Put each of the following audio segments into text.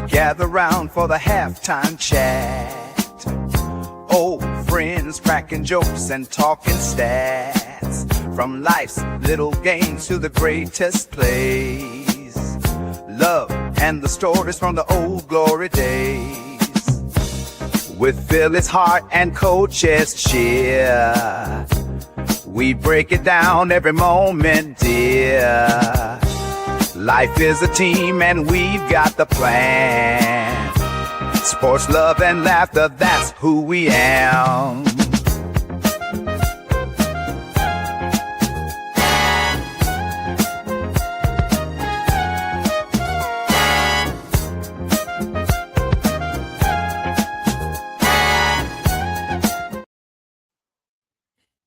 gather round for the halftime chat. Old friends cracking jokes and talking stats, from life's little games to the greatest plays, love and the stories from the old glory days. With Philly's heart and Coach's cheer, we break it down every moment, dear. Life is a team and we've got the plan. Sports, love, and laughter, that's who we am.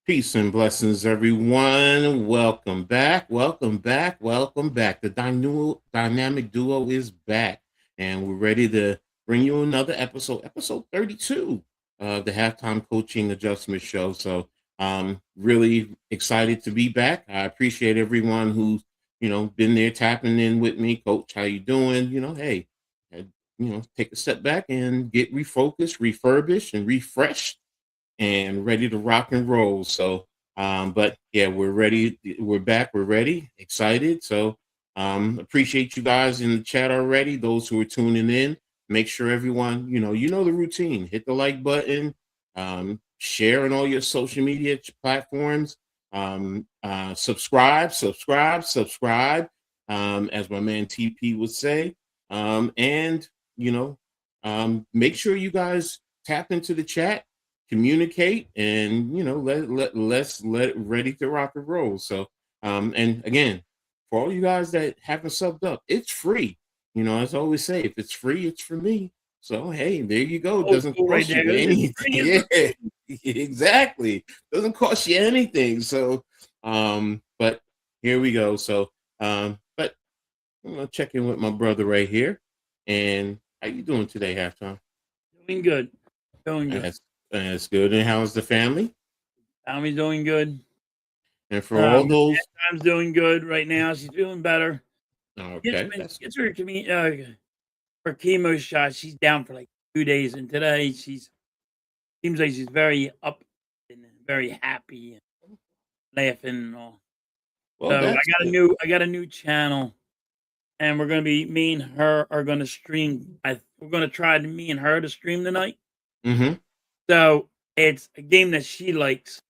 Peace and blessings, everyone. Welcome back. Welcome back. Welcome back. The dynamic duo is back, and we're ready to bring you another episode 32 of the Halftime Coaching Adjustment Show. So really excited to be back. I appreciate everyone who's, been there tapping in with me. Coach, how you doing? Hey, take a step back and get refocused, refurbished, and refreshed and ready to rock and roll. So, but yeah, we're ready. We're back. We're ready. Excited. So appreciate you guys in the chat already. Those who are tuning in. Make sure everyone, you know the routine. Hit the like button, share on all your social media platforms, subscribe, as my man TP would say, and make sure you guys tap into the chat, communicate, and let's let it ready to rock and roll. So, and again, for all you guys that haven't subbed up, it's free. As I always say, if it's free, it's for me. So, hey, there you go. It doesn't cost you anything. Yeah, exactly. Doesn't cost you anything. So, but here we go. So, but I'm going to check in with my brother right here. And how you doing today, Halftime? Doing good. Doing good. That's good. And how's the family? Family's doing good. And for all those... Halftime's doing good right now. She's feeling better. Okay. Gets her chemo shot. She's down for like 2 days, and today seems like she's very up and very happy and laughing and all. Well, so I got a new channel, and me and her are gonna stream. We're gonna try me and her to stream tonight. Mm-hmm. So it's a game that she likes.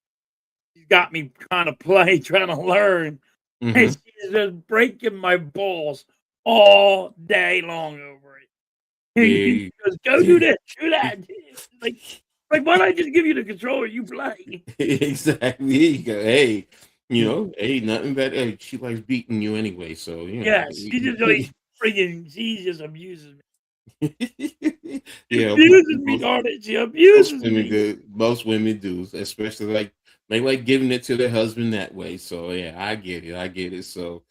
She's got me trying to learn. Mm-hmm. And she's just breaking my balls all day long over it. She goes, go do this, do that. Like, why don't I just give you the controller? You play. Exactly. Here you go. Hey, hey, nothing better. Hey, she likes beating you anyway. So, yeah, she just like she just abuses me. Yeah, abuses me, darn it. She abuses me. Most women do, especially they like giving it to their husband that way. So yeah, I get it. So,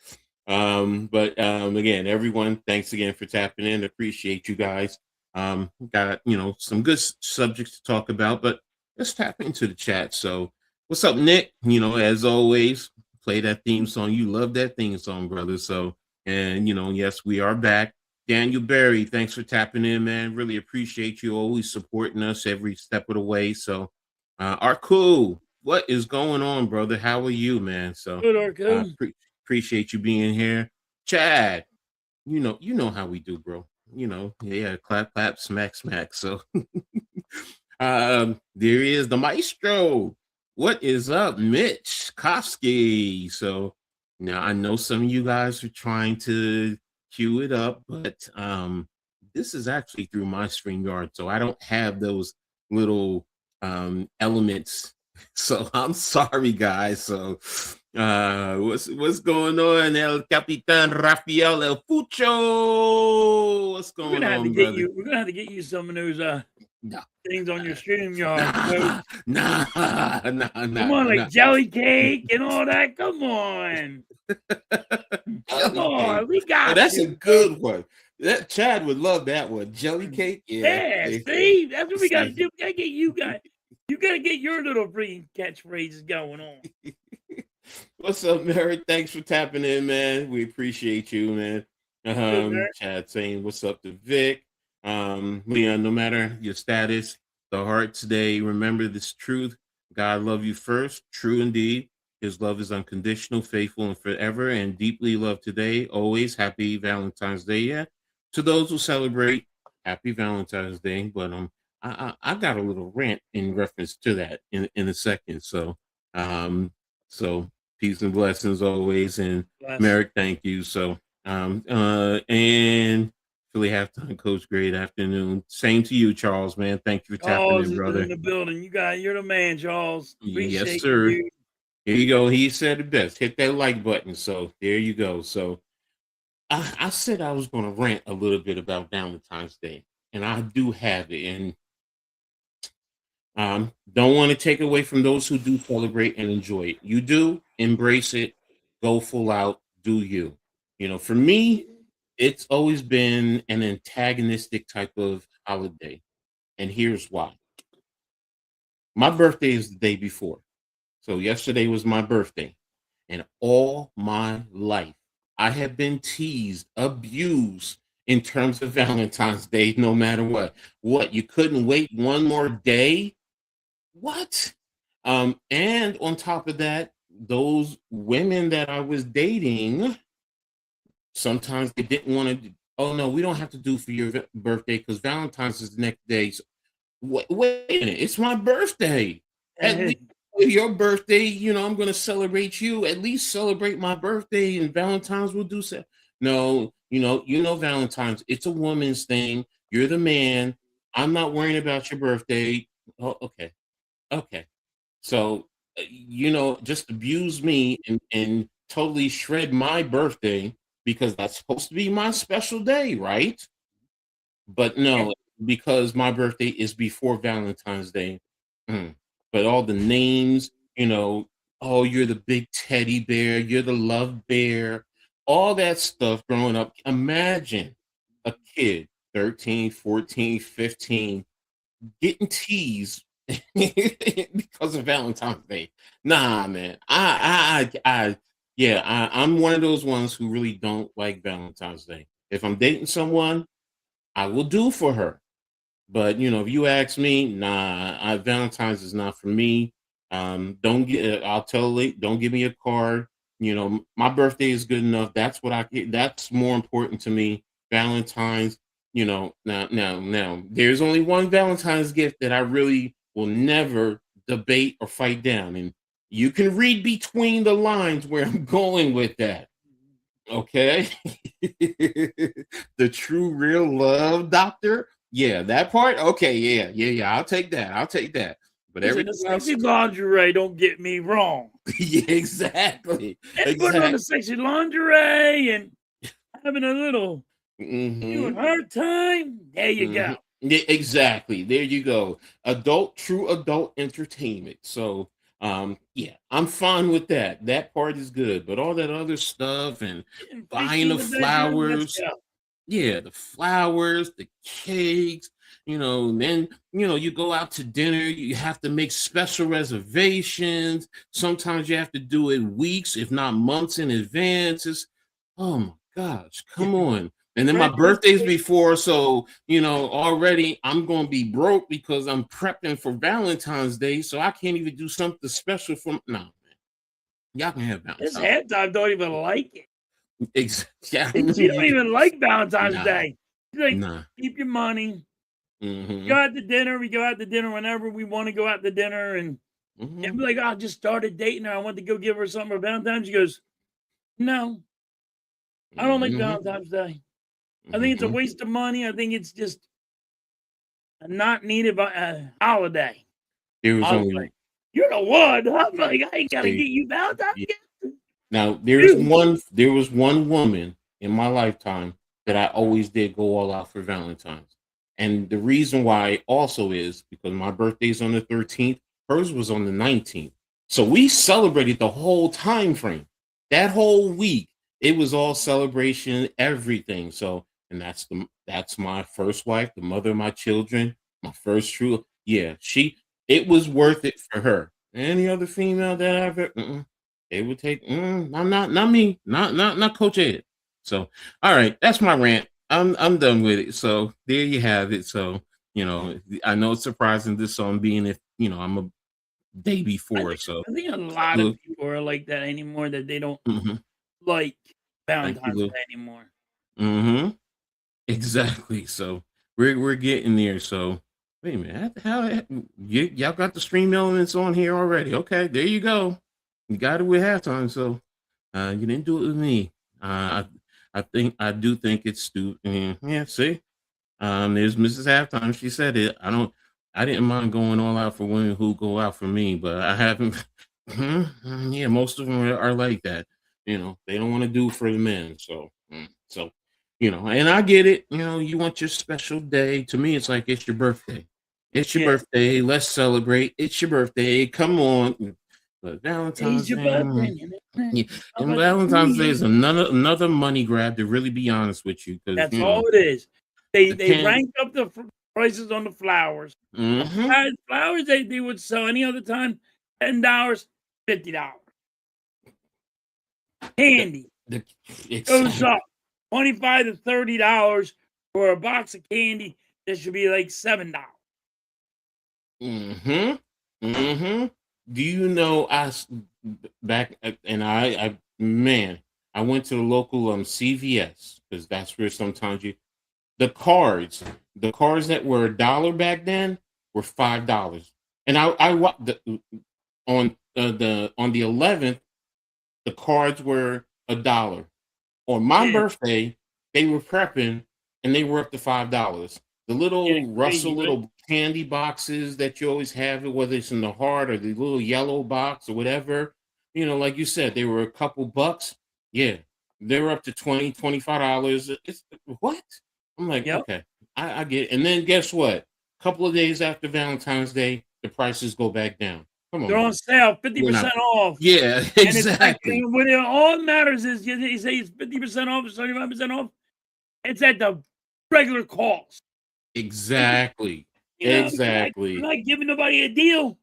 but again, everyone, thanks again for tapping in. Appreciate you guys. Got some good subjects to talk about, but let's tap into the chat. So, what's up, Nick? As always, play that theme song. You love that theme song, brother. So, and yes, we are back. Daniel Berry, thanks for tapping in, man. Really appreciate you always supporting us every step of the way. So, Arku, what is going on, brother? How are you, man? So good, Arku. Appreciate you being here. Chad, you know how we do, bro. Yeah, clap, clap, smack, smack. So there is the maestro. What is up, Mitch Kofsky? So now I know some of you guys are trying to cue it up, but this is actually through my StreamYard, so I don't have those little elements. So I'm sorry, guys. So what's going on, El Capitan Rafael El Fucho? What's going on, brother? We're gonna have to get you some of those things on your StreamYard. Nah. Come on, like jelly cake and all that. Come on. Come on, we got that's a good one. That Chad would love that one. Jelly cake. Yeah, see? That's what we gotta do. We gotta get you guys. You gotta get your little freaking catchphrases going on. What's up, Merritt? Thanks for tapping in, man. We appreciate you, man. Good, man. Chad saying what's up to Vic. Leon, no matter your status, the heart today, remember this truth. God love you first. True indeed. His love is unconditional, faithful, and forever, and deeply loved today. Always happy Valentine's Day. Yeah. To those who celebrate, happy Valentine's Day. But I got a little rant in reference to that in a second. Um, so peace and blessings always. And Bless. Merrick, thank you. And Philly halftime coach, great afternoon. Same to you, Charles, man. Thank you for tapping Charles in, is in brother. the building. You're the man, Charles. Yes, Appreciate you, sir. dude. Here you go. He said it best. Hit that like button. So there you go. So I said I was going to rant a little bit about Valentine's Day, and I do have it. And don't want to take away from those who do celebrate and enjoy it. You do embrace it, go full out, do you. You know, for me, it's always been an antagonistic type of holiday. And here's why. My birthday is the day before. So yesterday was my birthday. And all my life, I have been teased, abused in terms of Valentine's Day, no matter what. What, you couldn't wait one more day? What? And on top of that, those women that I was dating, sometimes they didn't want to. Oh no, we don't have to do for your birthday because Valentine's is the next day. So, wait a minute, it's my birthday. At least with your birthday, I'm going to celebrate you. At least celebrate my birthday, and Valentine's will do so. No, Valentine's. It's a woman's thing. You're the man. I'm not worrying about your birthday. Oh, okay. So, just abuse me and totally shred my birthday because that's supposed to be my special day, right? But no, because my birthday is before Valentine's Day. Mm. But all the names, oh, you're the big teddy bear, you're the love bear, all that stuff growing up. Imagine a kid, 13, 14, 15, getting teased because of Valentine's Day. Nah, man. I'm one of those ones who really don't like Valentine's Day. If I'm dating someone, I will do for her. But if you ask me, nah, Valentine's is not for me. Don't get. I'll tell late. Don't give me a card. My birthday is good enough. That's what I get. That's more important to me. Valentine's. Now. There's only one Valentine's gift that I really will never debate or fight down, and you can read between the lines where I'm going with that. Okay. The true real love doctor. Yeah, that part. Okay, yeah. I'll take that. But The everything else, sexy lingerie, don't get me wrong. yeah, exactly. And putting on the sexy lingerie and having a little doing Mhm. her time. There you go. Yeah, exactly. There you go. True adult entertainment. So, yeah, I'm fine with that. That part is good. But all that other stuff and Getting freaky buying in the the bedroom. Let's flowers, go. yeah, the flowers, the cakes, and then, you go out to dinner, you have to make special reservations. Sometimes you have to do it weeks, if not months in advance. Oh my gosh, come on. And then my Red dress birthday's cake. before, so already I'm gonna be broke because I'm prepping for Valentine's Day, so I can't even do something special for no man. Y'all can have This Valentine's. halftime don't even like it. Yeah, She don't even like Valentine's nah, Day. She's like, nah. keep your money. Go Mm-hmm. out to dinner. We go out to dinner whenever we want to go out to dinner. And Mm-hmm. be like, oh, I just started dating her. I want to go give her something for Valentine's. She goes, no, I don't like Mm-hmm. Valentine's Day. I think it's a Mm-hmm. waste of money. I think it's just a not needed holiday. There was I was like, only you're the one. I'm like, I ain't gotta say get you Valentine's yeah. gift. Now Dude, there was one woman in my lifetime that I always did go all out for Valentine's. And the reason why also is because my birthday's on the 13th, hers was on the 19th. So we celebrated the whole time frame. That whole week, it was all celebration, everything. So, and that's my first wife, the mother of my children, my first true. Yeah, it was worth it for her. Any other female that I've ever, they would take. I'm not me. Not Coach Ed. So, all right, that's my rant. I'm done with it. So there you have it. So, I know it's surprising this song being if I'm a day I before. think So I think a lot of Lou, people are like that anymore, that they don't mhm. like Thank you, Valentine's Lou. Day anymore. Mm-hmm. Exactly. So we're getting there. So wait a minute. Y'all got the stream elements on here already? Okay, there you go. You got it with halftime. So you didn't do it with me. I do think it's stupid. Yeah, see, there's Mrs. Halftime. She said it. I didn't mind going all out for women who go out for me, but I haven't. Yeah, most of them are like that. They don't want to do for the men. So and I get it. You want your special day. To me, it's like it's your birthday. It's your Yeah. birthday. Let's celebrate. It's your birthday. Come on. But Today's Valentine's your Day. birthday. Yeah, How and about you do Valentine's Day is you? another money grab. To really be honest with you, because That's all it is. They the they can. rank up the prices on the flowers. Mm-hmm. Flowers they would sell any other time, $10, $50. The, Candy the goes exactly. up $25 to $30 for a box of candy that should be like $7. Mm-hmm. Mm-hmm. Do you know back and man, I went to the local CVS because that's where sometimes the cards the cards that were $1 back then were $5, and on the 11th the cards were $1. On my Yeah, birthday, they were prepping and they were up to $5. The yeah, little Russell crazy, right? little candy boxes that you always have, whether it's in the heart or the little yellow box or whatever, like you said, they were a couple bucks. Yeah, they were up to $20, $25. It's what? I'm like, Yep. okay, I get it. And then guess what? A couple of days after Valentine's Day, the prices go back down. Come on They're on now. sale, We're not. 50% off. Yeah, And it's like, exactly. and when it all matters is you say it's 50% off or 75% off. It's at the regular cost. Exactly. You're Exactly. not giving nobody a deal.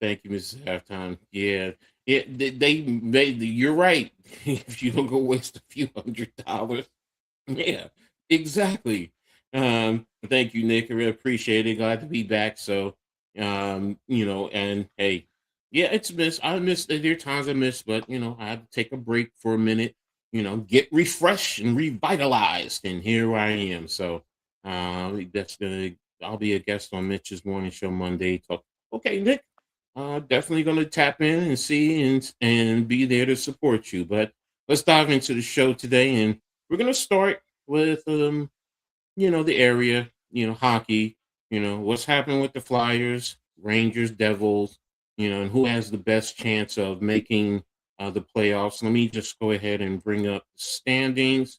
Thank you, Mrs. Halftime. Yeah. Yeah, you're right. If you don't go waste a few $100. Yeah, exactly. Thank you, Nick. I really appreciate it. Glad to be back. So, and hey, yeah, it's missed. I missed. There are times I miss, but I had to take a break for a minute. Get refreshed and revitalized, and here I am. So, that's gonna. I'll be a guest on Mitch's morning show Monday. Talk. Okay, Nick. Definitely gonna tap in and see and be there to support you. But let's dive into the show today, and we're gonna start with the area, hockey, what's happening with the Flyers, Rangers, Devils, and who has the best chance of making the playoffs. Let me just go ahead and bring up the standings,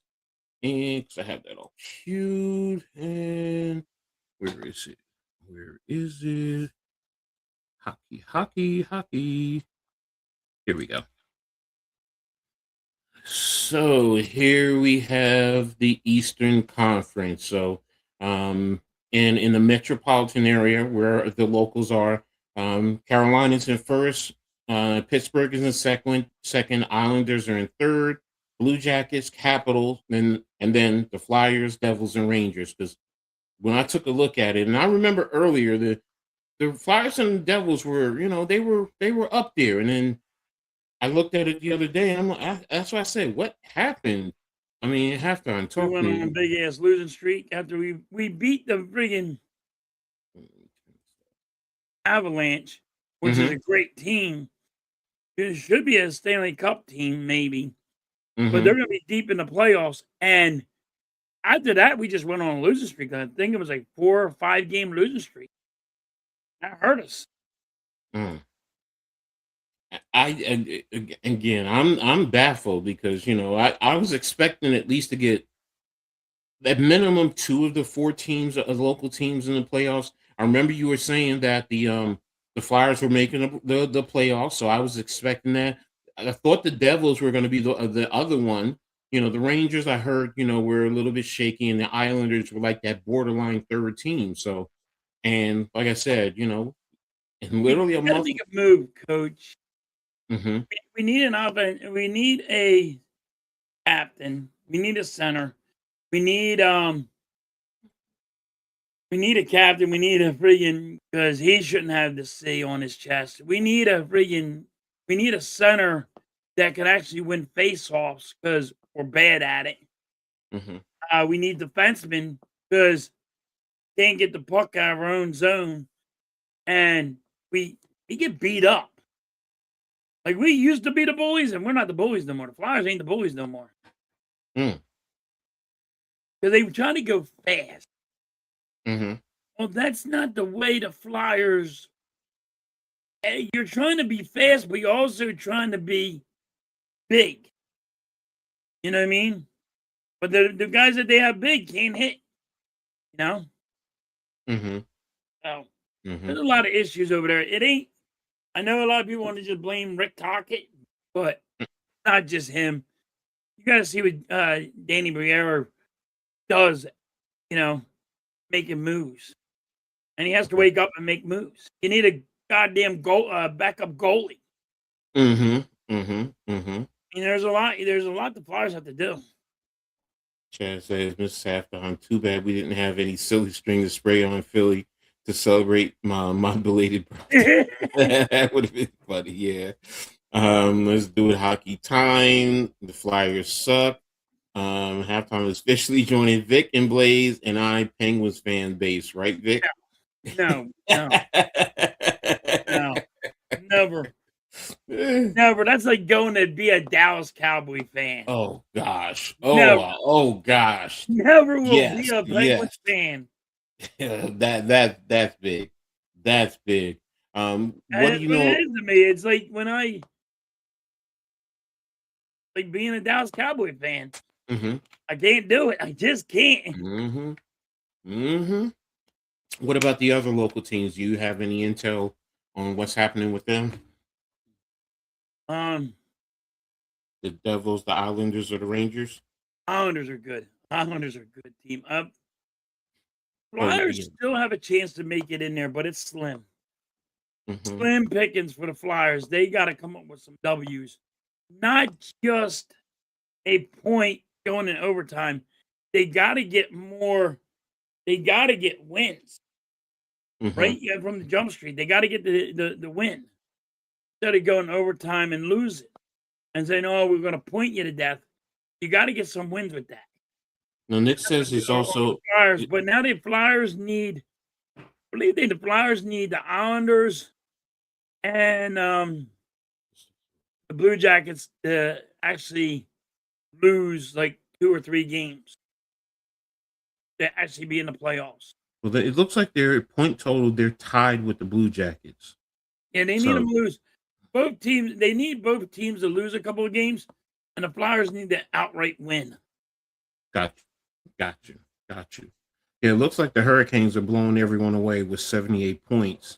and 'cause I have that all queued. And where is it? Where is it? Hockey, hockey, hockey. Here we go. So here we have the Eastern Conference. So, in the metropolitan area where the locals are, Carolina's in first, Pittsburgh is in second, Islanders are in third, Blue Jackets, Capitals, and then the Flyers, Devils, and Rangers. Because when I took a look at it, and I remember earlier the Flyers and the Devils were, they were up there, and then I looked at it the other day, and I'm like, that's why I said, what happened? I mean, halftime, We talk to went on a me. big ass losing streak after we beat the friggin' Avalanche, which is Mm-hmm. a great team. It should be a Stanley Cup team, maybe, but Mm-hmm. they're gonna be deep in the playoffs. And after that, we just went on a losing streak. I think it was like 4 or 5 game losing streak. That hurt us. Mm. Again, I'm baffled because I was expecting at least to get at minimum two of the four teams, local teams in the playoffs. I remember you were saying that the Flyers were making the playoffs, so I was expecting that. I thought the Devils were going to be the other one. The Rangers I heard were a little bit shaky, and the Islanders were like that borderline third team. So, and like I said, in literally We a gotta month. make a move, coach. Hmm. We need an offense. We need a captain. We need a center. We need a captain. We need a friggin' because he shouldn't have the C on his chest. We need a center that can actually win face-offs because we're bad at it. Mm-hmm. We need defensemen because can't get the puck out of our own zone, and we get beat up. Like we used to be the bullies, and we're not the bullies no more. The Flyers ain't the bullies no more Mm. because they were trying to go fast. Mm-hmm. Well, that's not the way the Flyers. You're trying to be fast, but you're also trying to be big. You know what I mean? But the guys that they have big can't hit. You know? Mm-hmm. So Mm-hmm. there's a lot of issues over there. It ain't. I know a lot of people want to just blame Rick Tocchet, but not just him. You got to see what Danny Briere does. You know, making moves, and he has to wake up and make moves. You need a goddamn backup goalie. Mm-hmm. Mm-hmm. Mm-hmm. And there's a lot. There's a lot the Flyers have to do. Chad says, Mrs. Halftime, too bad we didn't have any silly string to spray on Philly to celebrate my belated birthday. That would have been funny, yeah. Let's do it hockey time. The Flyers suck. Halftime is officially joining Vic and Blaze and I Penguins fan base, right, Vic? No, never. Never. That's like going to be a Dallas Cowboy fan. Oh gosh. Never. Oh gosh. Never will Yes. be a Penguins fan. That's big. That's big. What do you What know? it is to me, it's like when I like being a Dallas Cowboy fan. Mm-hmm. I can't do it. I just can't. Mm-hmm. Mm-hmm. What about the other local teams? Do you have any intel on what's happening with them? Um, The Devils, the Islanders, or the Rangers? Islanders are good. Islanders are a good team. Oh, Flyers yeah. still have a chance to make it in there, but it's slim. Mm-hmm. Slim pickings for the Flyers. They got to come up with some W's, not just a point going in overtime. They got to get more. They got to get wins, Mm-hmm. right? Yeah, from the jump street. They got to get the win instead of going overtime and lose it and saying, "Oh, we're going to point you to death." You got to get some wins with that. Now, Nick says he's also. Flyers, but now the Flyers need. I believe the Flyers need the Islanders and the Blue Jackets to actually lose like 2 or 3 games to actually be in the playoffs. Well, it looks like their point total, they're tied with the Blue Jackets. And they need them to lose. Both teams, they need both teams to lose a couple of games, and the Flyers need to outright win. Got you. Yeah, it looks like the Hurricanes are blowing everyone away with 78 points.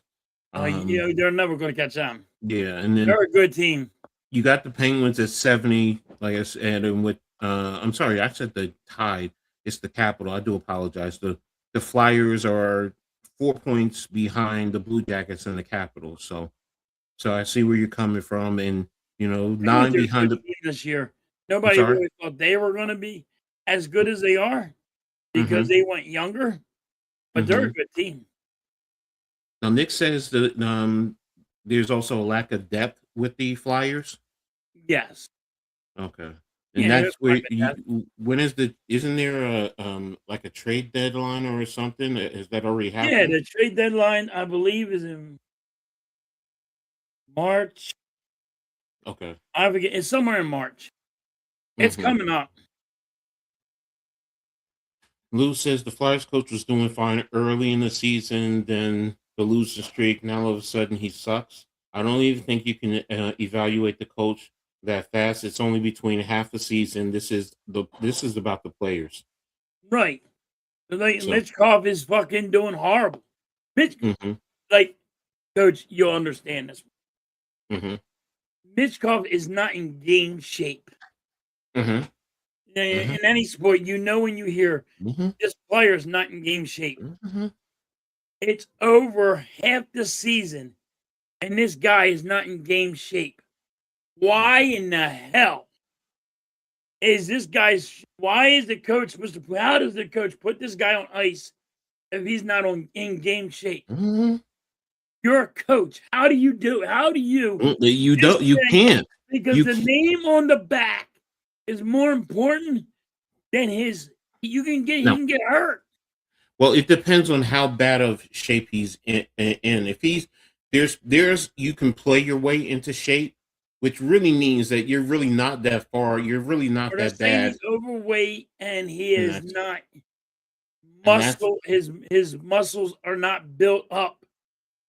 They're never going to catch them. Yeah, and then They're a good team. you got the Penguins at 70, like I said, and with I'm sorry, I said the Tide. It's the Capital. I do apologize. The Flyers are 4 points behind the Blue Jackets and the Capital. So I see where you're coming from, and 9 behind the this year. Nobody really thought they were going to be as good as they are because they went younger, but they're a good team. Now Nick says that there's also a lack of depth with the Flyers. Yes. Okay. And that's where isn't there a like a trade deadline or something? Has that already happened? Yeah, the trade deadline, I believe, is in March. Okay. I forget. It's somewhere in March. It's coming up. Lou says the Flyers coach was doing fine early in the season, then the losing streak. Now all of a sudden he sucks. I don't even think you can evaluate the coach that fast. It's only between half a season. This is about the players. Right. Like Mitchkov is fucking doing horrible. Like, coach, you'll understand this. Mitchkov is not in game shape. In any sport, when you hear this player's not in game shape. It's over half the season, and this guy is not in game shape. Why in the hell is this guy's. Why is the coach supposed to? How does the coach put this guy on ice if he's not in game shape? Mhm. You're a coach. How do you do? How do you You just don't. You say can't. because You the can't. name on the back is more important than his? You can get he No. can get hurt. Well, it depends on how bad of shape he's in. If he's there's you can play your way into shape, which really means that you're really not that far. You're really not Or that let's say bad, he's overweight and he and is that's not and that's his muscles are not built up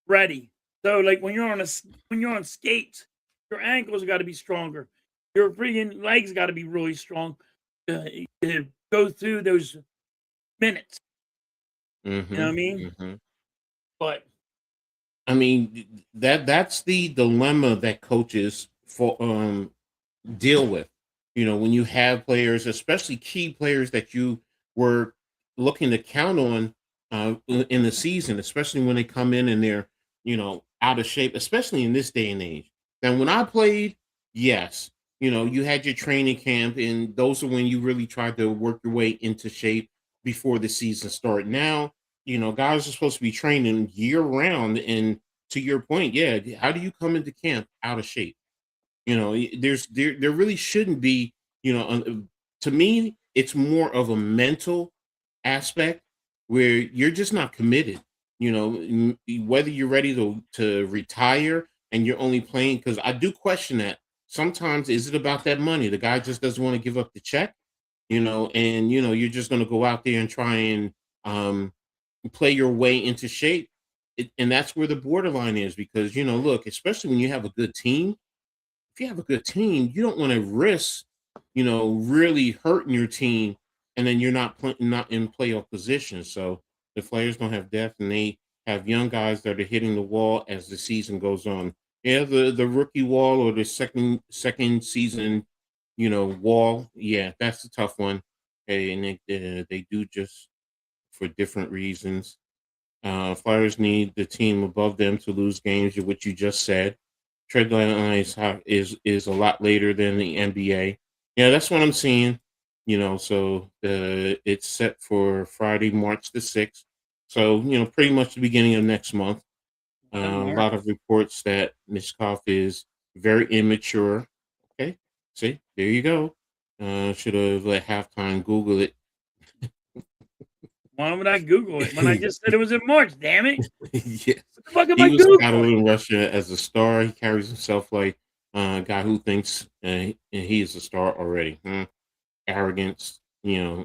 ready. So like when you're on skates, your ankles got to be stronger. Your freaking legs got to be really strong to go through those minutes. You know what I hmm mean? hmm But I mean that's the dilemma that coaches deal with. When you have players, especially key players that you were looking to count on in the season, especially when they come in and they're, out of shape, especially in this day and age. Now, when I played, yes, you had your training camp, and those are when you really tried to work your way into shape before the season started. Now, guys are supposed to be training year round. And to your point, yeah, how do you come into camp out of shape? There really shouldn't be, to me, it's more of a mental aspect where you're just not committed. Whether you're ready to retire and you're only playing, because I do question that. Sometimes is it about that money? The guy just doesn't want to give up the check, and you're just going to go out there and try and um, play your way into shape. And that's where the borderline is, because look, especially when you have a good team, if you have a good team, you don't want to risk, really hurting your team, and then you're not in playoff position. So the players don't have depth, and they have young guys that are hitting the wall as the season goes on. Yeah, the rookie wall or the second season, wall. Yeah, that's a tough one. And they do just for different reasons. Flyers need the team above them to lose games, which you just said. Trade line is a lot later than the NBA. Yeah, that's what I'm seeing. So it's set for Friday, March the 6th. So pretty much the beginning of next month. A lot of reports that Mishkov is very immature. Okay, see, there you go. Should have let halftime Google it. why would I Google it when I just said it was in March? Damn it! Yes. What the fuck am He I was Googling? touted in Russia as a star. He carries himself like a guy who thinks he is a star already. Arrogance.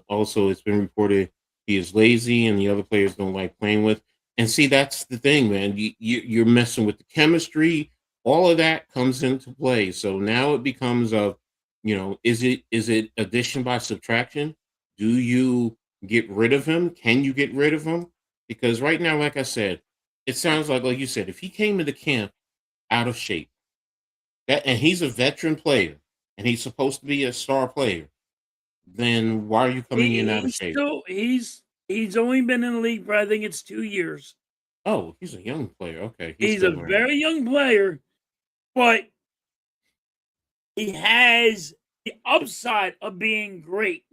Also, it's been reported he is lazy and the other players don't like playing with. And see, that's the thing, man. You're messing with the chemistry. All of that comes into play. So now it becomes of, is it addition by subtraction? Do you get rid of him? Can you get rid of him? Because right now, like I said, it sounds like you said, if he came into camp out of shape, and he's a veteran player, and he's supposed to be a star player, then why are you coming in out of He's shape? still he's only been in the league for I think it's 2 years. Oh, he's a young player. Okay, he's He's a still learning. very young player, but he has the upside of being great.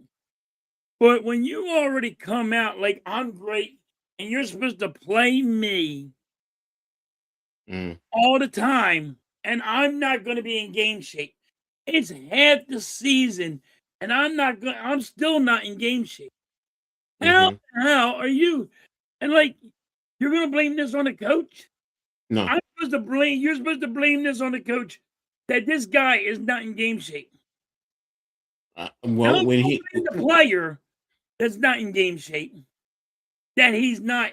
But when you already come out like I'm great and you're supposed to play me Mm, all the time and I'm not going to be in game shape. It's half the season and I'm still not in game shape. How hmm the hell are you? And like you're going to blame this on the coach? No. You're supposed to blame this on the coach that this guy is not in game shape. Well, Don't when he, blame the player that's not in game shape. That he's not.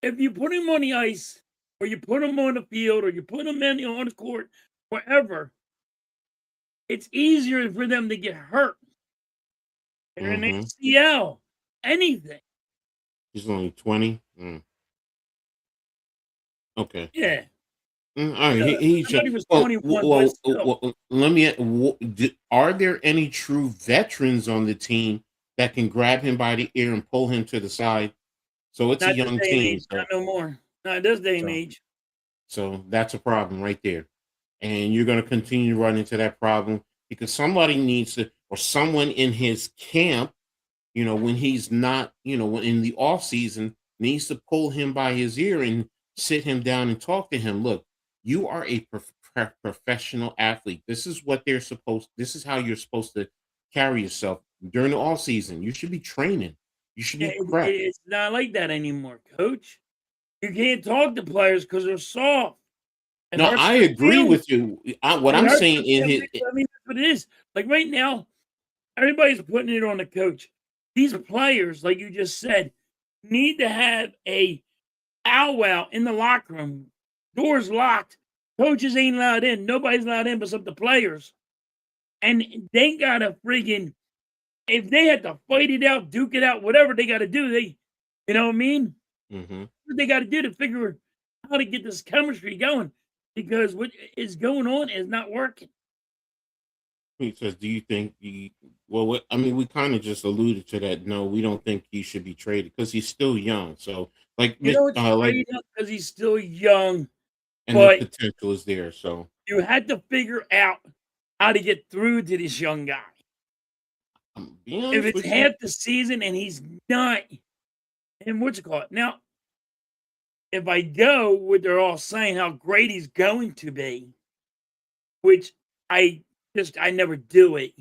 If you put him on the ice, or you put him on the field, or you put him on the court, wherever, it's easier for them to get hurt. They're in hmm ACL, anything. he's only 20. Okay. Yeah. All right. He I thought should. he was Well, 21, but still. let me. Are there any true veterans on the team that can grab him by the ear and pull him to the side? So it's a Not this young day and team. age. Not no more. Not this day and So age. So that's a problem right there. And you're going to continue to run into that problem because somebody needs to, or someone in his camp, when he's not, when in the off season, needs to pull him by his ear and sit him down and talk to him. Look, you are a professional athlete. This is how you're supposed to carry yourself during the off season. You should be training. You should Yeah, be prepped. it's not like that anymore, coach. You can't talk to players because they're soft. It No, hurts I their agree feelings. with you. What It I'm hurts saying their in feelings. I mean, that's what it is. Like right now, everybody's putting it on the coach. These players, like you just said, need to have a powwow in the locker room. Doors locked. Coaches ain't allowed in. Nobody's allowed in but some of the players. And they gotta friggin' if they had to fight it out, duke it out, whatever they gotta do, you know what I mean? Mhm. What they gotta do to figure how to get this chemistry going because what is going on is not working. He says, "Do you think he?" Well, I mean, we kind of just alluded to that. No, we don't think he should be traded because he's still young. So, You don't like, trade him because he's still young, and the but potential is there. So, you had to figure out how to get through to this young guy. I'm being If honest it's with you. half the season and he's not, and what's it called? Now, if I go what they're all saying how great he's going to be, which I never do it.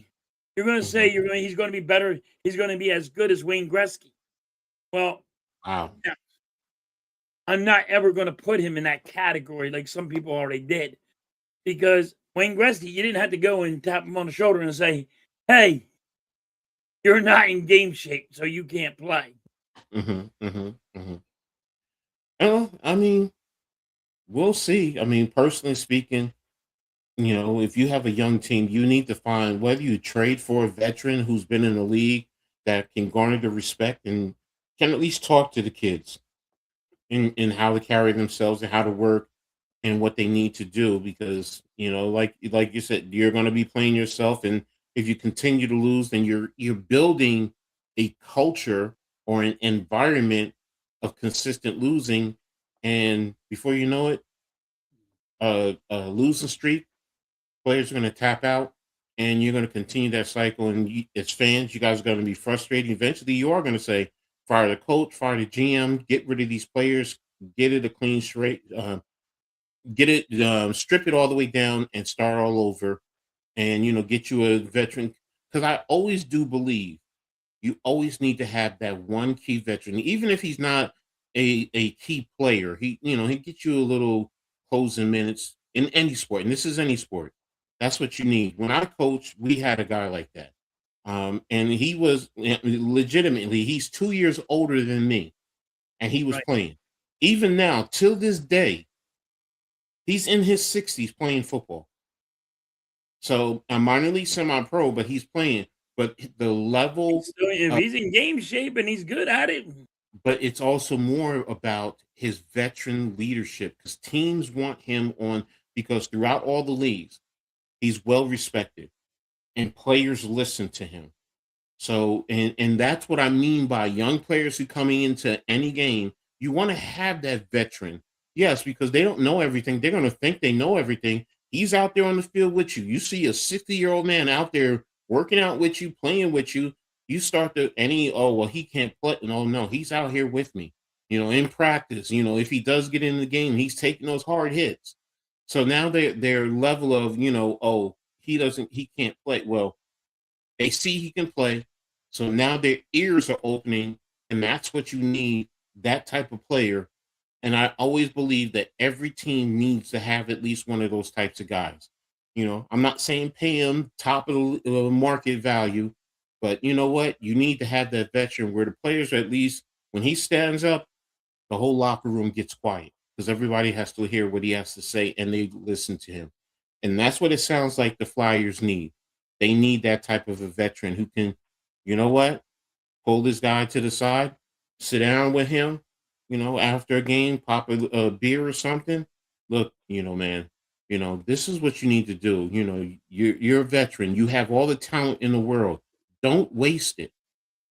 You're gonna say Mhm. he's gonna be better, he's gonna be as good as Wayne Gretzky. Well, Wow. no, I'm not ever gonna put him in that category like some people already did. Because Wayne Gretzky, you didn't have to go and tap him on the shoulder and say, "Hey, you're not in game shape, so you can't play." Hmm. Hmm. Hmm. Well, I mean, we'll see. I mean, personally speaking, if you have a young team, you need to find whether you trade for a veteran who's been in the league that can garner the respect and can at least talk to the kids in how to carry themselves and how to work and what they need to do because like you said, you're going to be playing yourself, and if you continue to lose, then you're building a culture or an environment of consistent losing, and before you know it, a losing streak, players are going to tap out, and you're going to continue that cycle, and as fans, you guys are going to be frustrated. Eventually you are going to say, fire the coach, fire the GM, get rid of these players, get it a clean straight, get it, strip it all the way down and start all over, and get you a veteran, because I always do believe you always need to have that one key veteran, even if he's not a key player. He gets you a little closing minutes in any sport, and this is any sport. That's what you need. When I coached, we had a guy like that, and he was legitimately, he's 2 years older than me, and he was Right. playing. Even now, till this day, he's in his 60s playing football. So a minor league semi-pro, but he's playing. But the level, So if uh, he's in game shape and he's good at it, but it's also more about his veteran leadership because teams want him on, because throughout all the leagues, he's well respected and players listen to him. So, and that's what I mean by young players who coming into any game. You want to have that veteran, yes, because they don't know everything. They're going to think they know everything. He's out there on the field with you. You see a 60-year-old man out there working out with you, playing with you. You start to oh well, he can't play. No, no, he's out here with me. In practice. If he does get in the game, he's taking those hard hits. So now their level of oh, he can't play well, they see he can play. So now their ears are opening, and that's what you need, that type of player. And I always believe that every team needs to have at least one of those types of guys. I'm not saying pay him top of the market value, but you know what? You need to have that veteran where the players are at least, when he stands up, the whole locker room gets quiet because everybody has to hear what he has to say and they listen to him. And that's what it sounds like the Flyers need. They need that type of a veteran who can, you know what, pull this guy to the side, sit down with him, after a game, pop a beer or something. Look, man, this is what you need to do. You're a veteran. You have all the talent in the world. Don't waste it.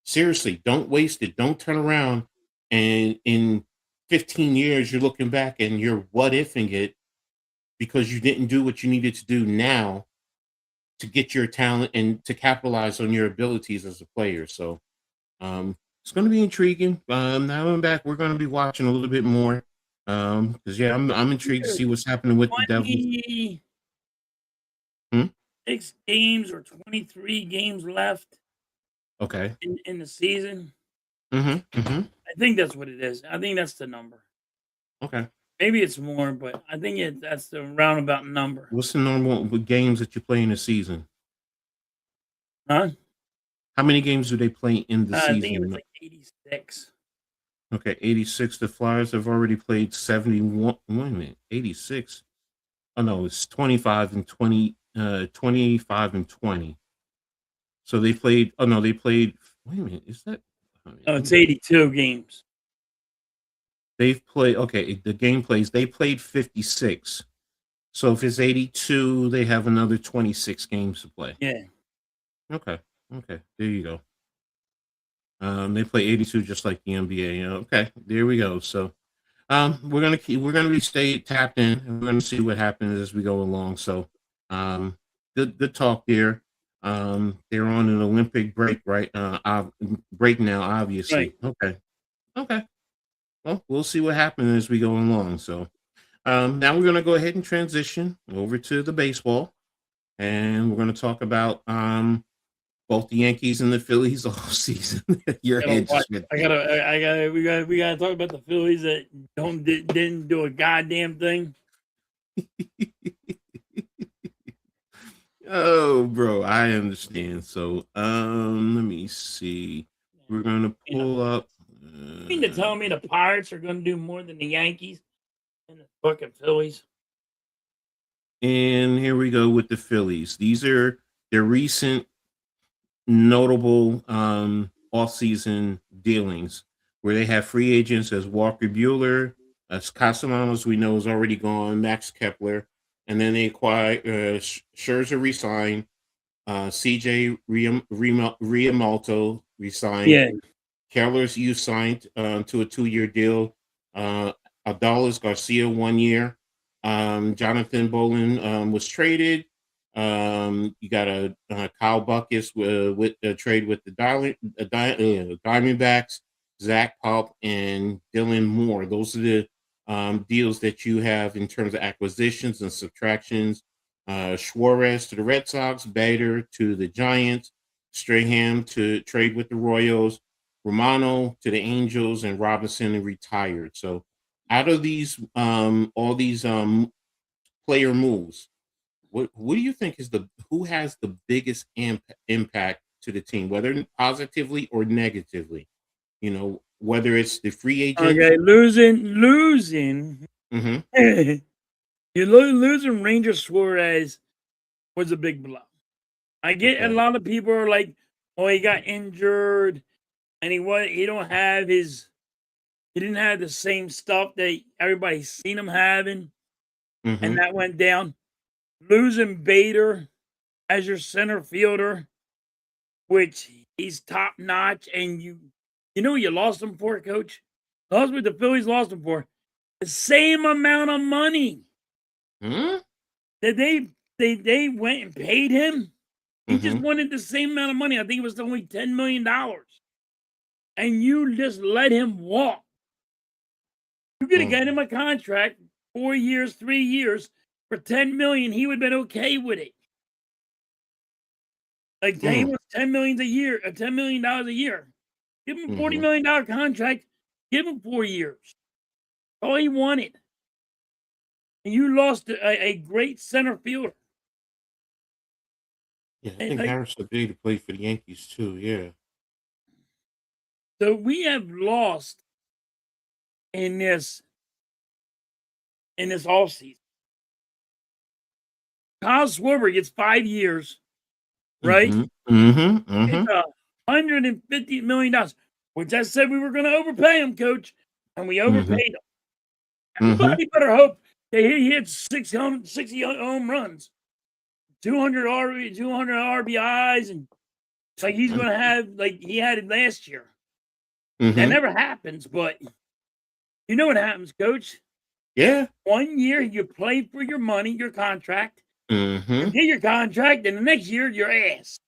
Seriously, don't waste it. Don't turn around and in 15 years you're looking back and you're what ifing it because you didn't do what you needed to do now to get your talent and to capitalize on your abilities as a player. So it's going to be intriguing. Now I'm back. We're going to be watching a little bit more because I'm intrigued to see what's happening with the Devils. 26 Hmm? games or 23 games left Okay. in the season. Mm-hmm. I think that's what it is. I think that's the number. Okay. Maybe it's more, but I think that's the roundabout number. What's the normal games that you play in a season? Huh? How many games do they play in the I think it was season? like 86. Okay, 86. The Flyers have already played 71. Wait a minute, 86. Oh no, it's 25 and 20. 25 and 20. So they played. Oh no, they played. Wait a minute, is that? Oh, it's 82 games. They've played. Okay, the game plays. They played 56. So if it's 82, they have another 26 games to play. Yeah. Okay. There you go. They play 82 just like the NBA. Okay, there we go. So we're gonna be stay tapped in, and we're gonna see what happens as we go along. So good talk there. They're on an Olympic break, right? Break now, obviously. Right. Okay. Well, we'll see what happens as we go along. So now we're gonna go ahead and transition over to the baseball, and we're gonna talk about both the Yankees and the Phillies all season. Your head just went. We gotta talk about the Phillies that didn't do a goddamn thing. Oh, bro, I understand. So, let me see. We're gonna pull up. You mean to tell me the Pirates are going to do more than the Yankees and the fucking Phillies? And here we go with the Phillies. These are their recent notable off-season dealings where they have free agents as Walker Buehler, as Castellanos, we know is already gone, Max Kepler, and then they acquire Scherzer re-signed, CJ Riamalto re-signed, Yeah. Keller's you signed to a 2-year deal, Adalis Garcia 1 year, Jonathan Bolin was traded. You got a Kyle Buckus with the trade with the Diamondbacks, Zach Pop, and Dylan Moore. Those are the deals that you have in terms of acquisitions and subtractions. Suarez to the Red Sox, Bader to the Giants, Strahan to trade with the Royals, Romano to the Angels, and Robinson retired. So out of these all these player moves, what do you think is who has the biggest impact to the team, whether positively or negatively? Whether it's the free agent. Okay, losing. Mm-hmm. You're losing Ranger Suarez was a big blow. I get Okay. a lot of people are like, "Oh, he got injured, and he didn't have the same stuff that everybody's seen him having, Mm-hmm. and that went down." Losing Bader as your center fielder, which he's top notch, and you know you lost him for, Coach. Lost what the Phillies lost him for the same amount of money Mm-hmm. that they went and paid him. He just Mm-hmm. wanted the same amount of money. I think it was only $10 million, and you just let him walk. You could have got him a contract, 4 years, 3 years for $10 million. He would have been okay with it. Like he wants $10 million a year, $10 million a year. Give him a $40 million contract. Give him 4 years. All he wanted. And you lost a great center fielder. Yeah, I think Harris agreed to play for the Yankees too. Yeah. So we have lost in this offseason. Kyle Schwarber gets 5 years, right? It's $150 million, which I said we were going to overpay him, Coach, and we overpaid him. Everybody better hope that he hits 60 home runs, 200 RBIs, and it's like he's going to have like he had it last year. That never happens, but you know what happens, Coach? Yeah. 1 year you play for your money, your contract, Mm-hmm. You get your contract, and the next year, your ass.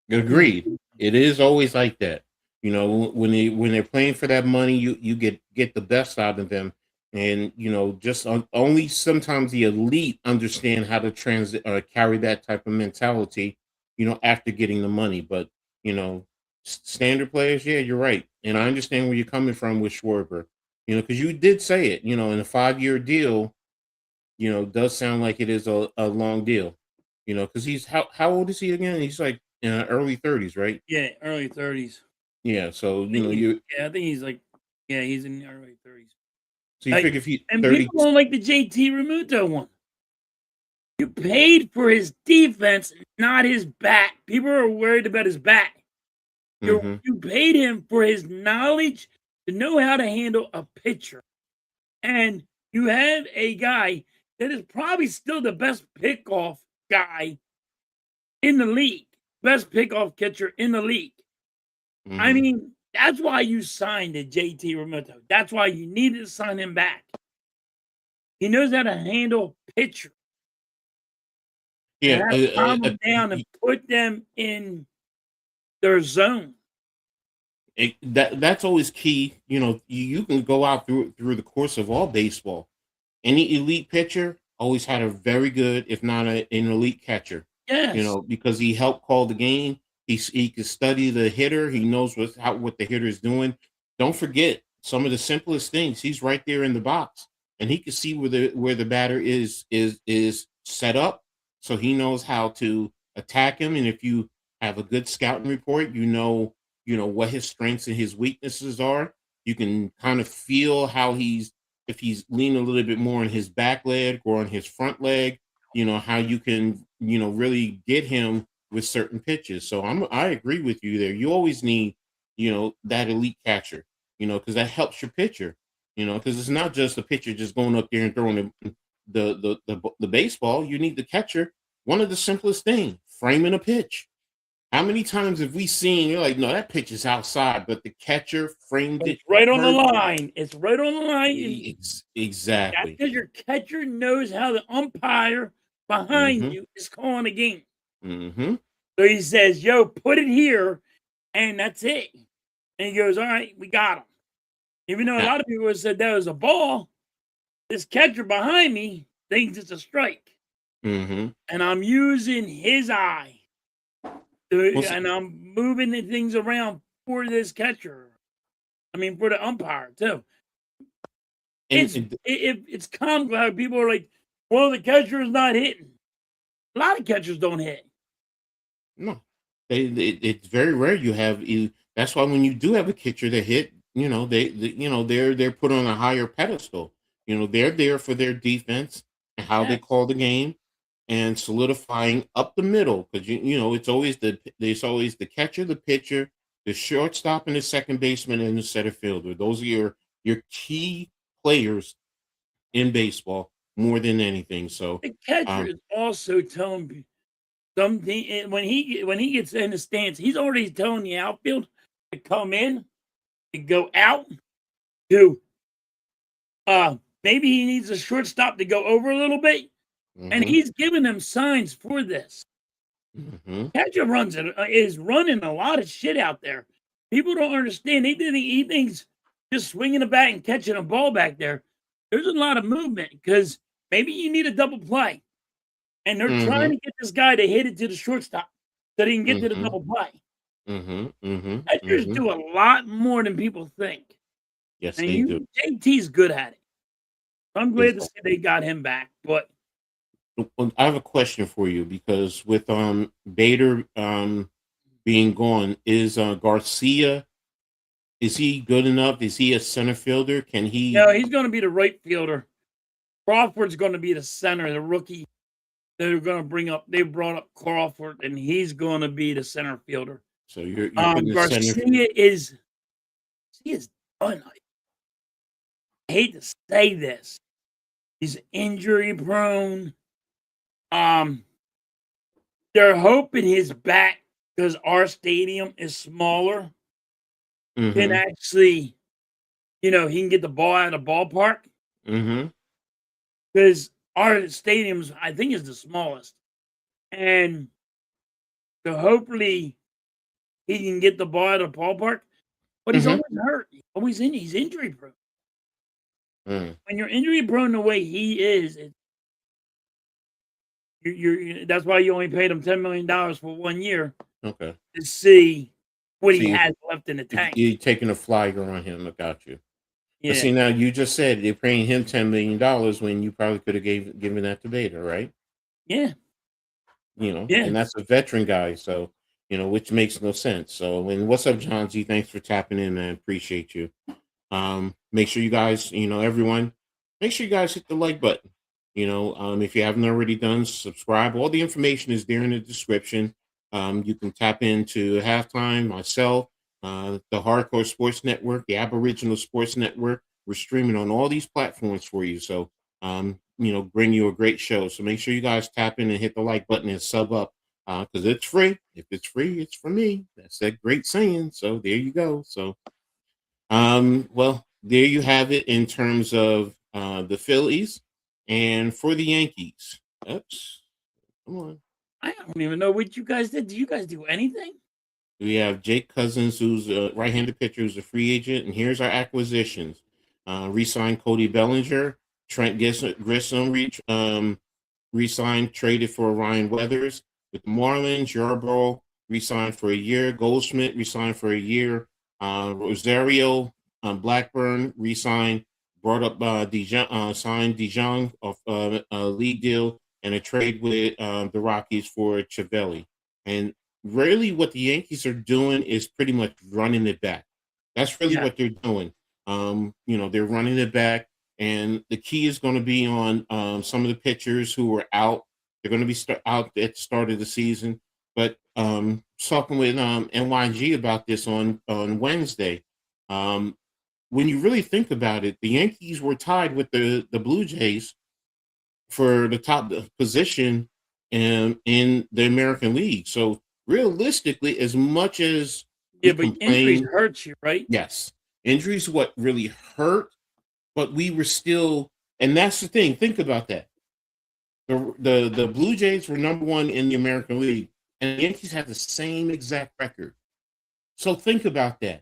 Agreed. It is always like that. You know, when they're playing for that money, you get the best out of them, and you know, just only sometimes the elite understand how to transit or carry that type of mentality. You know, after getting the money, but you know, standard players, yeah, you're right, and I understand where you're coming from with Schwarber. You know, because you did say it. You know, in a 5-year deal, you know, does sound like it is a long deal. You know, because he's how old is he again? He's like in early 30s, right? Yeah, early 30s. Yeah, so I you think know he's you yeah, I think he's like yeah, he's in the early 30s. so you Like, figure if he and 30. people don't like the JT Remuto one. You paid for his defense, not his bat. People are worried about his bat. Mhm. You paid him for his knowledge to know how to handle a pitcher. And you have a guy that is probably still the best pickoff guy in the league, best pickoff catcher in the league. I Mhm. mean, that's why you signed a JT Remuto. That's why you needed to sign him back. He knows how to handle pitcher and Yeah, how to calm them down and put them in their zone. that's always key. You know, you can go out through the course of all baseball. Any elite pitcher always had a very good, if not an elite catcher. You Yes. know, because he helped call the game. He can study the hitter. He knows what the hitter is doing. Don't forget some of the simplest things. He's right there in the box, and he can see where the batter is set up, so he knows how to attack him. And if you have a good scouting report, you know what his strengths and his weaknesses are. You can kind of feel how if he's leaning a little bit more on his back leg or on his front leg, you know, how you can, you know, really get him with certain pitches. So I agree with you there. You always need, you know, that elite catcher, you know, because that helps your pitcher, you know, because it's not just the pitcher just going up there and throwing the baseball. You need the catcher. One of the simplest things, framing a pitch. How many times have we seen you're like, no, that pitch is outside, but the catcher framed But it it's right on the perfect. line. It's right on the line. And that's Exactly. because your catcher knows how the umpire behind Mm-hmm. you is calling a game. Mm-hmm. So he says, yo, put it here, and that's it. And he goes, all right, we got him. Even though a Now, lot of people have said that was a ball, this catcher behind me thinks it's a strike. mm-hmm. And I'm using his eye. Well, And I'm moving the things around for this catcher. I mean, for the umpire, too. and, and It's comical how people are like, well, the catcher is not hitting. A lot of catchers don't hit. no, it's very rare you have you. That's why when you do have a catcher that hit, you know, you know, they're put on a higher pedestal. You know, they're there for their defense and how they Yes. call the game and solidifying up the middle because you know there's always the catcher, the pitcher, the shortstop, and the second baseman and the center fielder. Those are your key players in baseball more than anything. So, The catcher um, is also telling me something when he gets in the stance, he's already telling the outfield to come in, to go out, to maybe he needs a shortstop to go over a little bit, and mhm, he's giving them signs for this. mhm, Catcher is running a lot of shit out there. People don't understand. He thinks just swinging a bat and catching a ball back there. There's a lot of movement because maybe you need a double play, and they're trying mhm, to get this guy to hit it to the shortstop so they can get to the mhm, double play. mhm, mhm, Catchers mhm. do a lot more than people think, Yes, and they do. JT's good at it. I'm glad to see Exactly. they got him back, but Well, I have a question for you because with Bader being gone, is Garcia, is he good enough? Is he a center fielder? Can he? no, he's going to be the right fielder. Crawford's going to be the center, the rookie. They're gonna bring up they brought up Crawford, and he's gonna be the center fielder. So you're putting the center. Garcia is done. I hate to say this. He's injury prone. Um, they're hoping his back, because our stadium is smaller, can Mm-hmm. actually, he can get the ball out of the ballpark. Mm-hmm. Because our stadiums, I think, is the smallest, and so hopefully he can get the ball at a ballpark. But he's Mm-hmm. always hurt. He's injury prone. Mm, When you're injury prone the way he is, that's why you only paid him $10 million for 1 year okay. to see what he See, has left in the tank. you're taking a flyer on him. I got you. But Yeah, see, now you just said they're paying him $10 million when you probably could have given that to Bader, right? yeah, yeah. And that's a veteran guy, so which makes no sense. So, and what's up, John Z? Thanks for tapping in, man. Appreciate you. Make sure you guys, everyone, make sure you guys hit the like button. If you haven't already done, subscribe. All the information is there in the description. You can tap into Halftime, myself, the Hardcore Sports Network, the Aboriginal Sports Network. We're streaming on all these platforms for you. So, bring you a great show. So make sure you guys tap in and hit the like button and sub up because it's free. If it's free, it's for me. That's that great saying. So there you go. So, well, there you have it in terms of the Phillies and for the Yankees. Oops, come on. I don't even know what you guys did. Do you guys do anything? We have Jake Cousins, who's a right-handed pitcher, who's a free agent, and here's our acquisitions: re-signed Cody Bellinger, Trent Grissom, re-signed, traded for Ryan Weathers. With the Marlins, Yarbrough re-signed for a year. Goldschmidt re-signed for a year. Rosario Blackburn re-signed, brought up signed Dijon off a league deal and a trade with the Rockies for Chavelli. And really what the Yankees are doing is pretty much running it back. That's really Yeah, what they're doing. They're running it back. And the key is going to be on some of the pitchers who were out. They're going to be out at the start of the season. But talking with NYG about this on Wednesday, when you really think about it, the Yankees were tied with the Blue Jays for the top position in the American League. So realistically, as much as we yeah, but injuries complain, hurt you, right? yes, injuries what really hurt, but we were still, and that's the thing. Think about that. The Blue Jays were number one in the American League, and the Yankees had the same exact record. So think about that.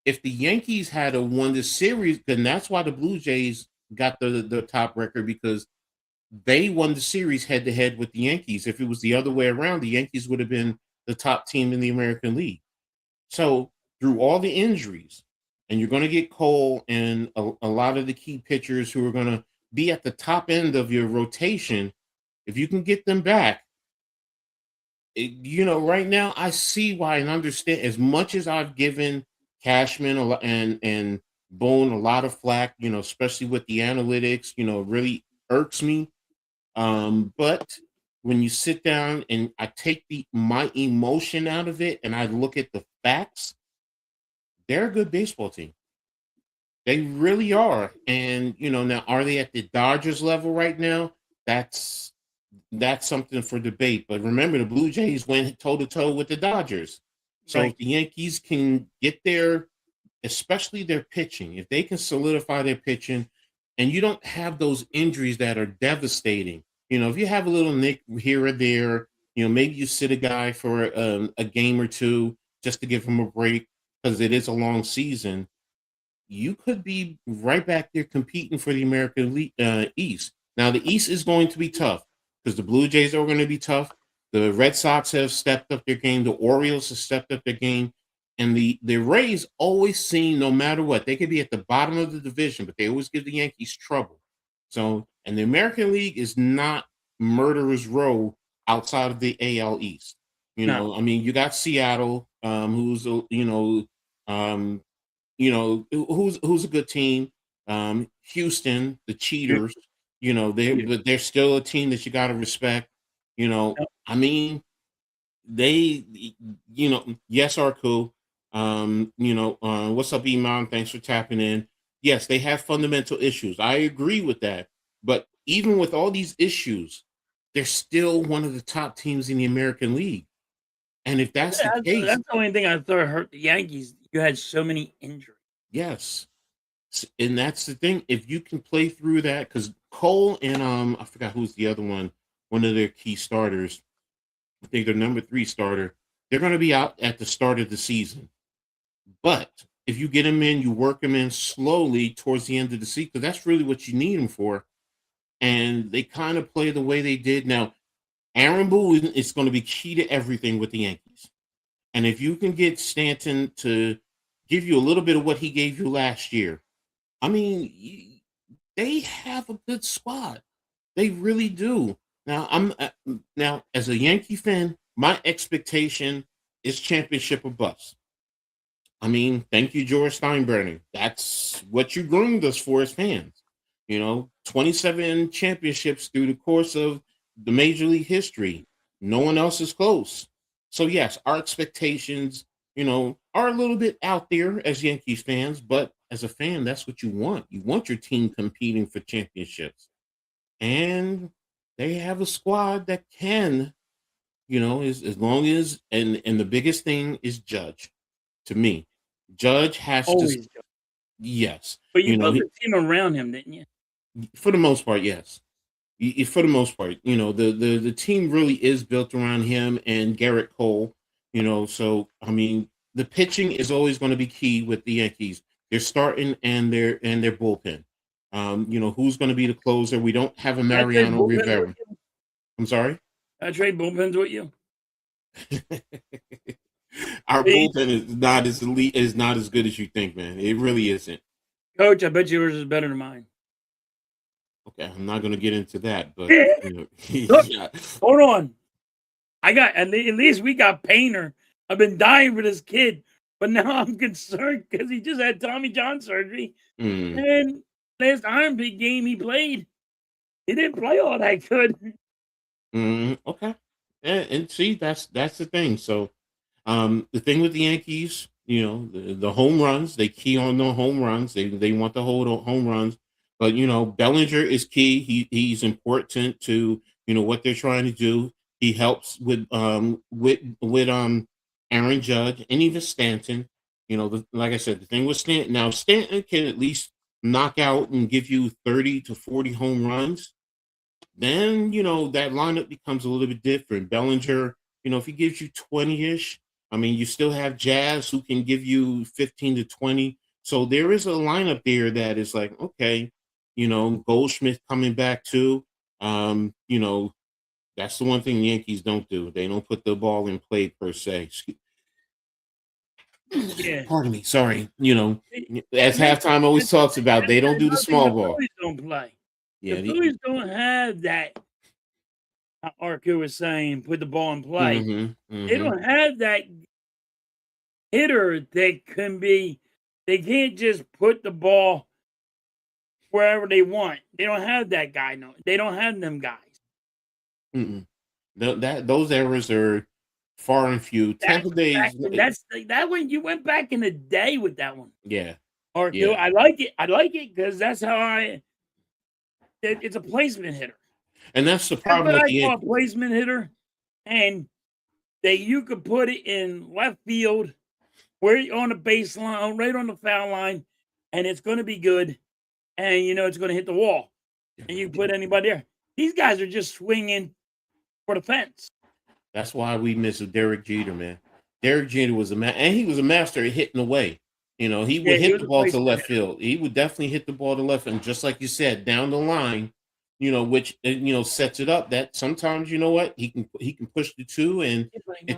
If the Yankees had won the series, then that's why the Blue Jays got the top record because they won the series head to head with the Yankees. If it was the other way around, the Yankees would have been the top team in the American League. So through all the injuries, and you're going to get Cole and a lot of the key pitchers who are going to be at the top end of your rotation, if you can get them back, right now I see why and understand. As much as I've given Cashman and Bone a lot of flack, especially with the analytics, really irks me. But when you sit down and I take my emotion out of it and I look at the facts, they're a good baseball team. They really are. And now are they at the Dodgers level right now? That's something for debate. But remember, the Blue Jays went toe to toe with the Dodgers. So Right. if the Yankees can get there, especially their pitching, if they can solidify their pitching, and you don't have those injuries that are devastating. If you have a little nick here or there, maybe you sit a guy for a game or two just to give him a break because it is a long season. You could be right back there competing for the American League, East. Now, the East is going to be tough because the Blue Jays are going to be tough. The Red Sox have stepped up their game. The Orioles have stepped up their game. And the Rays always seem, no matter what, they could be at the bottom of the division, but they always give the Yankees trouble. So, and the American League is not murderer's row outside of the AL East. No. I mean, you got Seattle, who's um, who's a good team. Houston, the You- cheaters. you- They're still a team that you got to respect. I mean, they, yes, are cool. What's up, Iman? Thanks for tapping in. Yes, they have fundamental issues. I agree with that. But even with all these issues, they're still one of the top teams in the American League. And if that's the case, That's the only thing I thought hurt the Yankees. You had so many injuries. yes. And that's the thing. If you can play through that, because Cole and I forgot who's the other one of their key starters. I think their number 3 starter. They're going to be out at the start of the season. But if you get them in, you work them in slowly towards the end of the season, because that's really what you need them for. And they kind of play the way they did. Now, Aaron Boone is going to be key to everything with the Yankees. And if you can get Stanton to give you a little bit of what he gave you last year, I mean, they have a good squad. They really do. Now as a Yankee fan, my expectation is championship or bust. I mean, thank you, George Steinbrenner. That's what you groomed us for as fans. 27 championships through the course of the Major League history. No one else is close. So, yes, our expectations, are a little bit out there as Yankees fans, but as a fan, that's what you want. You want your team competing for championships. And they have a squad that can, as long as, and the biggest thing is Judge. To me, Judge has Always. to, yes. But you built a team around him, didn't you? For the most part, yes. For the most part, the team really is built around him and Garrett Cole. So I mean, the pitching is always going to be key with the Yankees. They're starting and their bullpen. Who's going to be the closer? We don't have a Mariano Rivera. I'm sorry. I trade bullpens with you. Our bullpen is not as elite, is not as good as you think, man. It really isn't. Coach, I bet yours is better than mine. Okay, I'm not going to get into that, but Look, hold on. At least we got Painter. I've been dying for this kid, but now I'm concerned because he just had Tommy John surgery. And last Iron Pig game he played, he didn't play all that good. Okay, and see, that's the thing. So, the thing with the Yankees, the home runs, they key on the home runs. They want to hold home runs. But Bellinger is key. He's important to what they're trying to do. He helps with Aaron Judge and even Stanton. Like I said, the thing with Stanton now, Stanton can at least knock out and give you 30 to 40 home runs. Then that lineup becomes a little bit different. Bellinger, if he gives you 20-ish, I mean, you still have Jazz who can give you 15 to 20. So there is a lineup there that is like, okay. Goldschmidt coming back too. That's the one thing the Yankees don't do. They don't put the ball in play per se. Yeah. Pardon me. Sorry. As halftime always talks about, they don't do the small ball. The Phillies don't play. Yeah, the Phillies don't have that. Arco was saying, put the ball in play. They don't have that hitter that can be. They can't just put the ball wherever they want. They don't have that guy. No, they don't have them guys. Those errors are far and few. Tampa Bay. That's that one. You went back in the day with that one. Yeah. Or yeah. I like it. I like it because that's how it's a placement hitter. And that's the problem with the a placement hitter, and that you could put it in left field, where you're on the baseline, right on the foul line, and it's going to be good. And it's going to hit the wall, and you put anybody there. These guys are just swinging for the fence. That's why we miss Derek Jeter, man. Derek Jeter was and he was a master at hitting away. He would hit the ball to left field. He would definitely hit the ball to left, and just like you said, down the line, which sets it up that sometimes he can push the two, and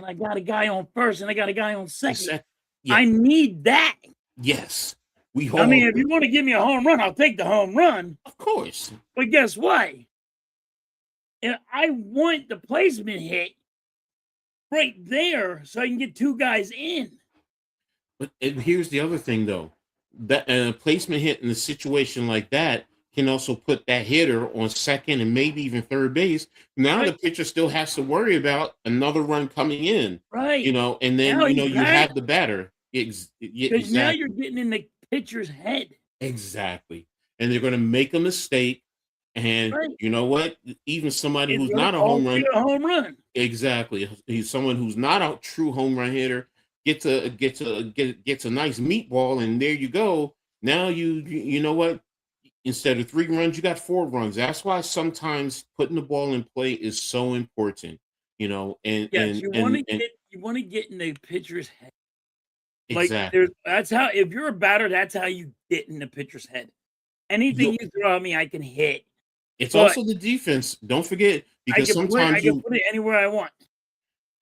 I got a guy on first and I got a guy on second. Yeah. I need that. Yes. If you want to give me a home run, I'll take the home run. Of course. But guess what? I want the placement hit right there so I can get two guys in. But here's the other thing, though. That placement hit in a situation like that can also put that hitter on second and maybe even third base. Now the pitcher still has to worry about another run coming in. Right. And then, you have the batter. Because now you're getting in the pitcher's head. Exactly. And they're going to make a mistake. And you know what? Even somebody who's not a home run. Exactly. He's someone who's not a true home run hitter gets a nice meatball, and there you go. Now you know what? Instead of 3 runs, you got 4 runs. That's why sometimes putting the ball in play is so important, you know, and Yes, and and and you wanna get in the pitcher's head. Like, exactly. there's that's how if you're a batter, that's how you get in the pitcher's head. Anything You you throw at me, I can hit, It's but also the defense. Don't forget I because can sometimes put it anywhere I want.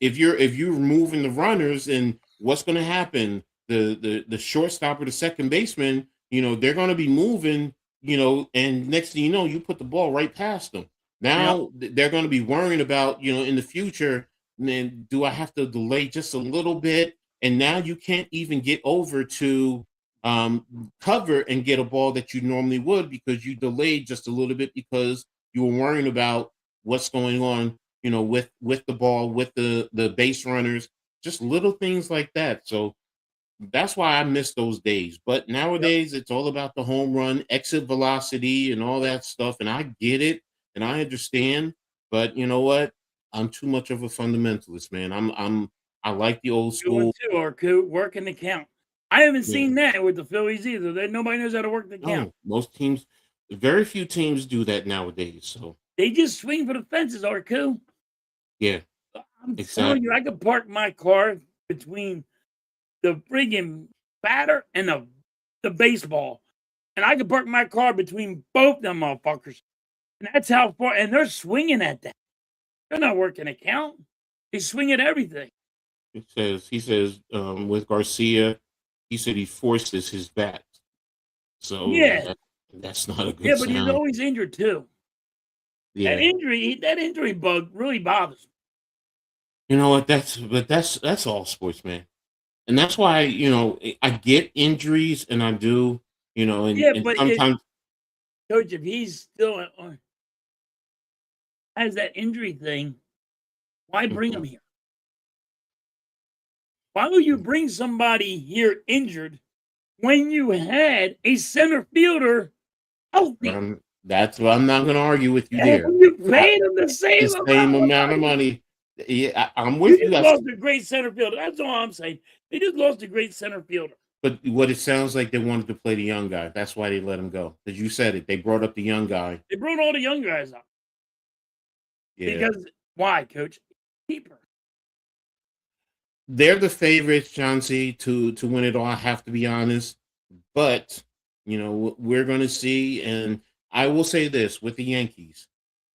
if you're moving the runners and what's going to happen, the shortstop or the second baseman, you know, they're going to be moving, you know, and next thing you know, you put the ball right past them. Yep, Now they're going to be worrying about, you know, in the future, man, do I have to delay just a little bit? And now you can't even get over to cover and get a ball that you normally would because you delayed just a little bit because you were worrying about what's going on, you know, with the ball, with the base runners, just little things like that. So that's why I miss those days. But yep. nowadays it's all about the home run, exit velocity, and all that stuff. And I get it and I understand, but you know what? I'm too much of a fundamentalist, man. I like the old Doing school. 2 or working the count. I haven't Yeah. seen that with the Phillies either. Nobody knows how to work the count. No, most teams, very few teams do that nowadays. So They just swing for the fences, Arku. yeah, I'm telling you, exactly. I could park my car between the friggin' batter and the baseball, and I could park my car between both them motherfuckers, and that's how far and they're swinging at that. They're not working a count. They swing at everything. He says with Garcia, he said he forces his bat. So Yeah, that's not a yeah, good but he's sound. always injured too. Yeah. That injury bug really bothers me. You know what? That's all sports, man. And that's why, you know, I get injuries and I do, you know, Yeah, and but sometimes coach, if he's still has that injury thing, why bring him mhm, here? Why would you bring somebody here injured when you had a center fielder healthy? that's what I'm not gonna argue with you And there. you I, paid him the the same amount same of amount of money. money. Yeah, I'm You with you. just lost a great center fielder. That's all I'm saying. They just lost a great center fielder. But what it sounds like they wanted to play the young guy. That's why they let him go. Because you said it. They brought up the young guy. They brought all the young guys up Yeah. because why, coach? Keeper. They're the favorites, Chauncey, to win it all. I have to be honest, but you know we're going to see. And I will say this with the Yankees,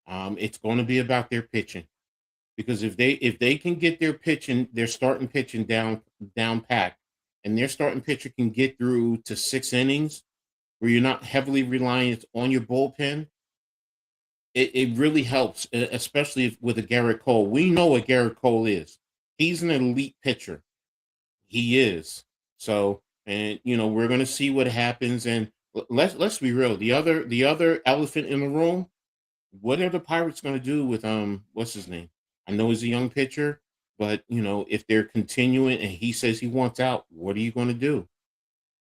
it's going to be about their pitching because if they can get their pitching, their starting pitching down packed, and their starting pitcher can get through to 6 innings, where you're not heavily reliant on your bullpen, it really helps, especially with a Garrett Cole. We know what Garrett Cole is. He's an elite pitcher. He is. So, and you know, we're gonna see what happens. And let's be real. The other elephant in the room. What are the Pirates gonna do with what's his name? I know he's a young pitcher, but you know, if they're continuing and he says he wants out, what are you gonna do? Well,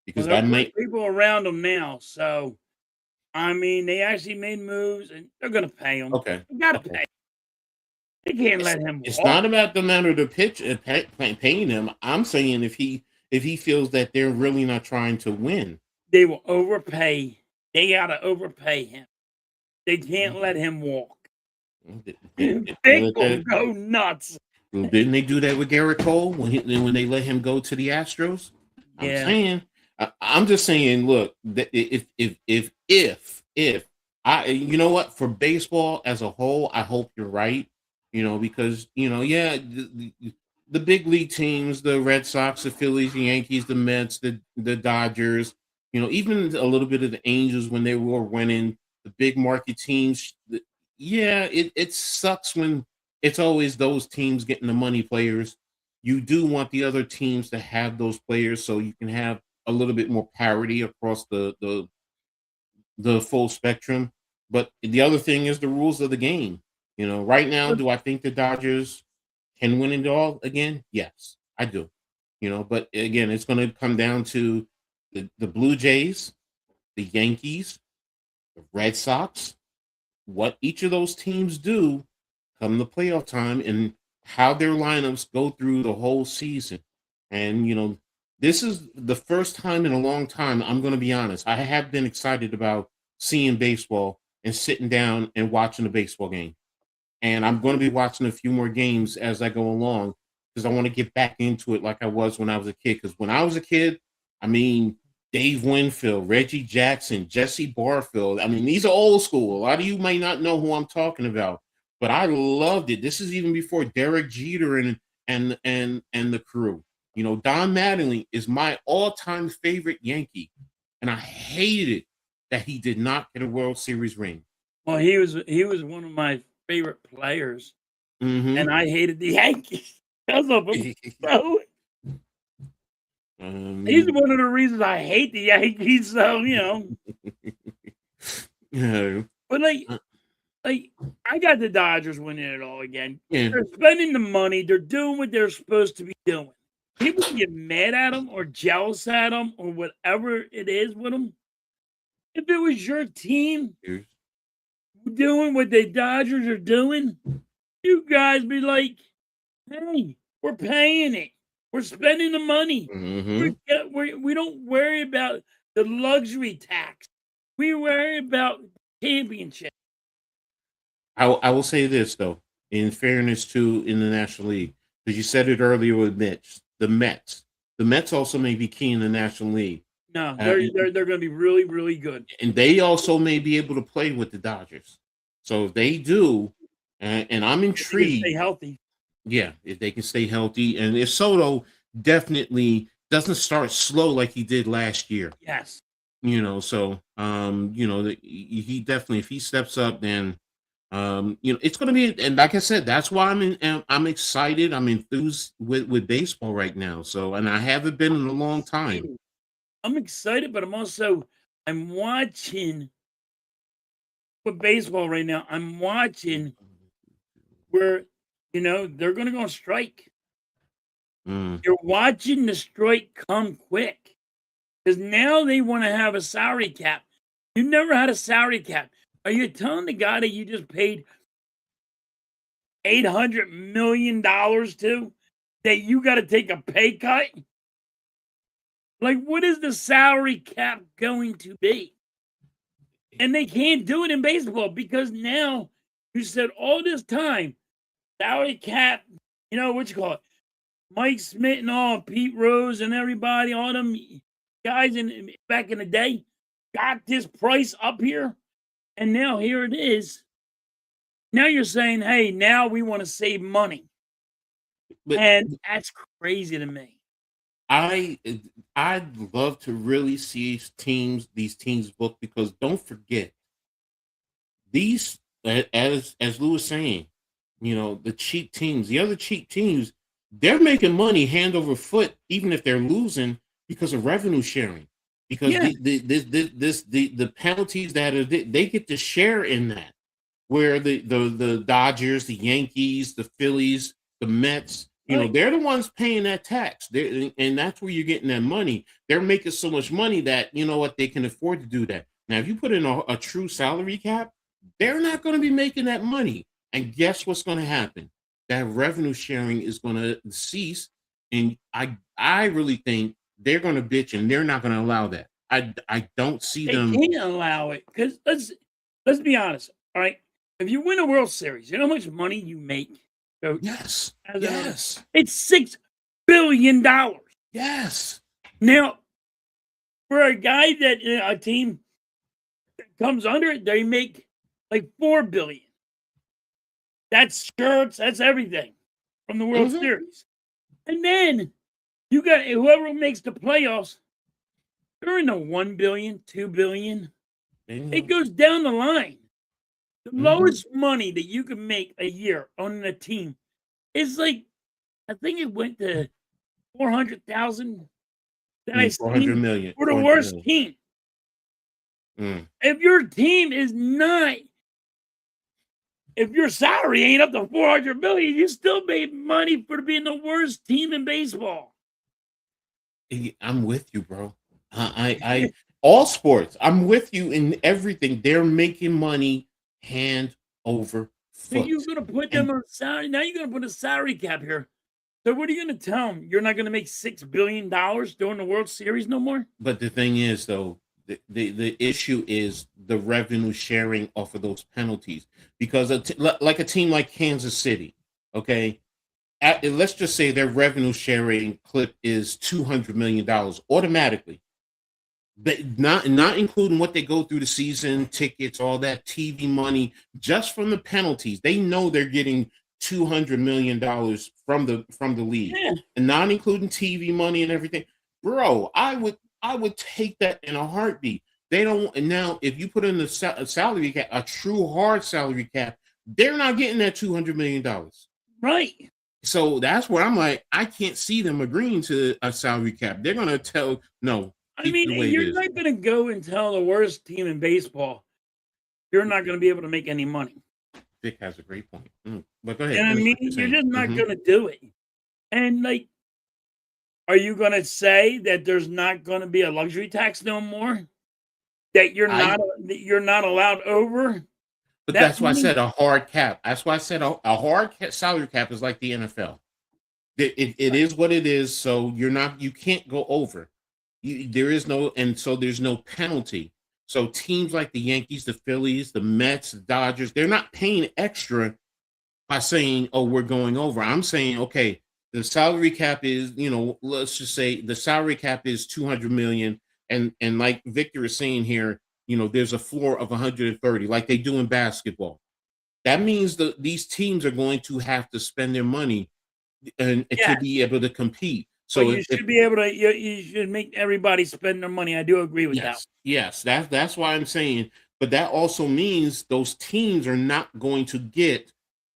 Because they're that putting might people around them now. So, I mean, they actually made moves and they're going to pay him. okay. They got to Okay. pay. They can't It's let him it's walk. not about the matter of the pitch paying him. I'm saying if he feels that they're really not trying to win. They will overpay. They got to overpay him. They can't let him walk. Vic will go nuts. Well, didn't they do that with Garrett Cole when they let him go to the Astros? I'm Yeah. saying, I'm just saying. Look, if I, you know what, for baseball as a whole, I hope you're right. You know, because you know, yeah, the big league teams, the Red Sox, the Phillies, the Yankees, the Mets, the Dodgers, you know, even a little bit of the Angels when they were winning, the big market teams. Yeah, it sucks when it's always those teams getting the money players. You do want the other teams to have those players so you can have a little bit more parity across the full spectrum. But the other thing is the rules of the game. You know, right now, But do I think the Dodgers can win it all again? Yes, I do. You know, but again, it's going to come down to the Blue Jays, the Yankees, the Red Sox, what each of those teams do come the playoff time and how their lineups go through the whole season. And, you know, this is the first time in a long time. I'm going to be honest. I have been excited about seeing baseball and sitting down and watching a baseball game. And I'm going to be watching a few more games as I go along because I want to get back into it like I was when I was a kid. Because when I was a kid, I mean, Dave Winfield, Reggie Jackson, Jesse Barfield. I mean, these are old school. A lot of you may not know who I'm talking about, but I loved it. This is even before Derek Jeter and the crew. You know, Don Mattingly is my all-time favorite Yankee, and I hated that he did not get a World Series ring. Well, he was one of my favorite players, and I hated the Yankees because of him. So he's one of the reasons I hate the Yankees. So yeah. But like I got the Dodgers winning it all again. Yeah. They're spending the money. They're doing what they're supposed to be doing. People get mad at them or jealous at them or whatever it is with them. If it was your team doing what the Dodgers are doing, you guys be like, hey, we're paying it. We're spending the money. We don't worry about the luxury tax. We worry about championship. I will say this, though, in fairness to in the National League, because you said it earlier with the Mets. The Mets also may be key in the National League. No, they're going to be really, really good. And they also may be able to play with the Dodgers. So if they do, and I'm intrigued. Stay healthy. Yeah, if they can stay healthy. And if Soto definitely doesn't start slow like he did last year. Yes. So he definitely, if he steps up, then it's going to be, and like I said, that's why I'm excited. I'm enthused with baseball right now. So, and I haven't been in a long time. I'm excited, but I'm watching with baseball right now. I'm watching where, they're going to go on strike. You're watching the strike come quick because now they want to have a salary cap. You never had a salary cap. Are you telling the guy that you just paid $800 million to that you got to take a pay cut? Like, what is the salary cap going to be? And they can't do it in baseball because now you said all this time, salary cap, what you call it? Mike Smith and all, Pete Rose and everybody, all them guys back in the day got this price up here. And now here it is. Now you're saying, hey, now we want to save money. And that's crazy to me. I'd love to really see these teams book, because don't forget, these, as Lou was saying, the cheap teams, the other cheap teams, they're making money hand over foot, even if they're losing, because of revenue sharing. Because the penalties they get to share in that, where the Dodgers, the Yankees, the Phillies, the Mets, they're the ones paying that tax. And that's where you're getting that money. They're making so much money that, they can afford to do that. Now, if you put in a true salary cap, they're not going to be making that money. And guess what's going to happen? That revenue sharing is going to cease. And I really think they're going to bitch, and they're not going to allow that. I don't see them. They can't allow it, because let's be honest. All right, if you win a World Series, you know how much money you make? So yes. It's $6 billion. Yes. Now, for a guy that a team comes under it, they make like $4 billion. That's shirts, that's everything from the World Series. And then you got whoever makes the playoffs, they're in the $1 billion, $2 billion. It goes down the line. The lowest money that you can make a year on a team is like, I think it went to 400,000. 400 million for the worst team. If your team is not, if your salary ain't up to 400 million, you still made money for being the worst team in baseball. I'm with you, bro. I all sports. I'm with you in everything. They're making money hand over foot. So you're gonna put them on salary. Now you're gonna put a salary cap here. So what are you going to tell them? You're not going to make $6 billion during the World Series no more? But the thing is, though, the issue is the revenue sharing off of those penalties. Because like a team like Kansas City, okay, let's just say their revenue sharing clip is $200 million automatically. But not including what they go through the season, tickets, all that TV money, just from the penalties. They know they're getting $200 million from the league, Yeah. and not including TV money and everything. Bro, I would take that in a heartbeat. They don't. And now, if you put in a salary cap, a true hard salary cap, they're not getting that $200 million. Right. So that's where I'm like, I can't see them agreeing to a salary cap. They're gonna tell no. I mean, you're not going to go and tell the worst team in baseball you're not going to be able to make any money. Vic has a great point. But go ahead. And I mean, you're just not going to do it. And like, are you going to say that there's not going to be a luxury tax no more? That you're not allowed over? But that's why I said a hard cap. That's why I said a hard salary cap is like the NFL. It is what it is. So you can't go over. There is no, and so there's no penalty. So teams like the Yankees, the Phillies, the Mets, the Dodgers, they're not paying extra by saying, "Oh, we're going over." I'm saying, okay, the salary cap is, let's just say the salary cap is $200 million, and like Victor is saying here, there's a floor of 130, like they do in basketball. That means that these teams are going to have to spend their money and to be able to compete. So you should be able to. You should make everybody spend their money. I do agree with that. Yes, that's why I'm saying. But that also means those teams are not going to get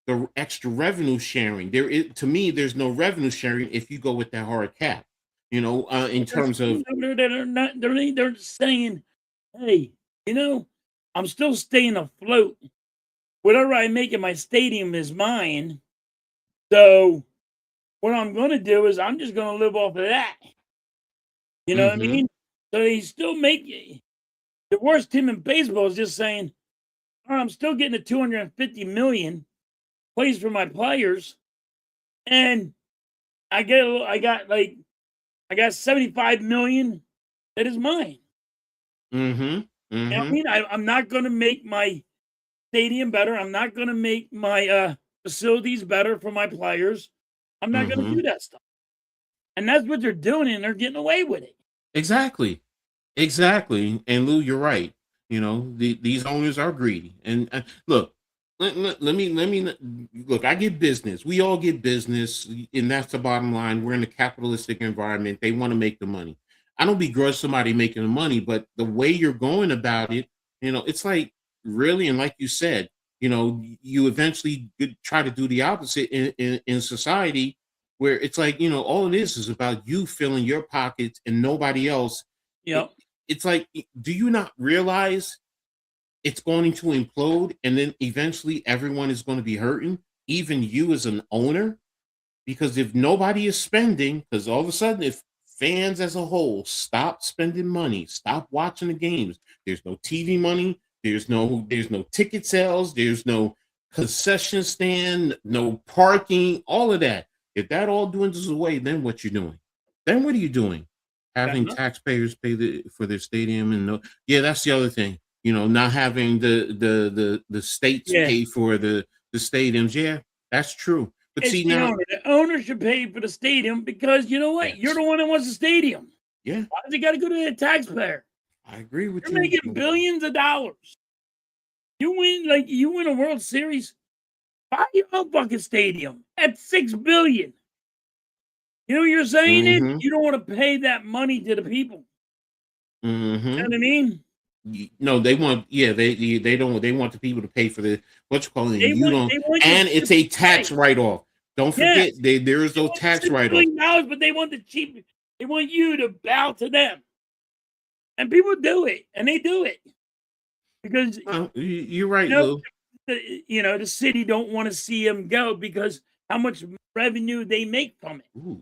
the extra revenue sharing. To me, there's no revenue sharing if you go with that hard cap. In terms of they're saying, hey, I'm still staying afloat. Whatever I make in my stadium is mine. So what I'm going to do is I'm just going to live off of that. You know what I mean? So they still make the worst team in baseball is just saying, I'm still getting the $250 million plays for my players, and I got $75 million that is mine. You know what I mean? I'm not going to make my stadium better. I'm not going to make my facilities better for my players. I'm not going to do that stuff. And that's what they're doing, and they're getting away with it. Exactly. And Lou, you're right. These owners are greedy. And look, let me look. I get business. We all get business, and that's the bottom line. We're in a capitalistic environment. They want to make the money. I don't begrudge somebody making the money, but the way you're going about it, it's like really, and like you said, you eventually try to do the opposite in society, where it's like, all it is about you filling your pockets and nobody else. Yep. It's like, do you not realize it's going to implode, and then eventually everyone is going to be hurting, even you as an owner? Because if nobody is spending, because all of a sudden, if fans as a whole stop spending money, stop watching the games, there's no TV money, there's no ticket sales, there's no concession stand, no parking, all of that. If that all dwindles away, then what you doing? Then what are you doing? Having taxpayers pay for their stadium, and that's the other thing. Not having the states pay for the stadiums. Yeah, that's true. But it's the owner should pay for the stadium, because you know what? Yes. You're the one that wants the stadium. Yeah. Why does it got to go to the taxpayer? I agree with you. You're making billions of dollars. You win a World Series, buy your own fucking stadium at $6 billion. You know what you're saying? Is you don't want to pay that money to the people. You know what I mean? No, they want. Yeah, they don't. They want the people to pay for the what you call it. And it's a tax write-off. Don't forget, there is no tax write-off. But they want the cheap. They want you to bow to them, and people do it, and they do it because you're right, Lou. The city don't want to see them go because how much revenue they make from it. Ooh,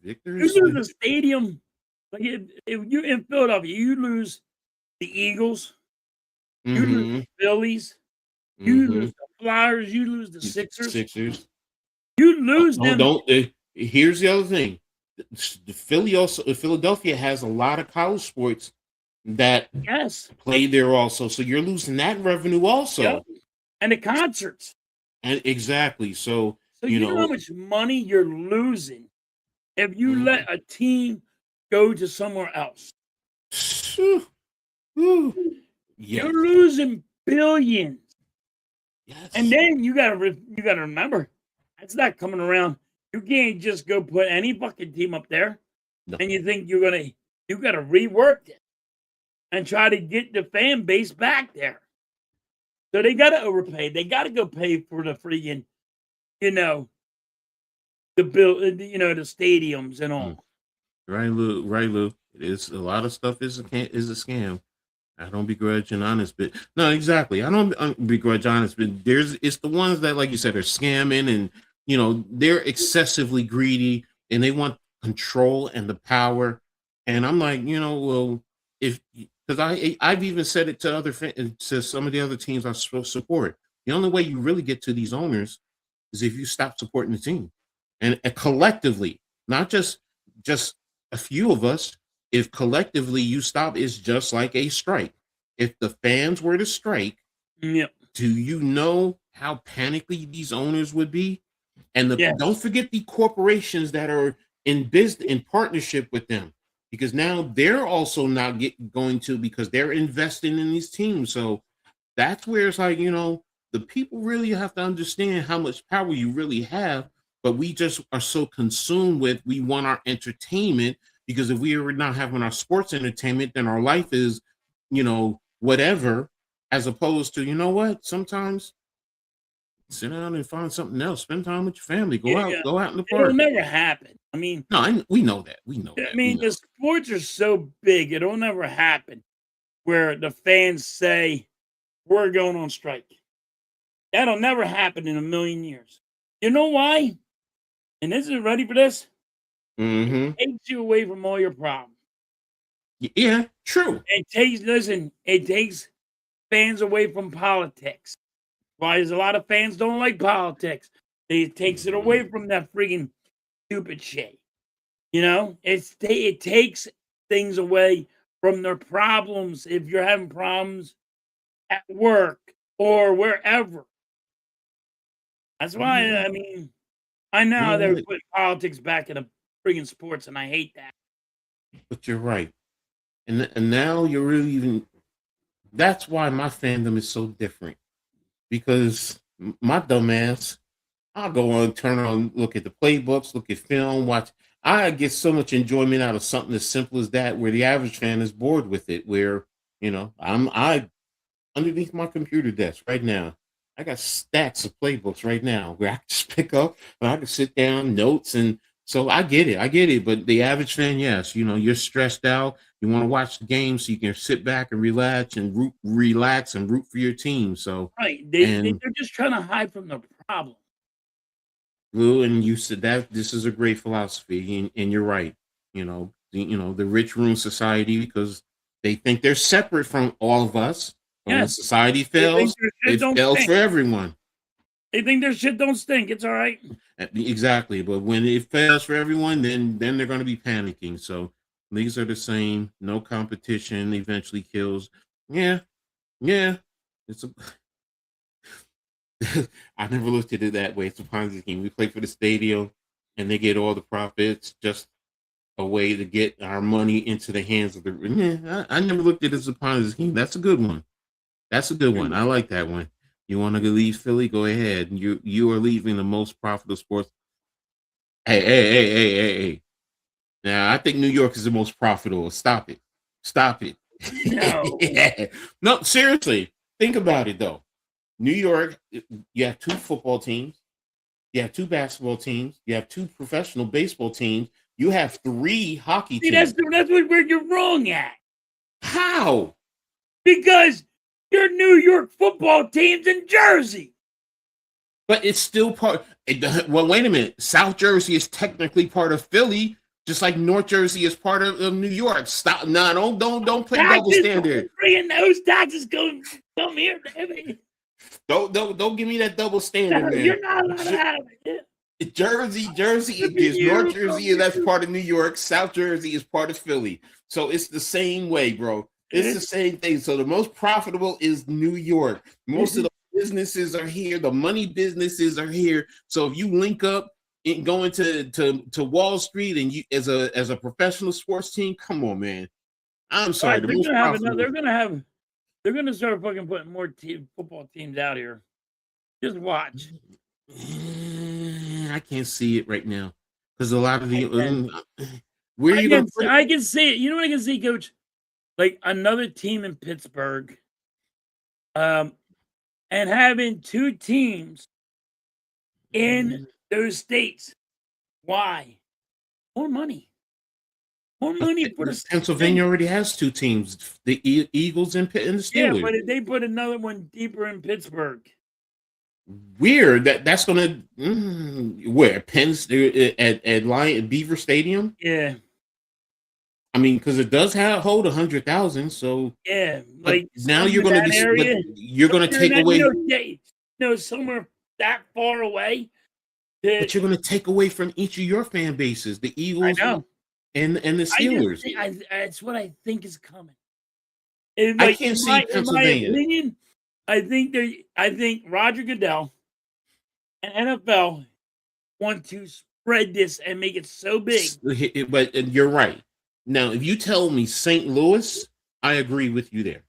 Victor, you lose the stadium. Like if you're in Philadelphia, you lose the Eagles, you lose the Phillies, you lose the Flyers, you lose the Sixers. You lose them. here's the other thing. Philadelphia has a lot of college sports that Yes. play there also. So you're losing that revenue also. Yep. And the concerts. And exactly. So you know how much money you're losing if you let a team go to somewhere else. You're losing billions. Yes. And then you gotta remember, that's not coming around. You can't just go put any fucking team up there, and you think you gotta rework it and try to get the fan base back there. So they gotta overpay. They gotta go pay for the freaking, the the stadiums and all. Right, Lou. It is a lot of stuff is a scam. I don't begrudge an honest bit. No, exactly. I don't begrudge honest bit. It's the ones that, like you said, are scamming and they're excessively greedy and they want control and the power. And I'm like, well, because I've even said it to some of the other teams I support. The only way you really get to these owners is if you stop supporting the team, and collectively, not just a few of us. If collectively you stop, it's just like a strike. If the fans were to strike, yep. Do you know how panicky these owners would be? And don't forget the corporations that are in partnership with them, because now they're also not going to, because they're investing in these teams. So that's where it's like, the people really have to understand how much power you really have, but we just are so consumed with, we want our entertainment. Because if we are not having our sports entertainment, then our life is, whatever, as opposed to, what? Sometimes sit down and find something else. Spend time with your family. Go out in the park. It'll never happen. I mean, no, we know that. I mean, the sports are so big, it'll never happen where the fans say, we're going on strike. That'll never happen in a million years. You know why? And this is ready for this? It takes you away from all your problems. Yeah, true. It takes fans away from politics. Why there's a lot of fans don't like politics. It takes it away from that freaking stupid shit. It takes things away from their problems if you're having problems at work or wherever. That's why, I mean, I know how they put politics back in the friggin' sports, and I hate that. But you're right. And now you're really even, that's why my fandom is so different. Because my dumb ass, I'll go on, turn on, look at the playbooks, look at film, watch. I get so much enjoyment out of something as simple as that, where the average fan is bored with it, where, I underneath my computer desk right now, I got stacks of playbooks right now where I can just pick up and I can sit down, notes, and so I get it. But the average fan, yes, you're stressed out. You want to watch the game so you can sit back and relax and root for your team. So right, they're just trying to hide from the problem. Lou, and you said that this is a great philosophy, and you're right. The rich ruin society because they think they're separate from all of us. When society fails, it fails for everyone. They think their shit don't stink. It's all right. Exactly. But when it fails for everyone, then they're going to be panicking. So leagues are the same. No competition eventually kills. Yeah. It's I never looked at it that way. It's a Ponzi scheme. We play for the stadium and they get all the profits, just a way to get our money into the hands of the. I never looked at it as a Ponzi scheme. That's a good one. I like that one. You want to leave Philly? Go ahead. You are leaving the most profitable sports. Hey. Now, I think New York is the most profitable. Stop it. No. No, seriously. Think about it, though. New York, you have 2 football teams. You have 2 basketball teams. You have 2 professional baseball teams. You have 3 hockey teams. That's where you're wrong at. How? Because your New York football team's in Jersey. But it's still part. Well, wait a minute. South Jersey is technically part of Philly, just like North Jersey is part of New York. Stop! No, don't play double standard. Bringing those taxes come here, baby. Don't give me that double standard, man. You're not allowed to have it. Jersey is North Jersey, and that's part of New York. South Jersey is part of Philly. So it's the same way, bro. It's the same thing. So the most profitable is New York. Most of the businesses are here. The money businesses are here. So if you link up and going to Wall Street and you as a professional sports team, come on, man. I'm sorry. The most profitable. They're gonna start fucking putting more football teams out here. Just watch. I can't see it right now because a lot of the where are you going to put it? I can see it. You know what I can see, Coach? Like another team in Pittsburgh, and having two teams in those states. Why? More money. More money for the Pennsylvania already has two teams: the Eagles and the Steelers. Yeah, but if they put another one deeper in Pittsburgh. Weird. That's gonna where at Lion Beaver Stadium. Yeah, I mean, because it does hold 100,000. So yeah, like now you're gonna take away. Somewhere that far away. But you're gonna take away from each of your fan bases, the Eagles and the Steelers. That's what I think is coming. I can't see Pennsylvania. In my opinion, I think Roger Goodell and NFL want to spread this and make it so big. But you're right. Now, if you tell me St. Louis, I agree with you there.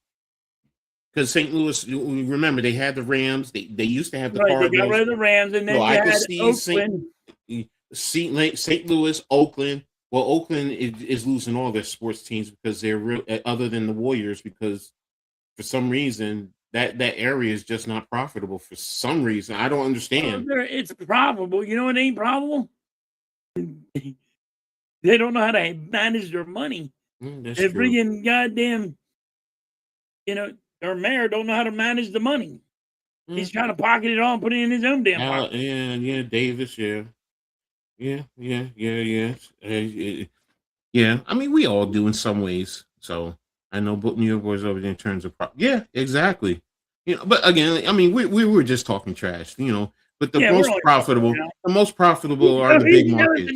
Because St. Louis, remember, they had the Rams. They used to have the Cardinals. They got rid of the Rams, and then you had Oakland. St. Louis, Oakland. Well, Oakland is losing all their sports teams because they're real, other than the Warriors, because for some reason that area is just not profitable for some reason. I don't understand. It's profitable. You know what ain't profitable? They don't know how to manage their money. They're bringing goddamn, their mayor don't know how to manage the money. He's trying to pocket it all and put it in his own damn pocket. Yeah, Davis, yeah. I mean, we all do in some ways. So I know New York boys over there in terms of yeah, exactly. But again, I mean, we were just talking trash, But the most profitable are the big markets.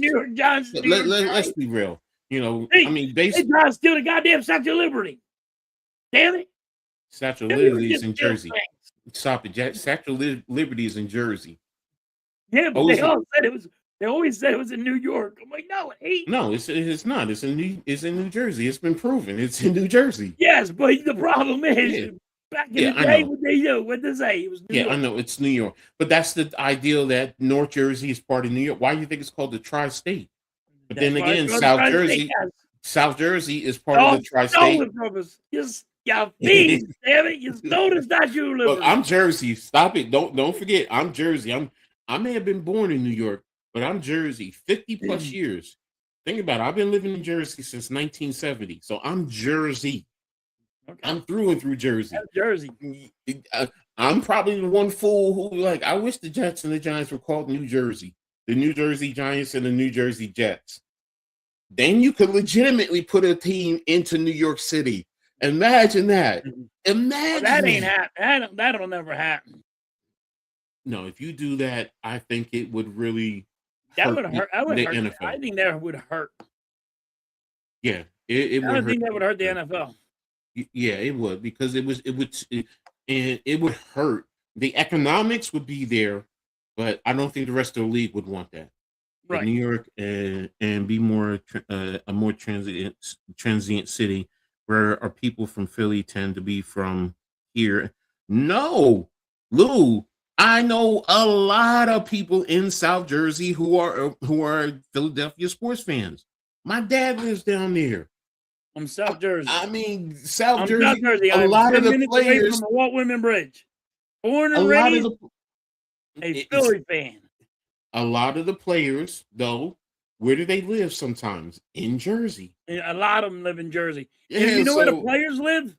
Let's be real. I mean, basically, they try to steal the goddamn Statue of Liberty. Damn it! Statue of Liberty is in Jersey. Stop it, Statue of Liberty is in Jersey. Yeah, but they always said it was in New York. I'm like, no, it ain't. No, it's not. It's in New Jersey. It's been proven. It's in New Jersey. Yes, but the problem is back in the day, what they say? It was New York. I know it's New York, but that's the ideal that North Jersey is part of New York. Why do you think it's called the Tri-State? But then again, South Jersey is part of the Tri-State. Damn it! You stole the Statue of Liberty. Look, I'm Jersey. Stop it! Don't forget, I'm Jersey. I may have been born in New York, but I'm Jersey. 50 plus years. Think about it. I've been living in Jersey since 1970, so I'm Jersey. Okay. I'm through and through Jersey. That's Jersey. I'm probably the one fool who I wish the Jets and the Giants were called New Jersey. The New Jersey Giants and the New Jersey Jets. Then you could legitimately put a team into New York City. Imagine that. Imagine that ain't happen. That'll never happen. No, if you do that, I think it would really hurt the NFL. I think that would hurt. Yeah, it would. I think that would hurt the NFL. Yeah, it would, because it would hurt. The economics would be there, but I don't think the rest of the league would want that. Right. But New York and be more a more transient city where our people from Philly tend to be from here. No, Lou, I know a lot of people in South Jersey who are Philadelphia sports fans. My dad lives down there. I'm South Jersey. I mean, South Jersey. A lot of the players from the Walt Whitman Bridge. Born and raised a Philly fan. A lot of the players, though, where do they live sometimes? In Jersey. A lot of them live in Jersey. Yeah, and you know where the players live?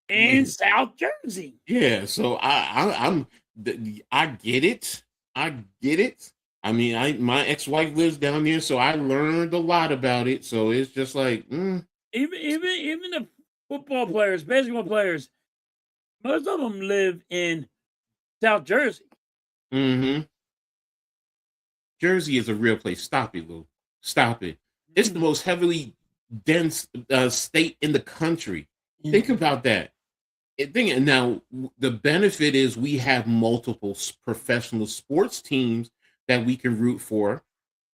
In South Jersey. Yeah, so I get it. I get it. I mean, my ex-wife lives down there, so I learned a lot about it. So it's just like, even the football players, basketball players, most of them live in South Jersey. Mm-hmm. Jersey is a real place. Stop it, Lou. Stop it. It's the most heavily dense state in the country. Think about that. Now, the benefit is we have multiple professional sports teams that we can root for.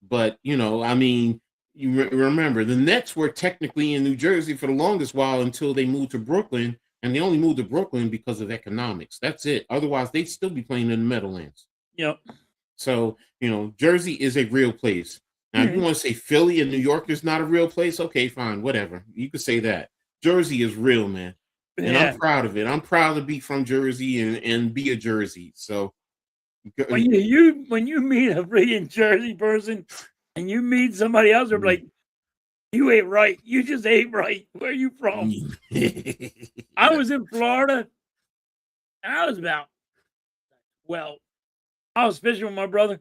But, I mean, you remember the Nets were technically in New Jersey for the longest while until they moved to Brooklyn. And they only moved to Brooklyn because of economics. That's it. Otherwise, they'd still be playing in the Meadowlands. Yep. So, Jersey is a real place. Now, if you want to say Philly and New York is not a real place, okay, fine, whatever. You could say that. Jersey is real, man. And I'm proud of it. I'm proud to be from Jersey and be a Jersey. So when you meet a freaking Jersey person and you meet somebody else, they're like, you ain't right. You just ain't right. Where are you from? I was in Florida, and I was about, I was fishing with my brother,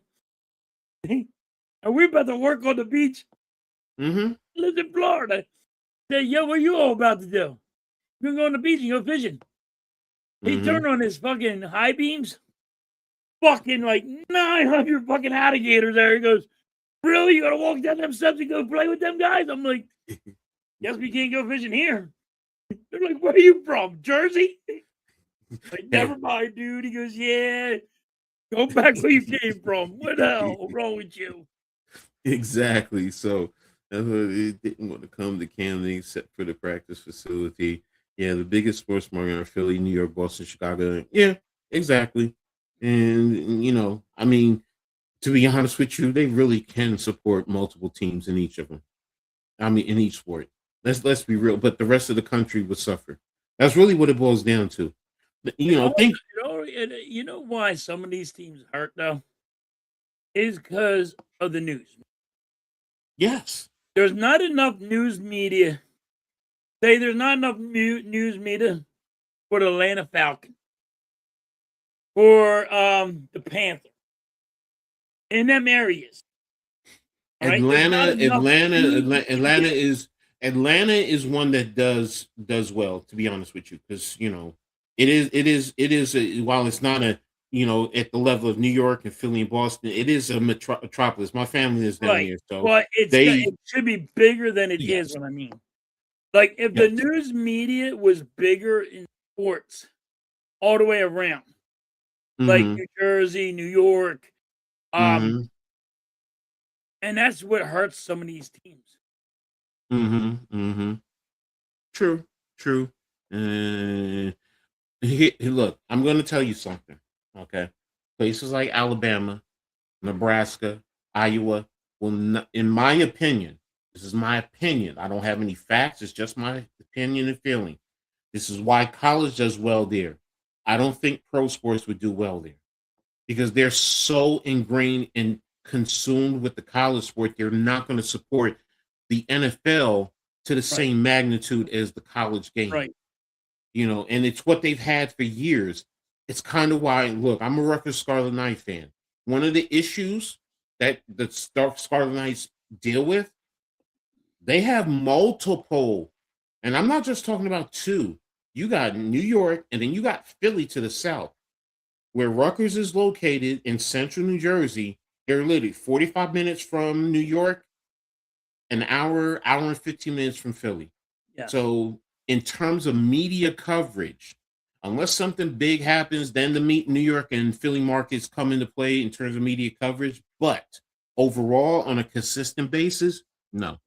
and we about to work on the beach. Lived in Florida. Said, yo, what you all about to do? We're going to go on the beach and go fishing. He turned on his fucking high beams. Fucking like 900 fucking alligators there. He goes, really? You gotta walk down them steps and go play with them guys? I'm like, guess we can't go fishing here. They're like, where are you from? Jersey? Like, never mind, dude. He goes, yeah. Go back where you came from. What the hell is wrong with you? Exactly. So it didn't want to come to Camden except for the practice facility. Yeah, the biggest sports market are Philly, New York, Boston, Chicago. Yeah, exactly. And, I mean, to be honest with you, they really can support multiple teams in each of them. I mean, in each sport. Let's be real. But the rest of the country would suffer. That's really what it boils down to. You know why some of these teams hurt though? Is because of the news. Yes. There's not enough news media. There's not enough news media for the Atlanta Falcons, for the Panthers, in them areas. Atlanta is one that does well, to be honest with you, because it is while it's not at the level of New York and Philly and Boston, it is a metropolis. My family is down here, so but it should be bigger than it is. What I mean, like if the news media was bigger in sports all the way around, like New Jersey, New York, and that's what hurts some of these teams. True. Look, I'm going to tell you something. Okay, places like Alabama, Nebraska, Iowa will not, in my opinion, this is my opinion. I don't have any facts. It's just my opinion and feeling. This is why college does well there. I don't think pro sports would do well there because they're so ingrained and consumed with the college sport. They're not going to support the NFL to the same magnitude as the college game. Right. And it's what they've had for years. It's kind of why, look, I'm a Rutgers Scarlet Knight fan. One of the issues that the Scarlet Knights deal with, they have multiple, and I'm not just talking about two. You got New York, and then you got Philly to the south, where Rutgers is located in central New Jersey. They're literally 45 minutes from New York, an hour and 15 minutes from Philly. Yeah. So in terms of media coverage, unless something big happens, then the New York and Philly markets come into play in terms of media coverage. But overall, on a consistent basis, no,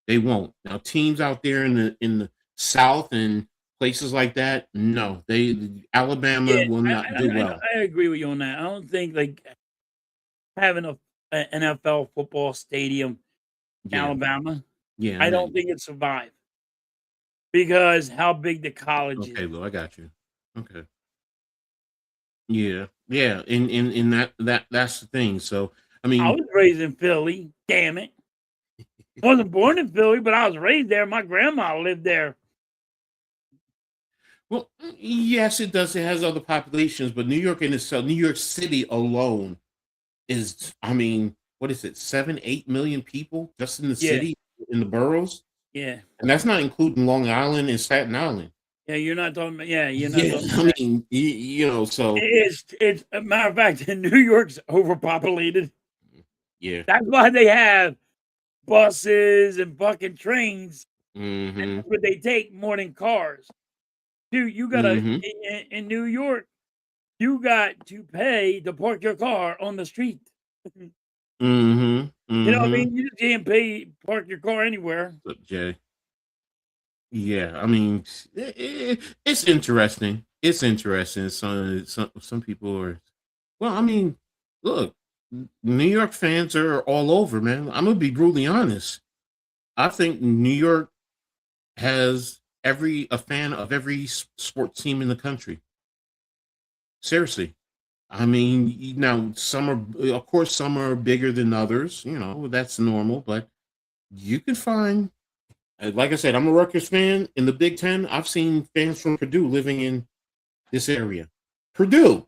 they won't. Now, teams out there in the South and places like that, no, Alabama will not do well. I agree with you on that. I don't think like having an NFL football stadium in Alabama. Yeah, I don't think it survived because how big the college is. Okay, Lou, I got you. Okay. Yeah, and that's the thing. So I mean, I was raised in Philly. Damn it, wasn't born in Philly, but I was raised there. My grandma lived there. Well, yes, it does. It has other populations, but New York in itself, New York City alone is, I mean, what is it, 7-8 million people just in the city, in the boroughs? Yeah. And that's not including Long Island and Staten Island. Yeah, you're not talking about, you're not talking about I mean, so. It's a matter of fact, New York's overpopulated. Yeah. That's why they have buses and fucking trains. And Mm-hmm. that's what they take more than cars. Dude, you gotta Mm-hmm. in New York, you got to pay to park your car on the street. Mm-hmm. You know what I Mm-hmm. mean? You just can't pay park your car anywhere. Look, Jay. Yeah, I mean, it's interesting. It's interesting. Some people are. Well, I mean, look, New York fans are all over, man. I'm gonna be brutally honest. I think New York has a fan of every sports team in the country. Seriously. I mean, now some are, of course, some are bigger than others. You know, that's normal. But you can find, like I said, I'm a Rutgers fan in the Big Ten. I've seen fans from Purdue living in this area. Purdue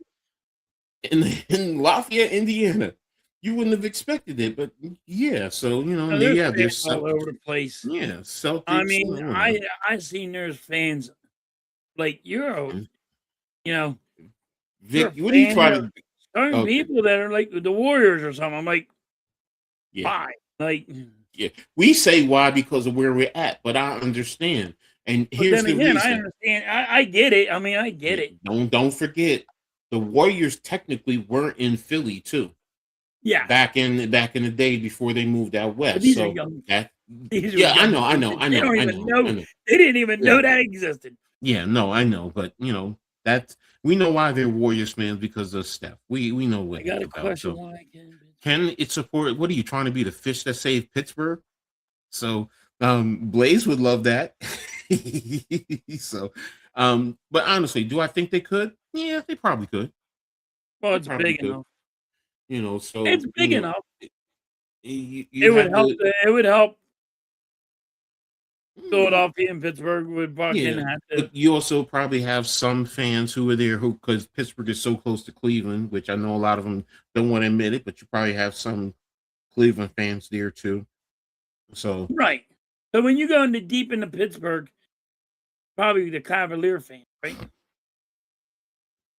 in Lafayette, Indiana. You wouldn't have expected it, but yeah. So There's yeah, fans there's all over the place. yeah, I Celtics. mean, I seen there's fans like you know, you're Vic, a what are you fan trying of to? certain Okay, people that are like the Warriors or something. I'm like, yeah. why? Like, Yeah, we say why because of where we're at, but I understand. And but here's then the again, I reason. understand. I get it. I mean, I get Yeah, it. don't forget, the Warriors technically were in Philly too, Yeah, back in the day before they moved out but west. these are So young. that These are yeah, I young know, I kids. know, I They know, don't I even know, I know. know. They didn't even Yeah, know that existed. yeah, no, I know, but that we know why they're Warriors fans because of Steph. We know I what got he's a about. question. So Why I can't? can it support? What are you trying to be, the fish that saved Pittsburgh? So Blaze would love that. So but honestly, do I think they could? Yeah, they probably could. Well, They it's probably big could. enough. So It's big enough. you It would have help. the It would help mm, Philadelphia and Pittsburgh would fucking yeah, have to. but you also probably have some fans who are there who, because Pittsburgh is so close to Cleveland, which I know a lot of them don't want to admit it, but you probably have some Cleveland fans there too. So Right. So when you go into deep into Pittsburgh, probably the Cavalier fan, right?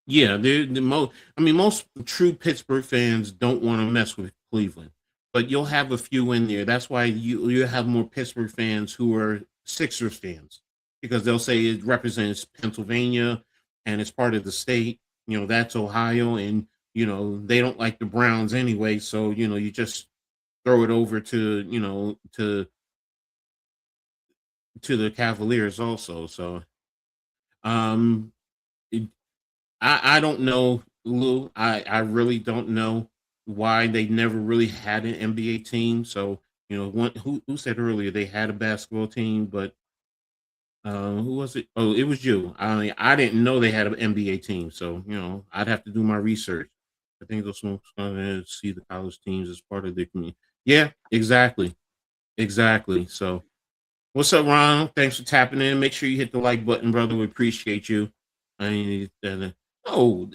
yeah, the most. I mean, most true Pittsburgh fans don't want to mess with Cleveland, but you'll have a few in there. That's why you have more Pittsburgh fans who are Sixers fans because they'll say it represents Pennsylvania and it's part of the state. That's Ohio, and they don't like the Browns anyway. So you just throw it over to the Cavaliers also. So um, I don't know, Lou. I really don't know why they never really had an NBA team. So who said earlier they had a basketball team, but who was it? Oh, it was you. I didn't know they had an NBA team. So I'd have to do my research. I think those folks going to see the college teams as part of the community. Yeah, exactly, exactly. So what's up, Ron? Thanks for tapping in. Make sure you hit the like button, brother. We appreciate you. I mean, no,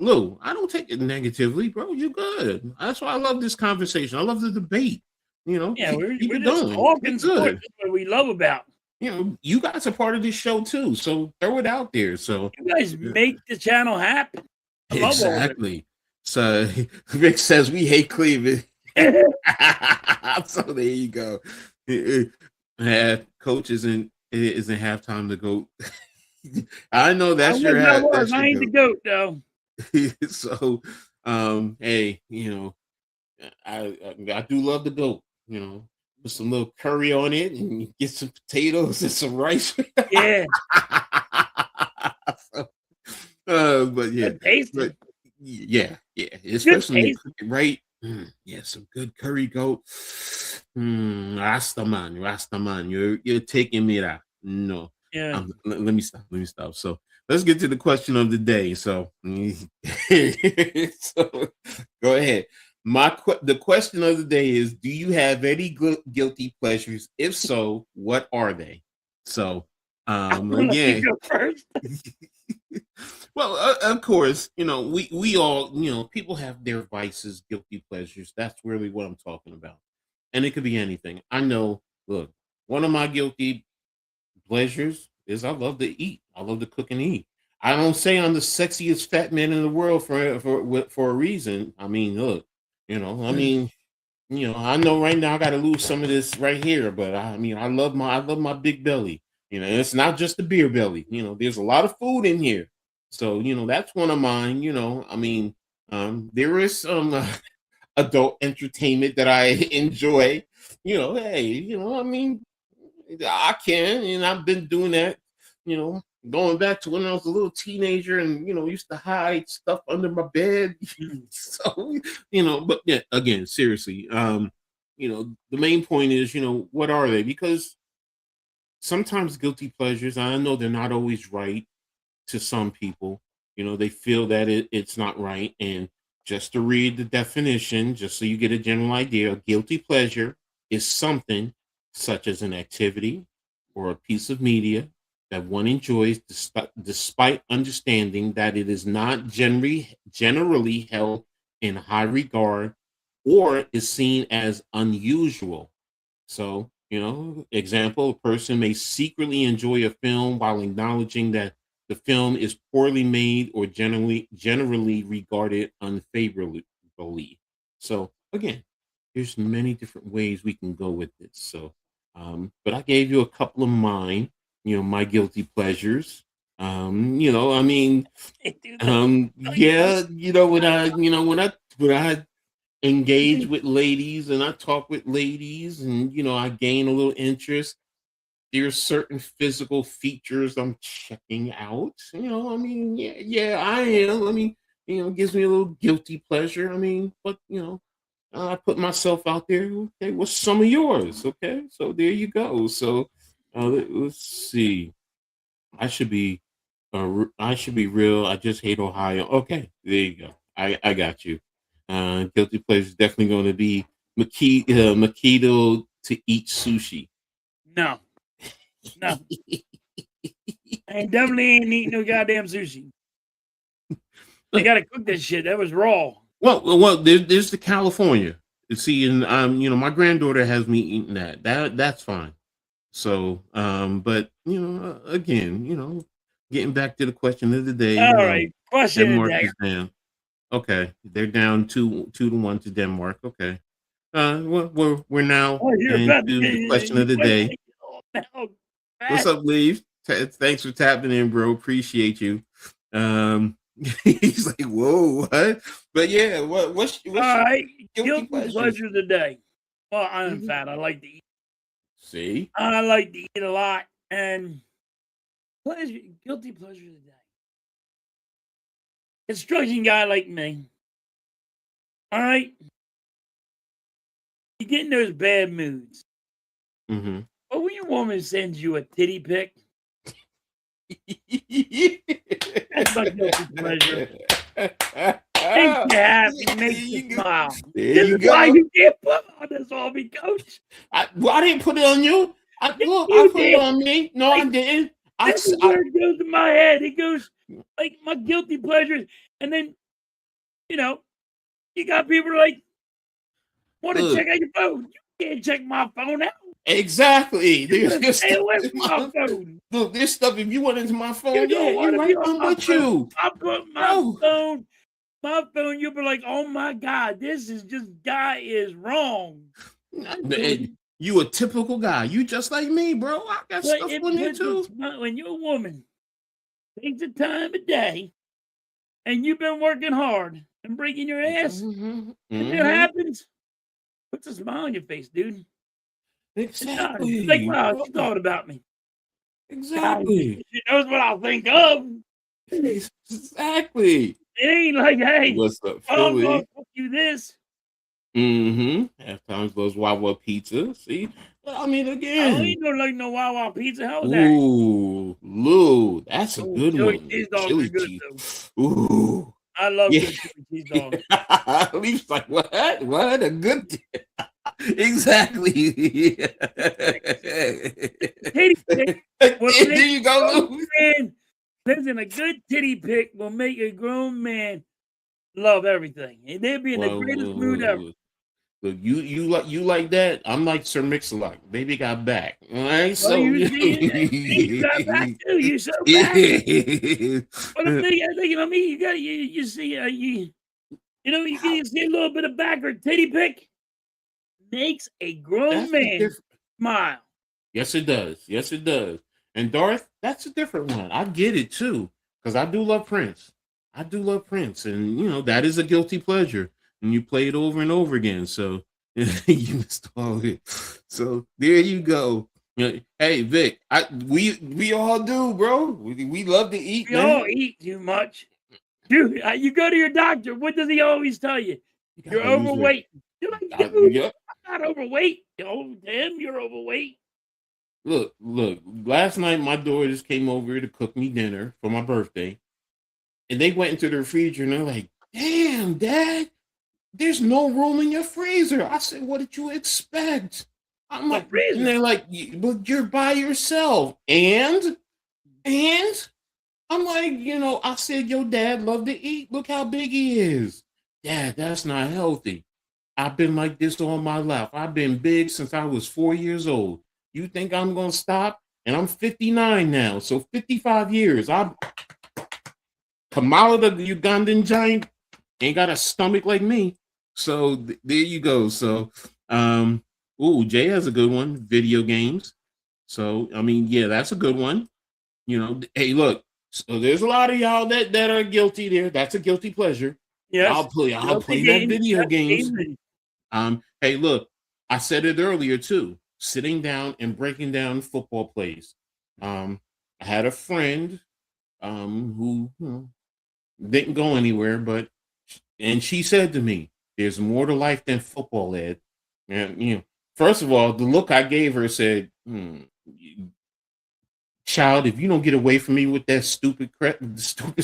Lou, I don't take it negatively, bro. You're good. That's why I love this conversation. I love the debate. Yeah, Keep we're it just going. You're talking sports. good. That's what we love about. You guys are part of this show too, so throw it out there. So You guys make the channel happen. I love all of exactly. So Rick says we hate Cleveland. it. So there you go. Coach isn't halftime to go. I know I that's wish I was. that's I your ain't the goat. goat though. So hey, I do love the goat, put some little curry on it and get some potatoes and some rice. Yeah, So, but yeah, good tasting. but yeah, Good especially when you taste. cook it right. Yeah, some good curry goat. Rastaman, you're taking me there. No, Yeah. let me stop. Let me stop. So let's get to the question of the day. So, so go ahead. The question of the day is: do you have any guilty pleasures? If so, what are they? So, I'm gonna let you again. go first. Well, of course, we all, people have their vices, guilty pleasures. That's really what I'm talking about. And it could be anything. I know, look, one of my guilty pleasures is I love to eat. I love to cook and eat. I don't say I'm the sexiest fat man in the world for a reason. I mean, look, I mean, I know right now I got to lose some of this right here, but I love my big belly. It's not just the beer belly. There's a lot of food in here, so that's one of mine. There is some adult entertainment that I enjoy. Hey, I can, and I've been doing that. Going back to when I was a little teenager, and used to hide stuff under my bed. So but yeah, again, seriously, the main point is, what are they? Because sometimes guilty pleasures, I know they're not always right to some people. They feel that it's not right. And just to read the definition, just so you get a general idea, a guilty pleasure is something such as an activity or a piece of media that one enjoys despite understanding that it is not generally held in high regard or is seen as unusual. So, example, a person may secretly enjoy a film while acknowledging that the film is poorly made or generally regarded unfavorably. So again, there's many different ways we can go with this. So, but I gave you a couple of mine, my guilty pleasures. Hey, dude, like, Yeah, when I engage with ladies and I talk with ladies and I gain a little interest. There's certain physical features I'm checking out. Yeah, I am. It gives me a little guilty pleasure. But I put myself out there. Okay, what's some of yours? Okay, so there you go. So let's see. I should be I should be real. I just hate Ohio. Okay, there you go. I got you. Guilty pleasure is definitely going to be Makito to eat sushi. no, no. I definitely ain't eating no goddamn sushi. They gotta cook that shit. That was raw. Well, there's the California. See, and my granddaughter has me eating that. That's fine. So, but again, getting back to the question of the day, All right, question of the Denmark day. is down. Okay, they're down 2-1 to Denmark. Okay, we're now Oh, you're into about to the question of the day. now. What's up, Leave? Thanks for tapping in, bro. Appreciate you. He's like, whoa, what? But yeah, what's All right, guilty guilty pleasures? pleasure of the day. Well, I'm Mhm. fat. I like to eat. See, I like to eat a lot, and guilty pleasure of the day. Construction guy like me. All right, you get in those bad moods. mm-hmm. But when your woman sends you a titty pic, that's my guilty pleasure. Makes you happy, makes you smile. There This you is why go. you can't put on this on me, coach. I didn't put it on you. I You put it did. on me. No, I Like, didn't. this is where it goes in my head. It goes like my guilty pleasures, and then you got people like want to Look, check out your phone. You can't check my phone out. exactly. You There's gotta this stay stuff. away from my phone. Look, this stuff. If you went into my You phone, yeah, don't want you're to right. be on I'm my with phone. you. I put No. my phone. You'll be like, oh my god, this guy is wrong. And you a typical guy. You just like me, bro. I got But stuff it on there puts too. when you're a woman takes the time of day and you've been working hard and breaking your ass, Mm-hmm. and it Mm-hmm. happens, puts a smile on your face, dude. It does. It's like, Exactly. wow, she thought about me. God, Exactly. she knows what I'll think of. Exactly. It ain't like, hey, What's up, I'm gonna Philly? cook you this. Mm-hmm. Halftime goes Wawa Pizza. See? I Again. ain't gonna like no Wawa pizza. How was that? Ooh, Lou, that's a Oh, good chili one. cheese dogs are Chili good cheese. though. Ooh. I love Yeah. good chili cheese dogs. Leaf's like, what? What? A good exactly. Titty pic will There make you a go, grown Lou. man. Listen, a good titty pic will make a grown man love everything, and they'll be in the Well, greatest mood ever. look, you like that. I'm like Sir Mix-a-Lot. Baby got back. All right, Well, so you see it, and you got back too. You so back. But I'm thinking of me. You got you see you see a little bit of back or titty pic. makes a grown That's the man difference. smile. Yes, it does. Yes, it does. And Darth, that's a different one. I get it too, because I do love Prince. I do love Prince, and that is a guilty pleasure, and you play it over and over again. So you missed all of it. So there you go. Hey Vic, we all do, bro. We love to eat, We all man. eat too much. Dude, you go to your doctor. What does he always tell you? You You're gotta lose weight. overweight. You're like, dude, Yep. I'm not overweight. Oh, damn, you're overweight. Look. Last night, my daughters came over to cook me dinner for my birthday, and they went into the refrigerator and they're like, "Damn, Dad, there's no room in your freezer." I said, "What did you expect?" I'm The like, and freezer. they're like, "But you're by yourself." And I'm like, I said, "Your dad love to eat. Look how big he is." Dad, that's not healthy. I've been like this all my life. I've been big since I was 4 years old. You think I'm gonna stop? And I'm 59 now, so 55 years. I'm Kamala, the Ugandan giant, ain't got a stomach like me. So there you go. So, Jay has a good one. Video games. So I mean, yeah, that's a good one. Hey, look. So there's a lot of y'all that are guilty there. That's a guilty pleasure. Yes. I'll play that video games. Hey, look, I said it earlier too. Sitting down and breaking down football plays. I had a friend who didn't go anywhere, and she said to me, "There's more to life than football, Ed." And first of all, the look I gave her said, "Child, if you don't get away from me with that stupid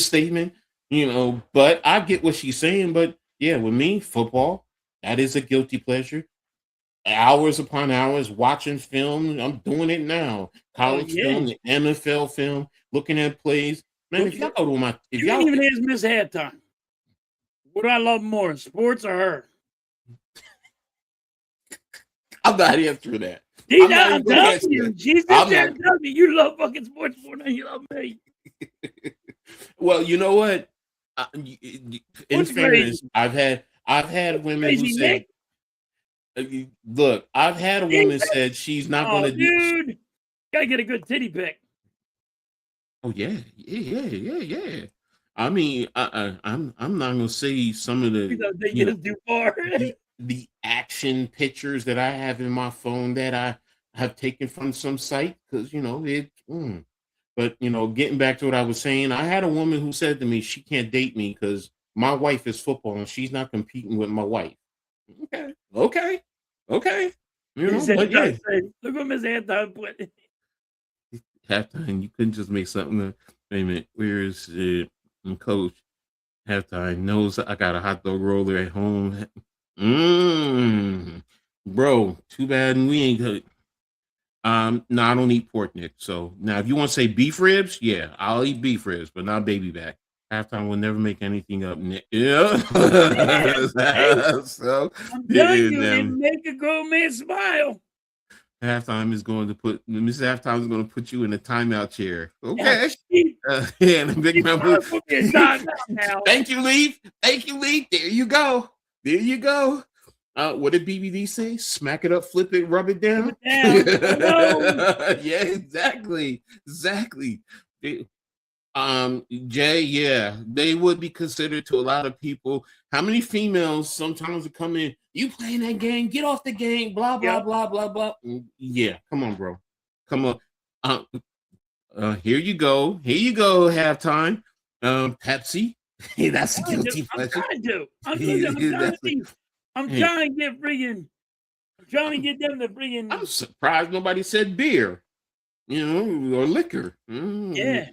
statement, But I get what she's saying. But yeah, with me, football, that is a guilty pleasure. Hours upon hours watching film. I'm doing it now. College film, the NFL film, looking at plays. Man, if y'all go to you can even ask Miss Halftime. What do I love more, sports or her? I'm not answering that. I'm telling you, she's just there to tell me you love fucking sports more than you love me. Well, you know what? In fairness, I've had women who said, "Look, I've had a woman said she's not going to do." Dude, gotta get a good titty pic. Oh yeah. I mean, I'm not gonna say some of the action pictures that I have in my phone that I have taken from some site because it. But getting back to what I was saying, I had a woman who said to me she can't date me because my wife is football and she's not competing with my wife. Okay. But yeah. Look what Miss Anton put. Halftime, you couldn't just make something. Wait a minute, where is it? Coach, Halftime knows I got a hot dog roller at home. Bro, too bad we ain't good. No, I don't eat pork, Nick. So now, if you want to say beef ribs, yeah, I'll eat beef ribs, but not baby back. Halftime will never make anything up, Nick. Yeah. So I'm telling you, it make a grown man smile. Halftime is going to put Mrs. Halftime is going to put you in a timeout chair. Okay. And a big number. Thank you, Leaf. There you go. What did BBD say? Smack it up, flip it, rub it down. Yeah, exactly. Jay, yeah, they would be considered to a lot of people. How many females sometimes would come in? You playing that game? Get off the game. Blah blah blah blah blah. Yeah, come on, bro. Come on. Here you go. Halftime. Pepsi. Hey, that's a guilty pleasure. I'm trying to get them to bring in. I'm surprised nobody said beer, or liquor. Yeah.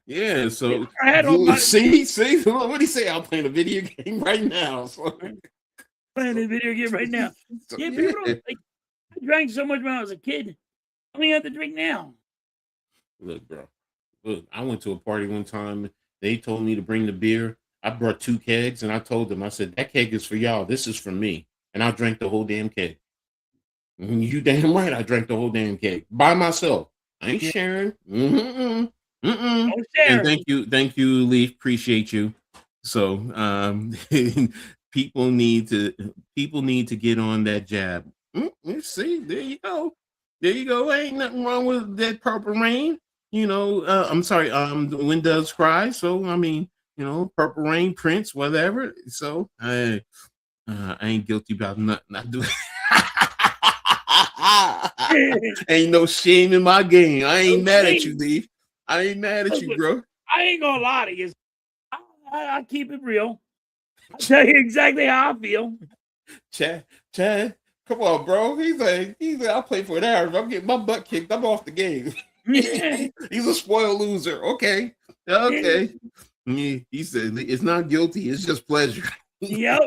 Yeah, so I had all my see, what do you say? I'm playing a video game right now. Playing a video game right now. People don't I drank so much when I was a kid. I only have to drink now. Look, bro. I went to a party one time. They told me to bring the beer. I brought 2 kegs, and I told them, I said, that keg is for y'all. This is for me. And I drank the whole damn keg. You damn right, I drank the whole damn keg by myself. I ain't sharing. And thank you, Leaf. Appreciate you. So, people need to get on that jab. You see, there you go. There you go. Ain't nothing wrong with that Purple Rain. I'm sorry. The Wind Does Cry. So I mean, Purple Rain, Prince, whatever. So I ain't guilty about nothing I do. Ain't no shame in my game. I ain't mad at you, Dave. I ain't mad at you, bro. I ain't gonna lie to you. I keep it real. I'll tell you exactly how I feel. Chad, come on, bro. He's like, I'll play for an hour. If I'm getting my butt kicked, I'm off the game. He's a spoiled loser. Okay. He said it's not guilty, it's just pleasure. Yep.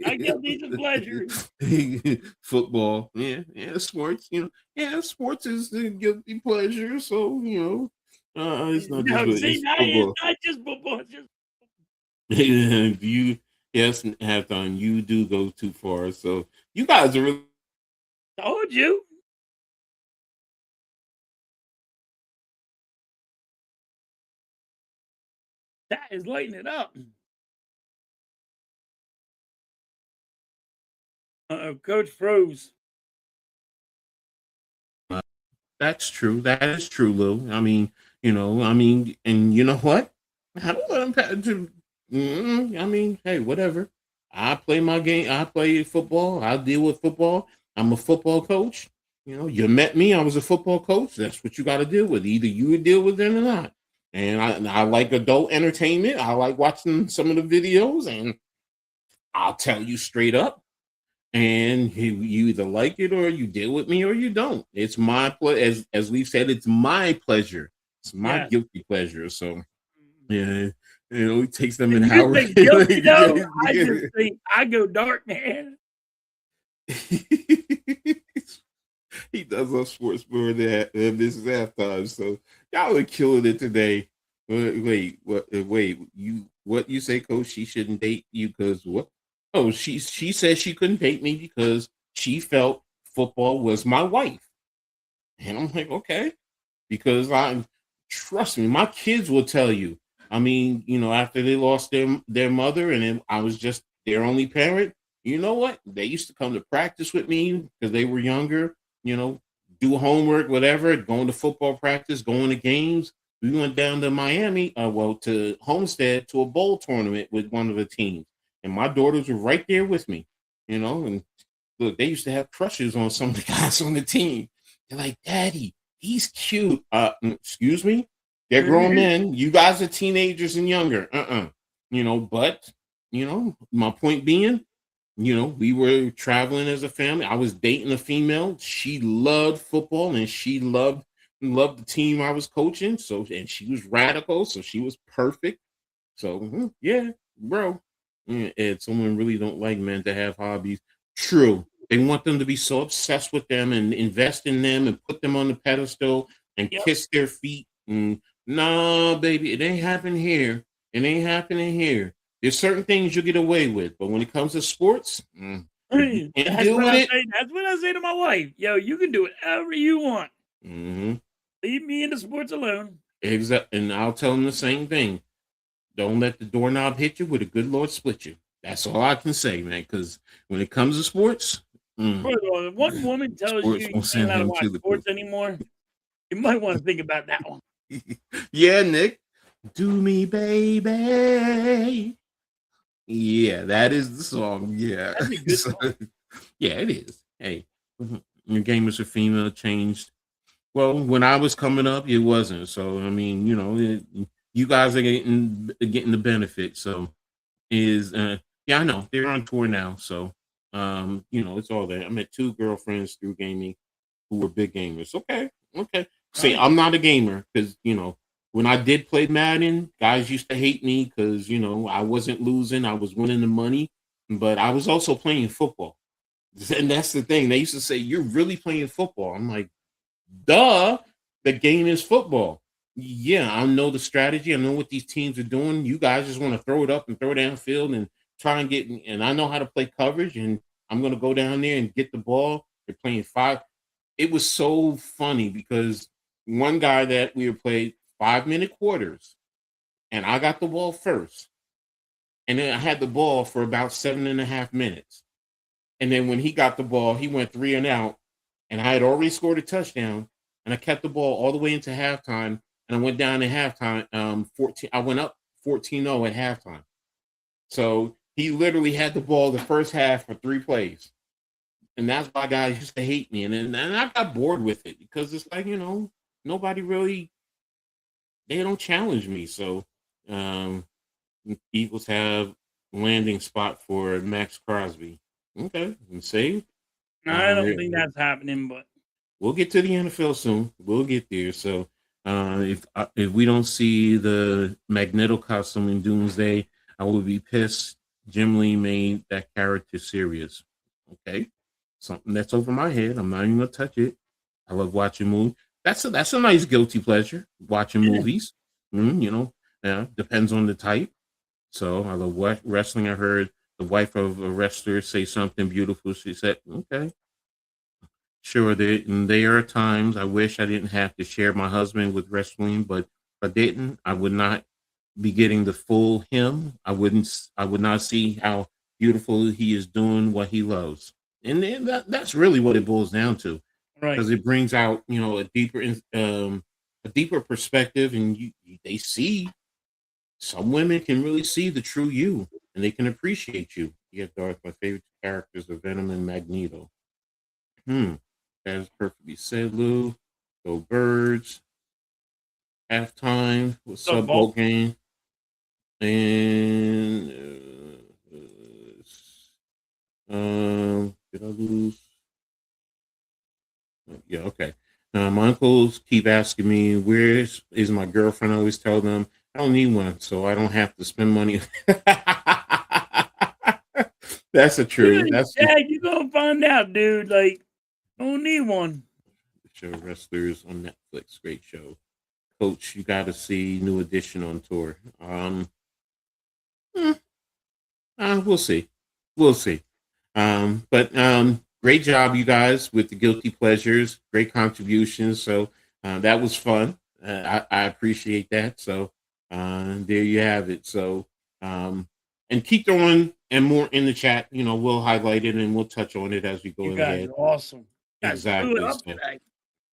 I guilty is pleasure. Football. Yeah, sports, sports is the guilty pleasure. So, it's not not just football, it's just yes, Halftime, you do go too far. So you guys are really told you. That is lighting it up. Coach froze. That's true. That is true, Lou. I mean, and you know what? I don't let him I mean, hey, whatever. I play my game. I play football. I deal with football. I'm a football coach. You met me. I was a football coach. That's what you got to deal with. Either you deal with it or not. And I like adult entertainment. I like watching some of the videos, and I'll tell you straight up. And you either like it or you deal with me or you don't. It's my as we've said, it's my pleasure. It's my guilty pleasure. So yeah, it takes them an hour. I just think I go dark, man. He does love sports more than this is Halftime. So y'all are killing it today. Wait, what you say, Coach? She shouldn't date you because what? Oh, she said she couldn't date me because she felt football was my wife. And I'm like, okay, because trust me, my kids will tell you. I mean, after they lost their mother and I was just their only parent, you know what? They used to come to practice with me because they were younger, do homework, whatever, going to football practice, going to games. We went down to Miami, to Homestead to a bowl tournament with one of the teams. And my daughters were right there with me, and look, they used to have crushes on some of the guys on the team. They're like, Daddy, he's cute. Excuse me? They're grown men. You guys are teenagers and younger. But, my point being, we were traveling as a family. I was dating a female. She loved football and she loved the team I was coaching. So, and she was radical. So she was perfect. So, yeah, bro. And someone really don't like men to have hobbies. True. They want them to be so obsessed with them and invest in them and put them on the pedestal and kiss their feet. Nah, baby, it ain't happening here. It ain't happening here. There's certain things you get away with, but when it comes to sports, you can't deal with it. That's what I say to my wife. Yo, you can do whatever you want. Mm-hmm. Leave me in the sports alone. Exactly. And I'll tell them the same thing. Don't let the doorknob hit you with a good Lord split you. That's all I can say, man. Because when it comes to sports, if one woman tells you you can't allowed to watch sports anymore, you might want to think about that one. Yeah, Nick. Do me, baby. Yeah, that is the song. Yeah. That's a good song. Yeah, it is. Hey, your gamers are female changed. Well, when I was coming up, it wasn't. So, I mean, you guys are getting the benefit. So, I know they're on tour now. So, it's all there. I met 2 girlfriends through gaming who were big gamers. Okay. See, I'm not a gamer because, when I did play Madden, guys used to hate me because, I wasn't losing. I was winning the money, but I was also playing football. And that's the thing. They used to say, you're really playing football. I'm like, duh, the game is football. Yeah, I know the strategy. I know what these teams are doing. You guys just want to throw it up and throw downfield and try and and I know how to play coverage, and I'm going to go down there and get the ball. They're playing 5. It was so funny because one guy that we were playing 5-minute quarters, and I got the ball first. And then I had the ball for about 7.5 minutes. And then when he got the ball, he went 3 and out. And I had already scored a touchdown. And I kept the ball all the way into halftime. And I went down in halftime. 14. I went up 14-0 at halftime. So he literally had the ball the first half for 3 plays. And that's why guys used to hate me. And I got bored with it because it's like, nobody really, they don't challenge me. So Eagles have landing spot for Max Crosby. Okay, and see, I don't think that's happening, but we'll get to the NFL soon. We'll get there. So if we don't see the Magneto costume in Doomsday, I will be pissed. Jim Lee made that character serious. Okay, something that's over my head. I'm not even gonna touch it. I love watching movies. That's a nice guilty pleasure. Watching movies. Depends on the type. So I love wrestling. I heard the wife of a wrestler say something beautiful. She said, "Okay, sure." There are times I wish I didn't have to share my husband with wrestling, but if I didn't, I would not be getting the full him. I would not see how beautiful he is doing what he loves, and then that's really what it boils down to, right. because it brings out a deeper perspective, and they see. Some women can really see the true you, and they can appreciate you. Yeah, Darth, my favorite characters are Venom and Magneto. That is perfectly said, Lou. Go Birds. Halftime with So, sub-bowl game. And did I lose? Yeah, okay. My uncles keep asking me, where is my girlfriend? I always tell them, I don't need one, so I don't have to spend money. That's the truth. That's you're gonna find out, dude. Like, I don't need one. Show Wrestlers on Netflix. Great show. Coach, you got to see New Edition on tour. We'll see. We'll see. But great job, you guys, with the guilty pleasures. Great contributions. So that was fun. I appreciate that. So there you have it. So and keep throwing and more in the chat. We'll highlight it and we'll touch on it as we go You guys ahead. are awesome. You guys blew it Exactly. up today.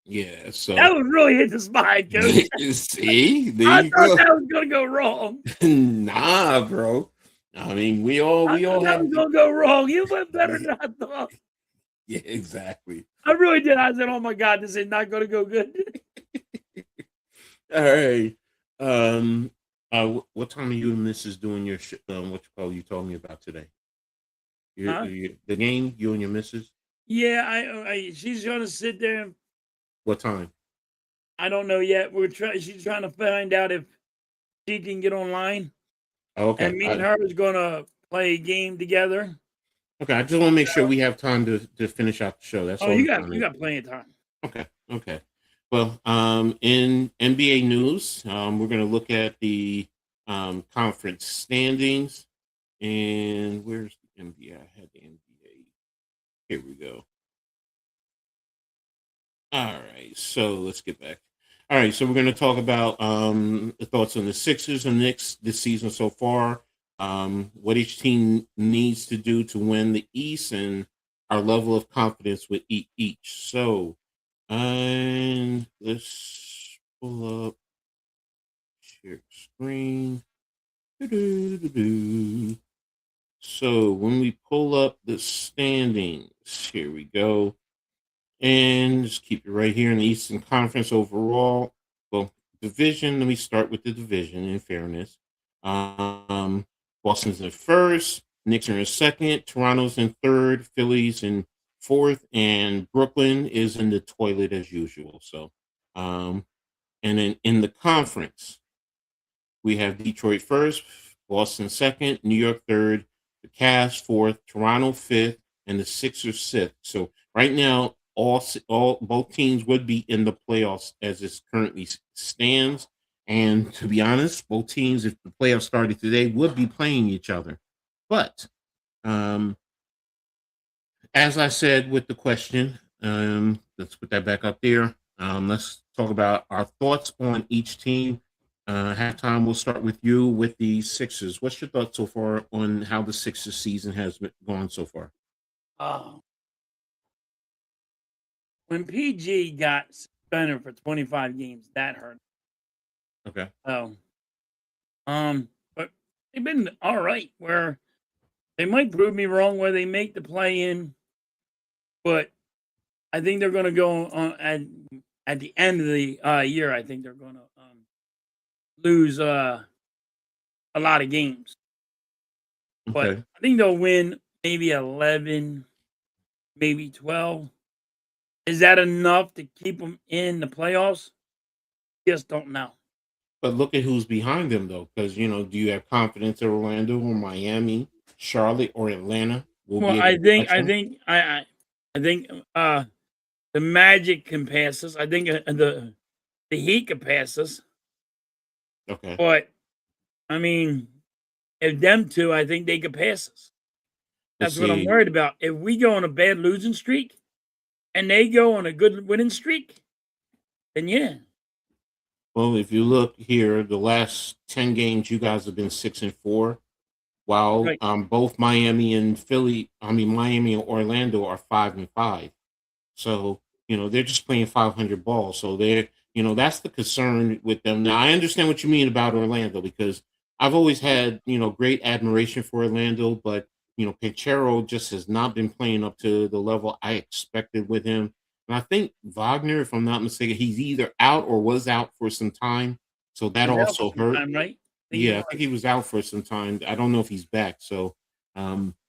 Yeah. So That was really hit the spine, Coach. see, there I you thought go. that was gonna go wrong. Nah, bro. I mean, we all that have. was gonna go wrong. You went better than I thought. Yeah, exactly. I really did. I said, "Oh my God, this is not gonna go good." All right. What time are you and Mrs. doing your you told me about today? The game, you and your missus? Yeah, she's gonna sit there. What time? I don't know yet. She's trying to find out if she can get online. Oh, okay. And me and her is gonna play a game together. Okay, I just want to make sure we have time to finish out the show. That's all. You got plenty of time. Okay. Well, in NBA news, we're going to look at the conference standings. And where's the NBA? I had the NBA. Here we go. All right, so let's get back. All right, so we're going to talk about the thoughts on the Sixers and Knicks this season so far, what each team needs to do to win the East, and our level of confidence with each. So, and let's pull up share screen. So when we pull up the standings, here we go. And just keep it right here in the Eastern Conference overall. Well, division, let me start with the division in fairness. Boston's in first, Knicks are in second, Toronto's in third, Philly's in fourth, and Brooklyn is in the toilet as usual. So, and then in the conference, we have Detroit first, Boston second, New York third, the Cavs fourth, Toronto fifth, and the Sixers sixth. So right now, both teams would be in the playoffs as it currently stands. And to be honest, both teams, if the playoffs started today, would be playing each other. But as I said with the question, let's put that back up there. Let's talk about our thoughts on each team. Halftime, we'll start with you with the Sixers. What's your thoughts so far on how the Sixers season has gone so far? Uh, when PG got suspended for 25 games, that hurt. Okay. So, but they've been all right. Where they might prove me wrong, where they make the play in, but I think they're going to go at the end of the year. I think they're going to lose a lot of games, but Okay. I think they'll win maybe 11, maybe 12. Is that enough to keep them in the playoffs? Just don't know. But look at who's behind them, though, because do you have confidence in Orlando or Miami, Charlotte, or Atlanta will Well, be able I to think touch I them? think I think the Magic can pass us. I think the Heat can pass us. Okay. But I mean, if them two, I think they could pass us. Let's That's what I'm see. worried about. If we go on a bad losing streak and they go on a good winning streak, then yeah. Well, if you look here, the last 10 games, you guys have been 6-4, while Right. both Miami and Miami and Orlando are 5-5. So, they're just playing 500 ball. So that's the concern with them. Now, I understand what you mean about Orlando because I've always had, great admiration for Orlando, but, Pinchero just has not been playing up to the level I expected with him. And I think Wagner, if I'm not mistaken, he's either out or was out for some time. So that He's out for also some hurt. time, right? I think he Yeah, I think was. he was out for some time. I don't know if he's back. So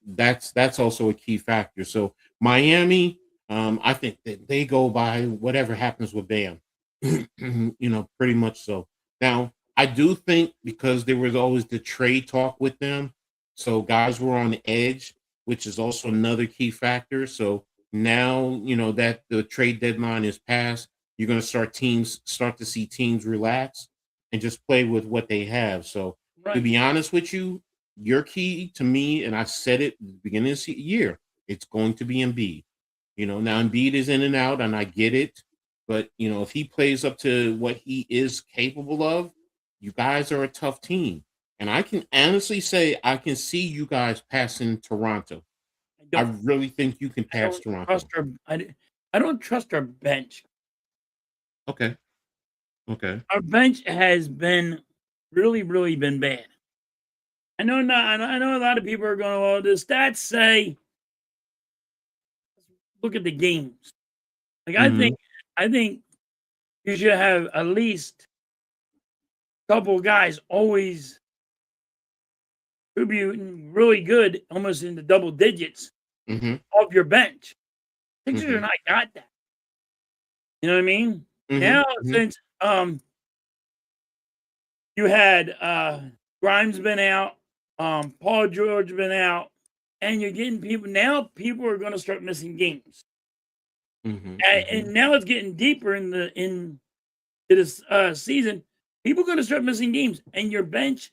that's also a key factor. So Miami, I think that they go by whatever happens with Bam. Pretty much so. Now, I do think because there was always the trade talk with them, so guys were on the edge, which is also another key factor. So now, that the trade deadline is passed, you're going to start to see teams relax and just play with what they have. So to Right. be honest with you, your key to me, and I said it at the beginning of the year, it's going to be Embiid. Now Embiid is in and out, and I get it. But if he plays up to what he is capable of, you guys are a tough team. And I can honestly say I can see you guys passing Toronto. I I don't really think you can I pass don't trust Toronto. I don't trust our bench. Okay. Okay. Our bench has been really, really been bad. I know a lot of people are going, well, the stats say look at the games. Like Mm-hmm. I think you should have at least a couple of guys always contributing really good, almost in the double digits Mm-hmm. of your bench. Sixers are Mm-hmm. not got that. You know what I mean? Mm-hmm. Now Mm-hmm. since you had Grimes been out, Paul George been out, and you're getting people now. People are going to start missing games, Mm-hmm. and now it's getting deeper in this season. People are going to start missing games, and your bench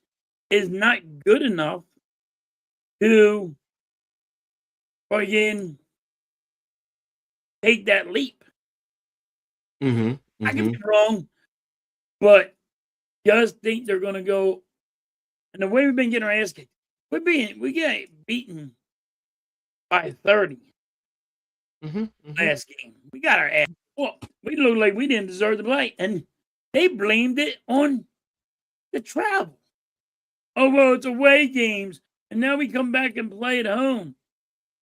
is not good enough to again take that leap. Mm-hmm. I could Mm-hmm. be wrong, but just think they're going to go. And the way we've been getting our ass kicked, we get beaten by 30 Mm-hmm. Mm-hmm. last game. We got our ass. Well, we looked like we didn't deserve to play, and they blamed it on the travel. Oh well, it's away games, and now we come back and play at home.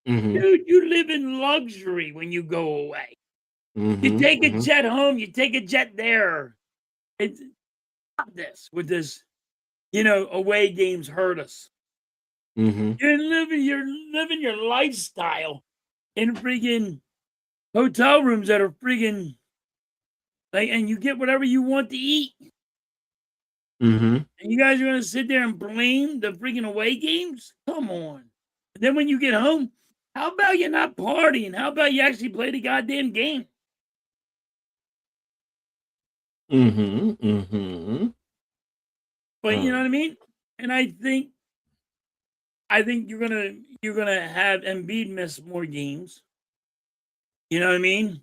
Mm-hmm. Dude, you live in luxury when you go away. You Mm-hmm. take a Mm-hmm. jet home, you take a jet there. It's not this with this, away games hurt us. Mm-hmm. You're living your lifestyle in freaking hotel rooms that are freaking like, and you get whatever you want to eat. Mm-hmm. And you guys are gonna sit there and blame the freaking away games? Come on. And then when you get home, how about you not partying? How about you actually play the goddamn game? Mm-hmm. Mm-hmm. But you know Uh, what I mean? And I think you're gonna have Embiid miss more games. You know what I mean?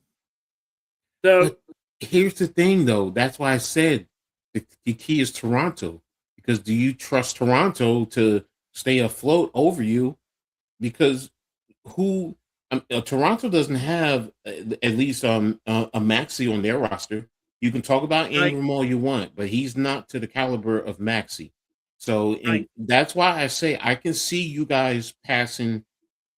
but So here's the thing, though. That's why I said The key is Toronto, because do you trust Toronto to stay afloat over you? Because who Toronto doesn't have at least a Maxi on their roster. You can talk about Right, Ingram all you want, but he's not to the caliber of Maxi. So, and right. that's why I say I can see you guys passing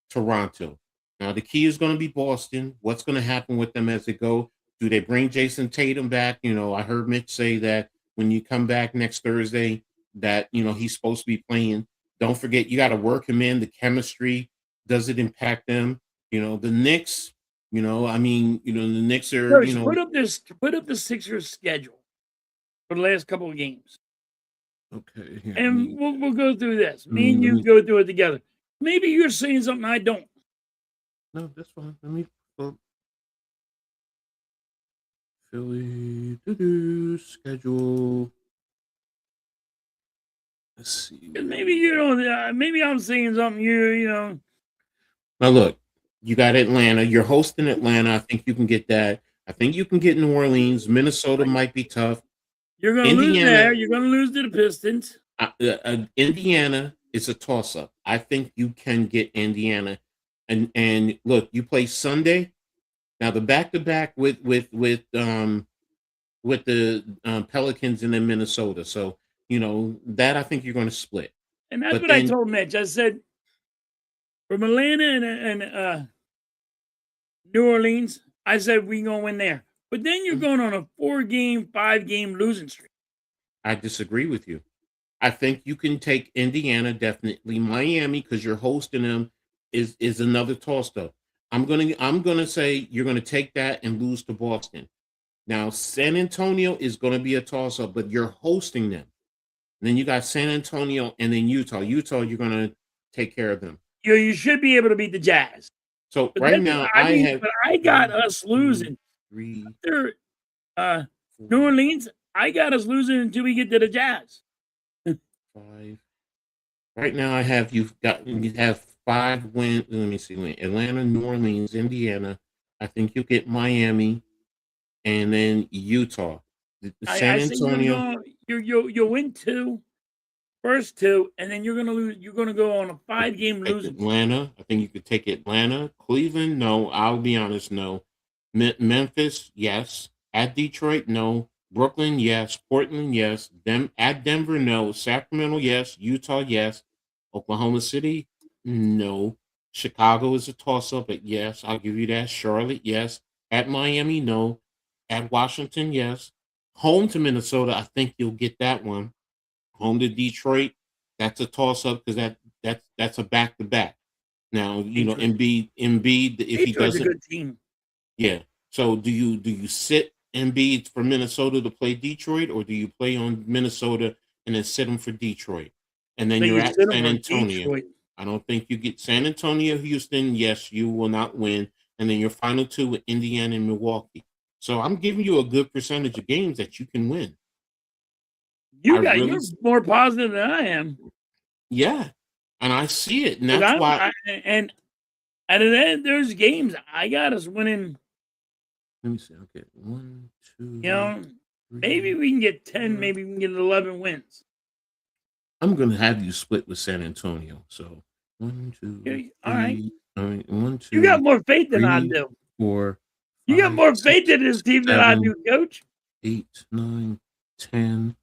Toronto. Now the key is going to be Boston. What's going to happen with them as they go? Do they bring Jason Tatum back? I heard Mitch say that when you come back next Thursday, that he's supposed to be playing. Don't forget, you got to work him in. The chemistry, does it impact them? The Knicks. The Knicks are. Coach, put up the Sixers schedule for the last couple of games, Okay. Here, and we'll go through this. Me and let you me. go through it together. Maybe you're saying something I don't. No, that's fine. Let me. Pull up Philly schedule. Let's see. 'Cause maybe you don't. Maybe I'm saying something you. Now look, you got Atlanta. You're hosting Atlanta. I think you can get that. I think you can get New Orleans. Minnesota Like, might be tough. you're gonna lose Indiana, there. You're gonna lose to the Pistons. Indiana is a toss up. I think you can get Indiana. And look, you play Sunday. Now the back to back with the Pelicans and then Minnesota. So that I think you're going to split. And that's But what I then told Mitch. I said, from Atlanta and New Orleans, I said we gonna win there. But then you're going on a 4-game, 5-game losing streak. I disagree with you. I think you can take Indiana, definitely. Miami, because you're hosting them, is another toss up. I'm gonna say you're gonna take that and lose to Boston. Now San Antonio is gonna be a toss up, but you're hosting them. And then you got San Antonio and then Utah. Utah, you're gonna take care of them. You should be able to beat the Jazz. So But right then now I I mean, have but I got 1, us 2, losing. 3, After 4, New Orleans, I got us losing until we get to the Jazz. 5. Right now I have you have 5 wins. Let me see. Atlanta, New Orleans, Indiana. I think you'll get Miami and then Utah. I San say you're Antonio. going you'll win first two, and then you're gonna lose. You're gonna go on a 5-game Take losing streak. Atlanta. I think you could take Atlanta. Cleveland, no. I'll be honest, no. Memphis, yes. At Detroit, no. Brooklyn, yes. Portland, yes. At Denver, no. Sacramento, yes. Utah, yes. Oklahoma City, no. Chicago is a toss-up, but yes, I'll give you that. Charlotte, yes. At Miami, no. At Washington, yes. Home to Minnesota, I think you'll get that one. Home to Detroit, that's a toss-up because that's a back-to-back. Now, Detroit. Embiid, if he Detroit's a doesn't, good team. yeah. So do you sit Embiid for Minnesota to play Detroit, or do you play on Minnesota and then sit him for Detroit? And then So you're you at sit them San for Antonio. Detroit. I don't think you get San Antonio, Houston. Yes, you will not win. And then your final two with Indiana and Milwaukee. So I'm giving you a good percentage of games that you can win. I really, You're more positive than I am. yeah, and I see it, and 'Cause that's why. and out of that, there's games I got us winning. Let me see. Okay, 1, 2, You know, 3, maybe we can get 10. 4. Maybe we can get 11 wins. I'm gonna have you split with San Antonio. So 1, 2, Okay, all right. 3. I mean, 1, You 2, got more faith than I 3, do. 4, You got 5, more faith 6, in this team than I 7, do, Coach. 8, 9, 10,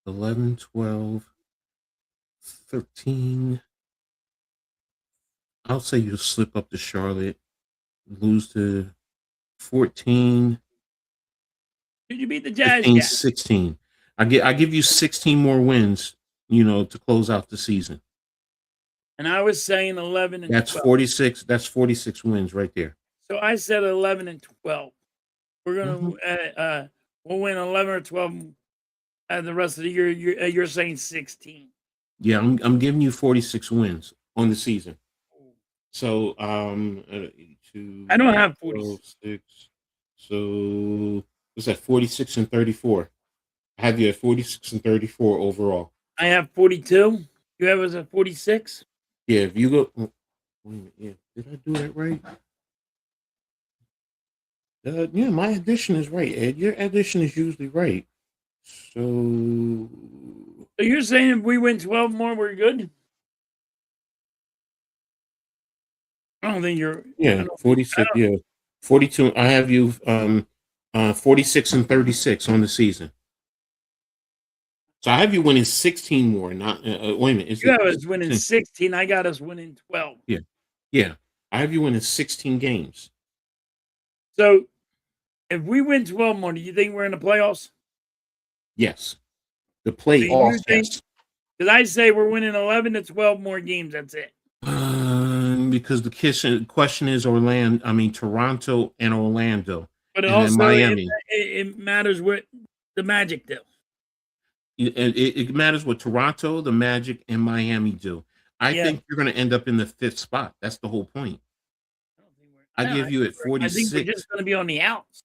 11, 12, 13. I'll say you'll slip up to Charlotte, lose to 14, Did you beat the Jazz 15, yet? 16. I give you 16 more wins, to close out the season. And I was saying 11 and That's 12. 46. That's 46 wins right there. So I said 11 and 12. We're Mhm. gonna we'll win 11 or 12 the rest of the year. You're saying 16. Yeah, I'm giving you 46 wins on the season. So 82, I don't have 12, 40. 6. So what's that? 46 and 34. I have you at 46 and 34 overall. I have 42. You have us at 46. Yeah, if you go, wait a minute, yeah, did I do that right? Yeah, my addition is right, Ed. Your addition is usually right. So So you're saying if we win 12 more, we're good? I don't think you're. I yeah, don't. I 46. don't. Yeah, 42. I have you 46 and 36 on the season. So I have you winning 16 more. Not wait a minute. Is You it? have us winning 16. I got us winning 12. Yeah, yeah. I have you winning 16 games. So if we win 12 more, do you think we're in the playoffs? Yes, the Do you playoffs. think? Yes. Because I say we're winning 11 to 12 more games. That's it. Because the question is Orlando. I mean Toronto and Orlando, But and then also, Miami. it matters what the Magic do. It matters what Toronto, the Magic, and Miami do. I Yeah. think you're going to end up in the 5th spot. That's the whole point. I give you at I think we're 46. just going to be on the outs.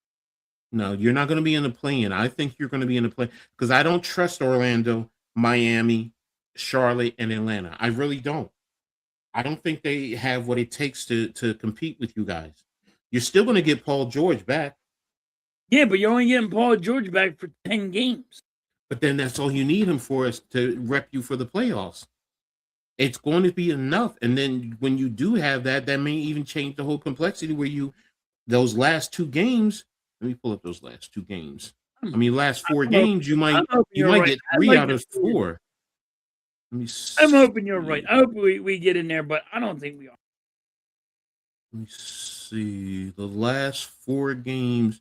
No, you're not going to be in the play-in. I think you're going to be in the play because I don't trust Orlando, Miami, Charlotte, and Atlanta. I really don't. I don't think they have what it takes to compete with you guys. You're still going to get Paul George back, Yeah, but you're only getting Paul George back for 10 games. but then that's all you need him for is to rep you for the playoffs. It's going to be enough. And then when you do have that, that may even change the whole complexity where those last 2 games, let me pull up those last 2 games. I mean, last 4 games, you might right. get 3 out of 4. Let me I'm hoping you're right. see. I hope we get in there, but I don't think we are. Let me see. The last 4 games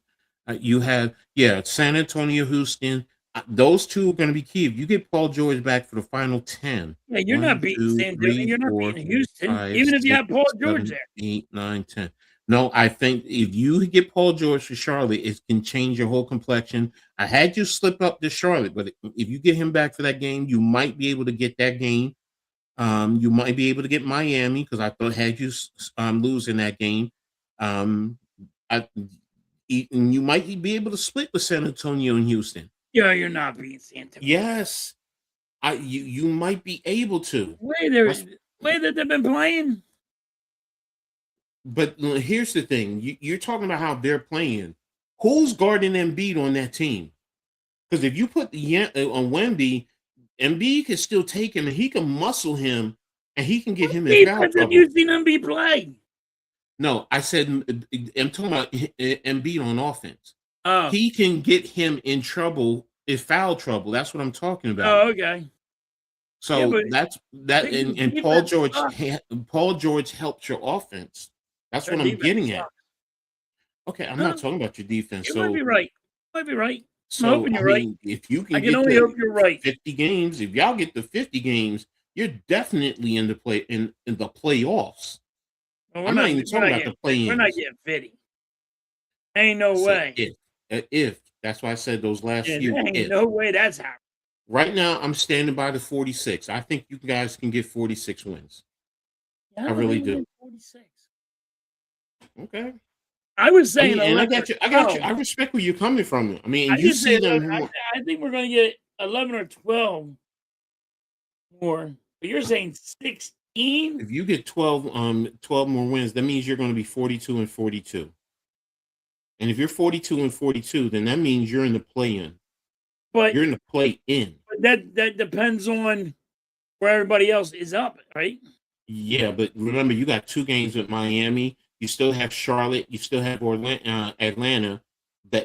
you have, San Antonio, Houston. Those 2 are going to be key. If you get Paul George back for the final 10, Yeah, you're not beating San Antonio. You're not beating Houston, even if you have Paul George there. 8, 9, 10. No, I think if you get Paul George for Charlotte, it can change your whole complexion. I had you slip up to Charlotte, but if you get him back for that game, you might be able to get that game. You might be able to get Miami because I thought had you lose in that game. And you might be able to split with San Antonio and Houston. Yeah, you're not beating San Antonio. Yes, you might be able to. The way that they've been playing. But here's the thing: you're talking about how they're playing. Who's guarding Embiid on that team? Because if you put on Wemby, Embiid can still take him and he can muscle him and he can get him in foul trouble. Have you seen Embiid play? No, I said I'm talking about Embiid on offense. Oh, He can get him in trouble, in foul trouble. That's what I'm talking about. Oh, okay. So Yeah, that's that, and Paul George helps your offense. That's what I'm getting at. Okay, I'm not talking about your defense. You might be right. So I'm hoping you're right. If you can, I can only hope you're right. 50 games. If y'all get the 50 games, you're definitely in the playoffs. Well, I'm not even talking about the play-ins. We're not getting 50. Ain't no way. If that's why I said those last few. Ain't no way that's happening. Right now, I'm standing by the 46. I think you guys can get 46 wins. Yeah, I really do. 46. Okay. I was saying, and I got you. I respect where you're coming from. I mean, you see them. I think we're going to get 11 or 12 more. But you're saying 16? If you get 12 more wins, that means you're going to be 42 and 42. And if you're 42 and 42, then that means you're in the play-in. But you're in the play-in. But that depends on where everybody else is up, right? Yeah, but remember, you got 2 games with Miami. You still have Charlotte. You still have Atlanta.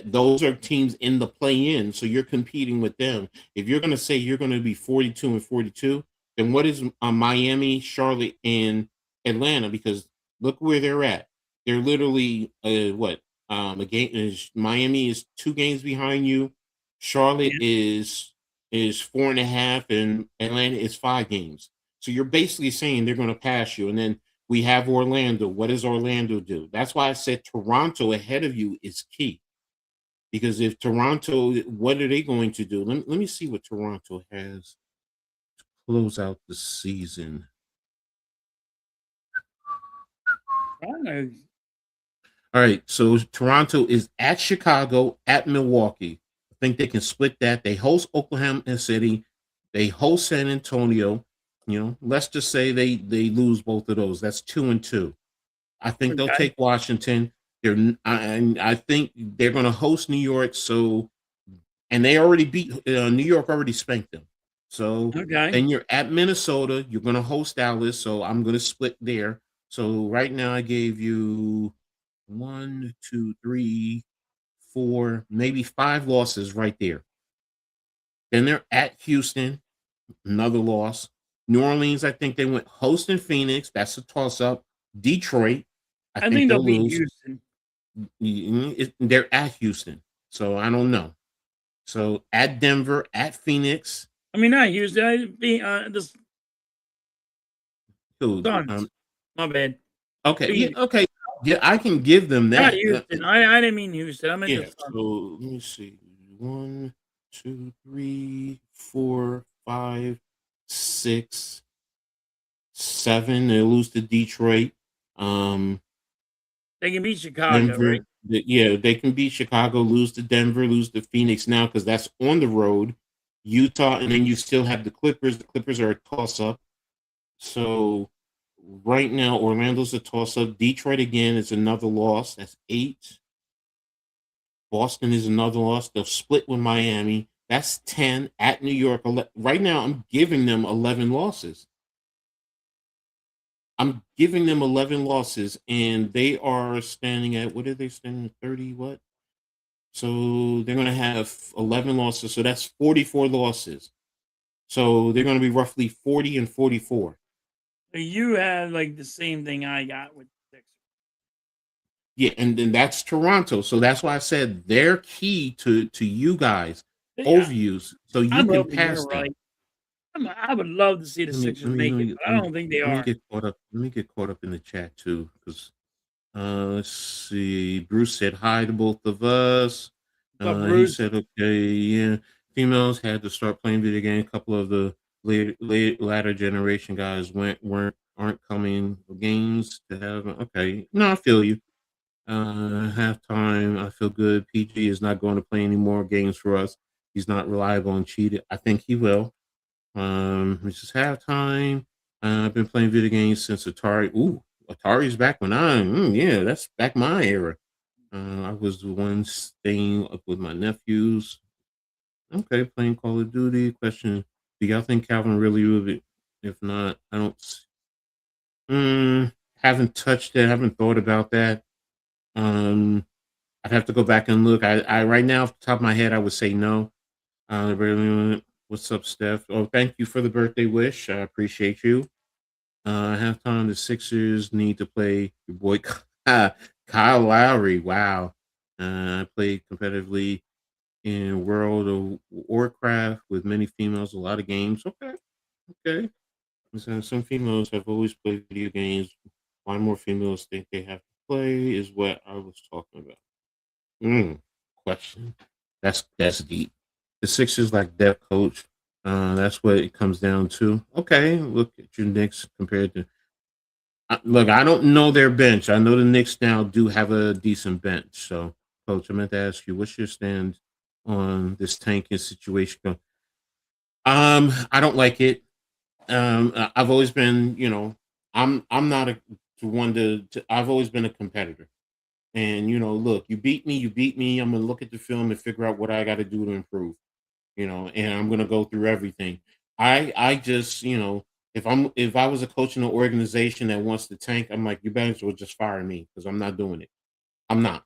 Those are teams in the play-in, so you're competing with them. If you're going to say you're going to be 42 and 42, then what is Miami, Charlotte, and Atlanta? Because look where they're at. They're literally what? A game is Miami is 2 games behind you. Charlotte is 4.5, and Atlanta is 5 games. So you're basically saying they're going to pass you, and then we have Orlando. What does Orlando do? That's why I said Toronto ahead of you is key. Because if Toronto, what are they going to do? Let me see what Toronto has to close out the season. All right, so Toronto is at Chicago, at Milwaukee. I think they can split that. They host Oklahoma City. They host San Antonio. Let's just say they lose both of those. That's 2-2. I think they'll take Washington. I think they're going to host New York. So and they already beat New York. Already spanked them. So Okay. then you're at Minnesota. You're going to host Dallas. So I'm going to split there. So right now I gave you 1, 2, 3, 4, maybe 5 losses right there. Then they're at Houston, another loss. New Orleans, I think they went hosting Phoenix. That's a toss up. Detroit, I I think think they'll they'll beat lose. Houston. They're at Houston, so I don't know. So at Denver, at Phoenix, I mean, not Houston. The dude. Suns. My bad. Okay, yeah, Phoenix. okay, yeah, I can give them Not that. Houston. I didn't mean Houston. I meant the Yeah. Suns. So let me see. 1, 2, 3, 4, 5, 6, 7. They lose to Detroit. They can beat Chicago, right? Denver. Yeah, they can beat Chicago, lose to Denver, lose to Phoenix now because that's on the road. Utah, and then you still have the Clippers. The Clippers are a toss up. So right now, Orlando's a toss up. Detroit again is another loss. That's 8. Boston is another loss. They'll split with Miami. That's 10 at New York. Right now, I'm giving them 11 losses. I'm giving them 11 losses, and they are standing at, what are they standing at? 30 what? So they're going to have 11 losses. So that's 44 losses. So they're going to be roughly 40 and 44. So you had like the same thing I got with the Sixers. Yeah, and then that's Toronto. So that's why I said they're key to you guys, Yeah, overviews, so you I'm can hoping pass you're them. right. I would love to see the Sixers make it, but I don't think they Let me are. get caught up. Let me get caught up in the chat too, because let's see. Bruce said hi to both of us. But He Bruce, said, okay, yeah. Females had to start playing video games. A couple of the latter generation guys aren't coming games to have. Okay, no, I feel you. Halftime, I feel good. PG is not going to play any more games for us. He's not reliable and cheated. I think he will. This is halftime. I've been playing video games since Atari. Ooh, Atari's back when yeah, that's back my era. I was the one staying up with my nephews. Okay, playing Call of Duty. Question: do y'all think Calvin really will be? If not, I don't. Haven't touched it. Haven't thought about that. Um, I'd have to go back and look. I right now, off the top of my head, I would say no. What's up, Steph? Oh, thank you for the birthday wish. I appreciate you. Halftime, the Sixers need to play your boy Kyle Lowry. Wow. I played competitively in World of Warcraft with many females, a lot of games. Okay. Okay. So some females have always played video games. Why more females think they have to play is what I was talking about. Question. That's deep. The Sixers like depth coach. That's what it comes down to. Okay, look at your Knicks compared to. Look, I don't know their bench. I know the Knicks now do have a decent bench. So, coach, I meant to ask you, what's your stand on this tanking situation? I don't like it. I've always been, I'm not a one to. I've always been a competitor. And look, you beat me, you beat me. I'm gonna look at the film and figure out what I got to do to improve. And I'm gonna go through everything. I just, if I was a coach in an organization that wants to tank, I'm like, you better as well just fire me because I'm not doing it. I'm not.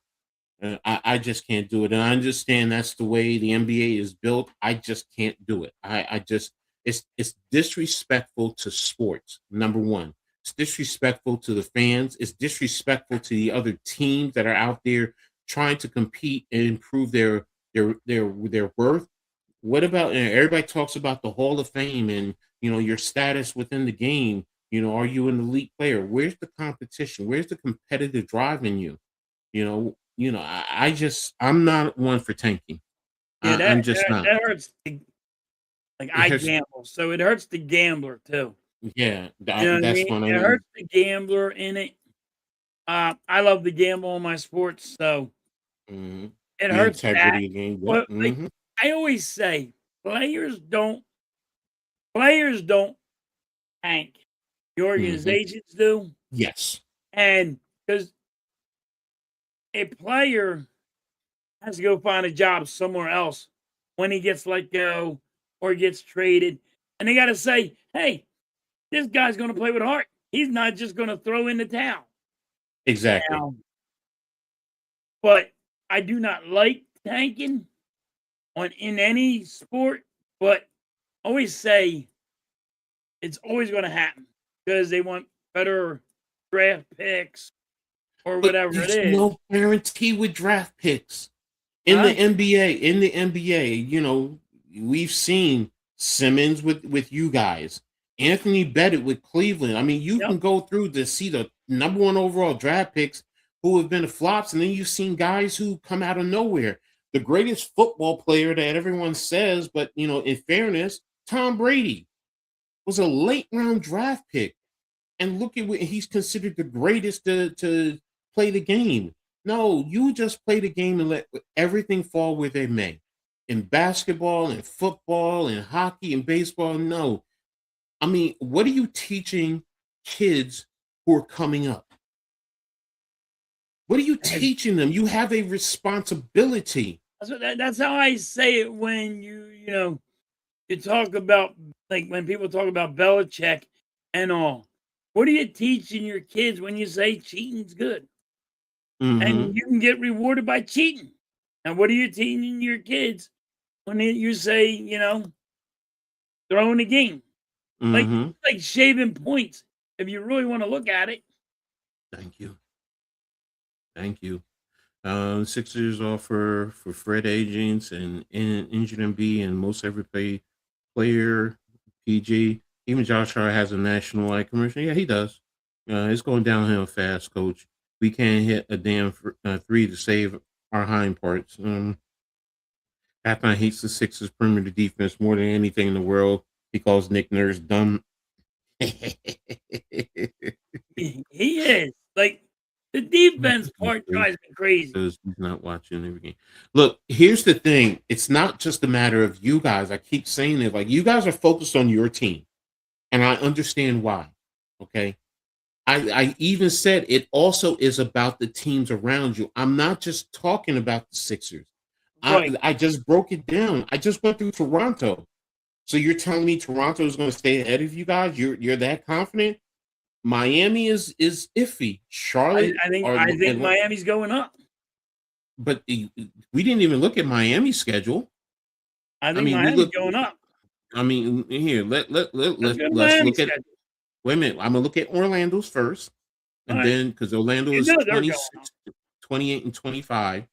I just can't do it. And I understand that's the way the NBA is built. I just can't do it. I just it's disrespectful to sports. Number one, it's disrespectful to the fans. It's disrespectful to the other teams that are out there trying to compete and improve their worth. What about, and everybody talks about the Hall of Fame and your status within the game? Are you an elite player? Where's the competition? Where's the competitive drive in you? I'm not one for tanking. yeah, I'm just not. that hurts. Like It I hurts. gamble, so it hurts the gambler too. Yeah, You know what I that's mean? when I It mean hurts the gambler in it. I love to gamble on my sports, so mhm, it the hurts that. integrity game. Yep. But like I always say, players don't tank. The hmm organizations do, Yes. and because a player has to go find a job somewhere else when he gets let go or gets traded. And they got to say, hey, this guy's going to play with heart. He's not just going to throw in the towel. Exactly. Now, but I do not like tanking in any sport, but always say it's always going to happen because they want better draft picks or But whatever it there's is. no guarantee with draft picks in Huh? the NBA. In the NBA, we've seen Simmons with you guys, Anthony Bennett with Cleveland. I mean, you Yep. can go through to see the number one overall draft picks who have been flops, and then you've seen guys who come out of nowhere. The greatest football player that everyone says, but in fairness, Tom Brady was a late round draft pick. And look at what he's considered the greatest to play the game. No, you just play the game and let everything fall where they may. In basketball and football and hockey and baseball, no. I mean, what are you teaching kids who are coming up? What are you teaching them? You have a responsibility. That's how I say it when you talk about, like, when people talk about Belichick and all. What are you teaching your kids when you say cheating's good? Mm-hmm. And you can get rewarded by cheating. And what are you teaching your kids when you say, throwing a game? Mm-hmm. Like shaving points, if you really want to look at it. Thank you. Thank you. Sixers offer for Fred agents and injured MB and most every player, PG. Even Josh Hart has a national wide commercial. Yeah, he does. It's going downhill fast, coach. We can't hit a damn three to save our hind parts. After hates the Sixers' perimeter defense more than anything in the world. He calls Nick Nurse dumb. He is. Like, the defense part drives me crazy. Because he's not watching every game. Look, here's the thing. It's not just a matter of you guys. I keep saying it. Like, you guys are focused on your team. And I understand why. Okay. I even said it also is about the teams around you. I'm not just talking about the Sixers. Right. I just broke it down. I just went through Toronto. So you're telling me Toronto is going to stay ahead of you guys? You're that confident? Miami is iffy. Charlotte, I think Miami's going up. But we didn't even look at Miami's schedule. I think mean, Miami's going up. I mean, here let's Let's look at. schedule. Wait a minute. I'm gonna look at Orlando's first, and All right. then because Orlando is they're going 26, 28, and 25.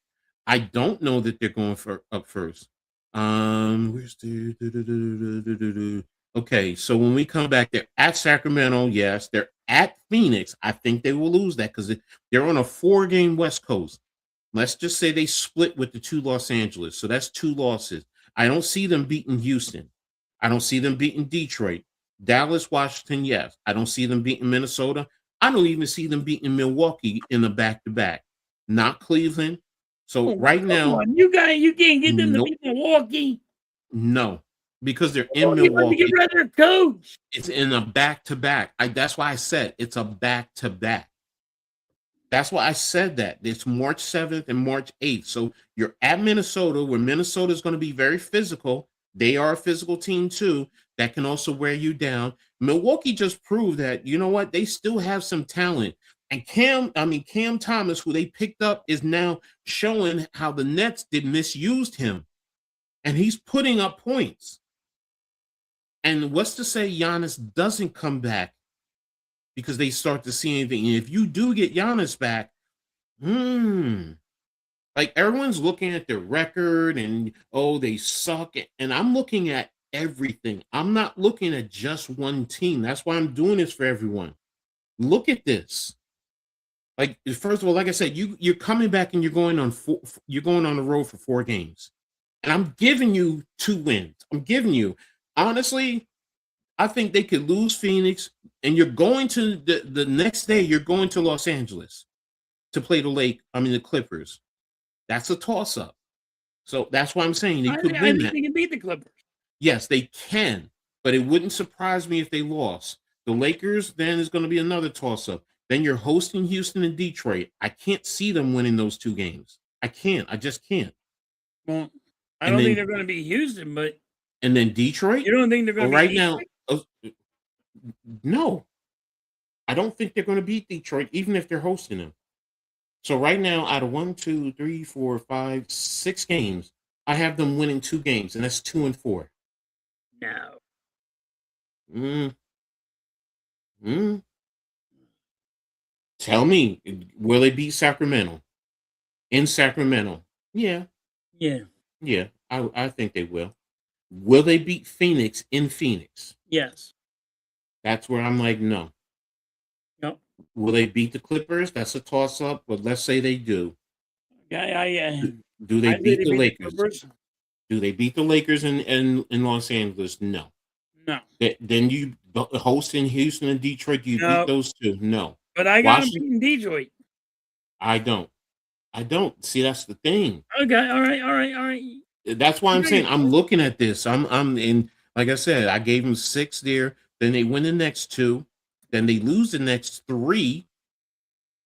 I don't know that they're going up first. Where's the okay? So when we come back, they're at Sacramento. Yes, they're at Phoenix. I think they will lose that because they're on a 4-game West Coast. Let's just say they split with the 2 Los Angeles. So that's 2 losses. I don't see them beating Houston. I don't see them beating Detroit. Dallas, Washington, yes. I don't see them beating Minnesota. I don't even see them beating Milwaukee in the back-to-back. Not Cleveland. So right now, you can't get them to beat Milwaukee. No, because they're in Milwaukee. Milwaukee. Get rid of their coach. It's in a back-to-back. That's why I said it's a back-to-back. That's why I said that. It's March 7th and March 8th. So you're at Minnesota, where Minnesota is going to be very physical. They are a physical team too. That can also wear you down. Milwaukee just proved that, you know what? They still have some talent. And Cam Thomas, who they picked up, is now showing how the Nets did misused him. And he's putting up points. And what's to say Giannis doesn't come back because they start to see anything? And if you do get Giannis back, like everyone's looking at their record and, oh, they suck. And I'm looking at everything. I'm not looking at just one team. That's why I'm doing this for everyone. Look at this. Like, first of all, like I said, you're coming back and you're going on the road for 4 games. And I'm giving you 2 wins. I'm giving you, honestly, I think they could lose Phoenix, and you're going to the next day, you're going to Los Angeles to play the Clippers. That's a toss-up. So that's why I'm saying they could win that. They can beat the Clippers. Yes, they can, but it wouldn't surprise me if they lost. The Lakers, then, is going to be another toss-up. Then you're hosting Houston and Detroit. I can't see them winning those 2 games. I can't. I just can't. Well, I and don't think then they're going to be Houston, but Detroit. you don't think they're going So to be right now, Detroit? no, I don't think they're going to beat Detroit, even if they're hosting them. So right now, out of 1, 2, 3, 4, 5, 6 games, I have them winning 2 games, and that's 2-4. No. Mm, mm. Tell me, will they beat Sacramento in Sacramento? Yeah, Yeah. yeah, I think they will. Will they beat Phoenix in Phoenix? Yes. That's where I'm like, no. No. Will they beat the Clippers? That's a toss up, but let's say they do. Do they I say beat they the beat the Lakers? Clippers. Do they beat the Lakers in Los Angeles? No. No. Then you host in Houston and Detroit. Do you beat No. those two? No. But I got them Washington, beating Detroit. I don't. I don't. See, that's the thing. Okay. All right. All right. All right. That's why I'm saying Great. I'm looking at this. I'm in. Like I said, I gave them 6 there. Then they win the next 2. Then they lose the next 3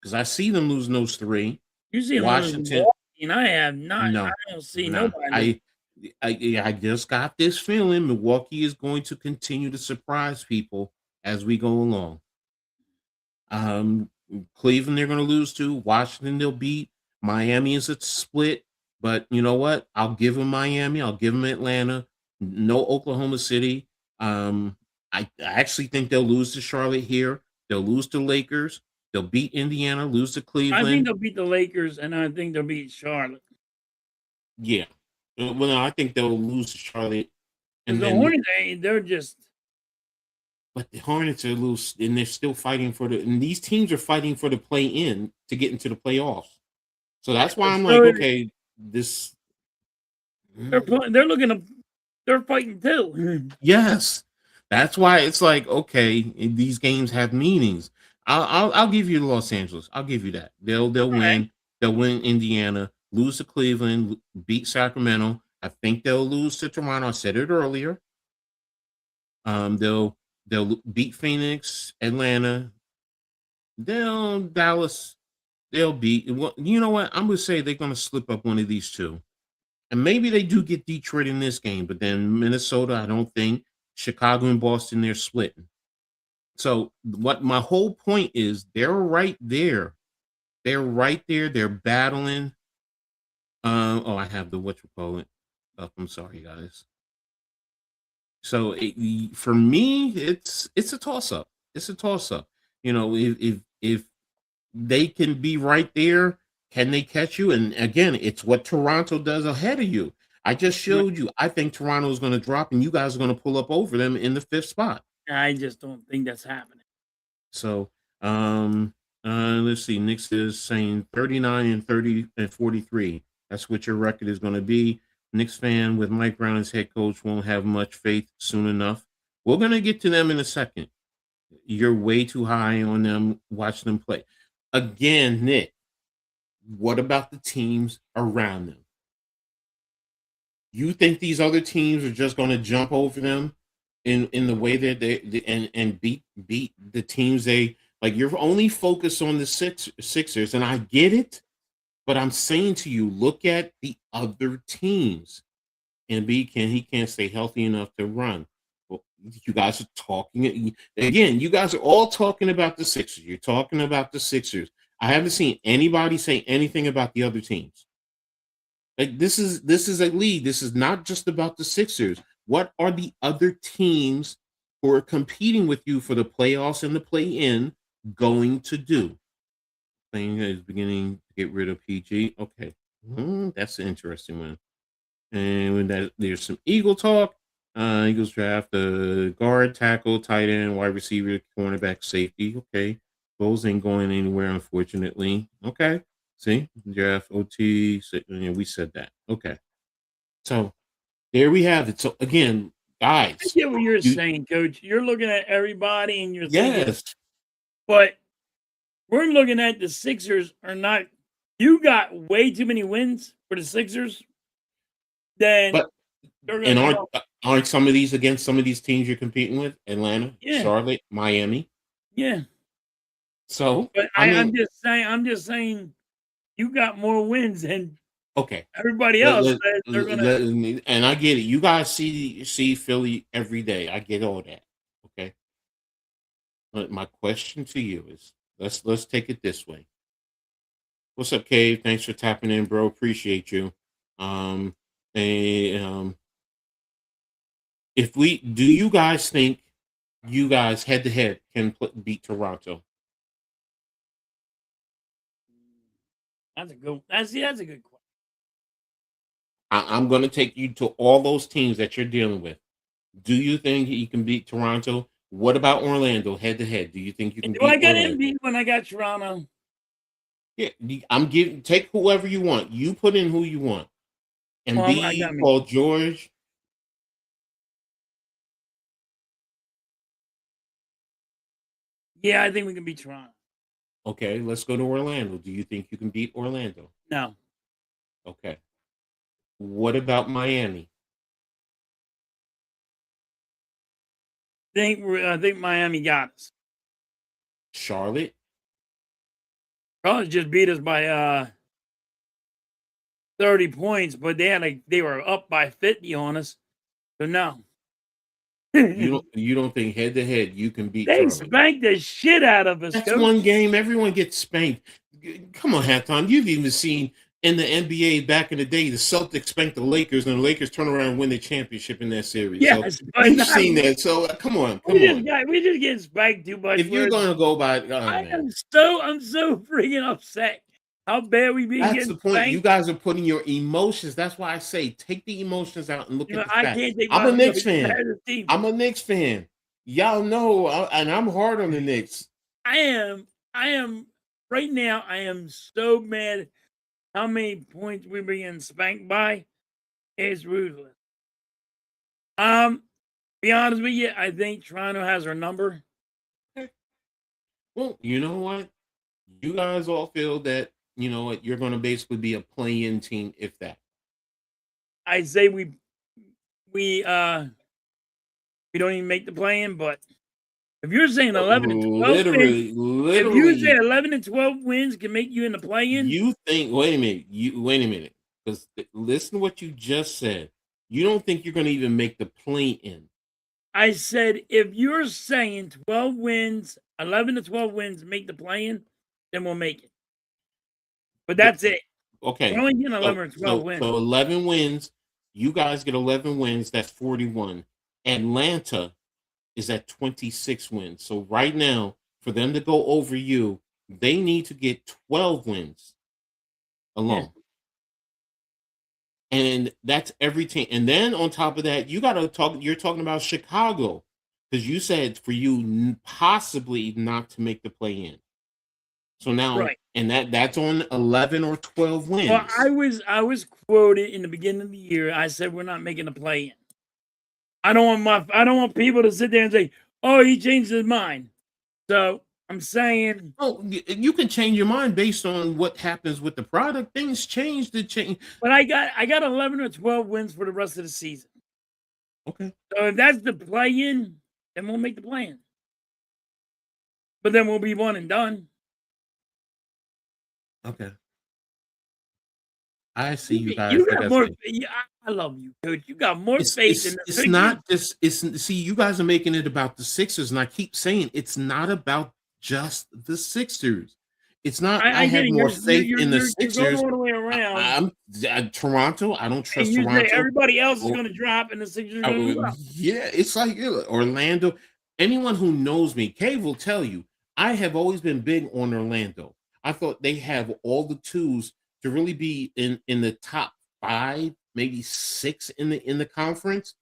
because I see them losing those 3. You see them losing Washington, Milwaukee, and I have not. no, I don't see no. nobody. I just got this feeling Milwaukee is going to continue to surprise people as we go along. Cleveland they're going to lose to. Washington they'll beat. Miami is a split, but you know what? I'll give them Miami. I'll give them Atlanta. No Oklahoma City. I actually think they'll lose to Charlotte here. They'll lose to Lakers. They'll beat Indiana. Lose to I think Cleveland. they'll beat the Lakers, and I think they'll beat Charlotte. Yeah. Well, no, I think they'll lose to Charlotte, Because and the then Hornets, they're just. but the Hornets are loose, and they're still fighting for the. And these teams are fighting for the play in to get into the playoffs. So that's why I'm like, So okay, this. they're looking to. They're fighting too. Yes, that's why it's like, okay, these games have meanings. I'll give you Los Angeles. I'll give you that. They'll Okay. win. They'll win Indiana. Lose to Cleveland. Beat Sacramento. I think they'll lose to Toronto. I said it earlier. They'll beat Phoenix, Atlanta. Dallas. They'll beat. Well, you know what? I'm gonna say they're gonna slip up one of these 2. And maybe they do get Detroit in this game, but then Minnesota, I don't think. Chicago and Boston, they're splitting. So what my whole point is, they're right there. They're right there. They're battling. I have the what you call it up. I'm sorry, guys. So for me, it's a toss up. It's a toss up. You know, if they can be right there, can they catch you? And again, it's what Toronto does ahead of you. I just showed you. I think Toronto is going to drop, and you guys are going to pull up over them in the 5th spot. I just don't think that's happening. So, let's see. Knicks is saying 39 and 30 and 43. That's what your record is going to be. Knicks fan with Mike Brown as head coach won't have much faith soon enough. We're going to get to them in a second. You're way too high on them. Watch them play. Again, Nick, what about the teams around them? You think these other teams are just going to jump over them in the way that they and beat the teams they like? You're only focused on the Sixers, and I get it, but I'm saying to you, look at the other teams. And he can't stay healthy enough to run. Well, you guys are talking again. You guys are all talking about the Sixers. You're talking about the Sixers. I haven't seen anybody say anything about the other teams. Like this is a league. This is not just about the Sixers. What are the other teams who are competing with you for the playoffs and the play-in going to do? Playing is beginning to get rid of PG. Okay, that's an interesting one. And when that there's some Eagle talk. Eagles draft the guard, tackle, tight end, wide receiver, cornerback, safety. Okay, those ain't going anywhere, unfortunately. Okay, see, draft OT. We said that. Okay, so there we have it. So again, I guys, get what you're saying, Coach. You're looking at everybody, and you're thinking, yes, but we're looking at the Sixers are not. You got way too many wins for the Sixers. Then but they're and going to come up. aren't some of these against some of these teams you're competing with? Atlanta, Yeah. Charlotte, Miami. Yeah. So But I'm just saying, you got more wins than Okay. Everybody Let, else let, says they're gonna. and I get it. You guys see Philly every day. I get all that. Okay. But my question to you is, let's take it this way. What's up, Cave? Thanks for tapping in, bro. Appreciate you. Um, and, if we do, you guys think you guys head to head can beat Toronto? That's a good. That's a good question. I'm going to take you to all those teams that you're dealing with. Do you think you can beat Toronto? What about Orlando head to head? Do you think you can Do I beat got Orlando? MB when I got Toronto? Yeah, I'm giving. Take whoever you want. You put in who you want. I got Embiid, me. Paul George. Yeah, I think we can beat Toronto. Okay, let's go to Orlando. Do you think you can beat Orlando? No, Okay. What about Miami? I think Miami got us. Charlotte? Probably just beat us by 30 points, but they were up by 50 on us. So no. You don't think head to head you can beat They Charlotte? spanked the shit out of us, That's coach. one game. Everyone gets spanked. Come on, halftime. You've even seen in the NBA back in the day, the Celtics spanked the Lakers, and the Lakers turn around and win the championship in that series. So Yes, but you've not, seen that. So come on, we come on. just get spanked too much. If you're gonna go by, oh man, I'm so freaking upset how bad we been that's getting the point. You spanked. guys are putting your emotions. That's why I say take the emotions out and look You at know, the I facts. can't take I'm my a Knicks feelings fan. as a team. I'm a Knicks fan. Y'all know, and I'm hard on the Knicks. I am right now. I am so mad. How many points we been getting spanked by? It's ruthless. Be honest with you, I think Toronto has our number. Well, you know what? You guys all feel that you know what you're going to basically be a play-in team, if that. I say we don't even make the play-in, but if you're saying 11 and 12 wins, if you say Literally, 11 and 12 wins can make you in the play-in, you think? Wait a minute, because listen to what you just said. You don't think you're going to even make the play-in? I said if you're saying 12 wins, 11 to 12 wins make the play-in, then we'll make it. But that's it. We're Okay, only getting 11 or 12 wins. so 11 wins. You guys get 11 wins. That's 41. Atlanta is at 26 wins. So right now, for them to go over you, they need to get 12 wins Yeah. alone. And that's every team. And then on top of that, you got to talk. You're talking about Chicago because you said for you possibly not to make the play in. So now, Right. and that's on 11 or 12 wins. Well, I was quoted in the beginning of the year. I said we're not making a play-in. I don't want people to sit there and say, "Oh, he changed his mind." So I'm saying, Oh, you can change your mind based on what happens with the product. Things change. To change. but I got 11 or 12 wins for the rest of the season. Okay. So if that's the play-in, then we'll make the play-in. But then we'll be one and done. Okay. I see you guys. You Like got I more. said, I love you, coach. You got more it's faith in it's the it's Sixers. not just it's see you guys are making it about the Sixers, and I keep saying it's not about just the Sixers. It's not. I I get have it. more faith in the You're going Sixers. all the way around. I'm Toronto. I don't And trust you say Toronto. everybody else is Or- going to drop and the Sixers are going to go up. yeah, it's like Orlando. Anyone who knows me, Cave will tell you, I have always been big on Orlando. I thought they have all the tools to really be in the top 5, maybe 6 in the conference.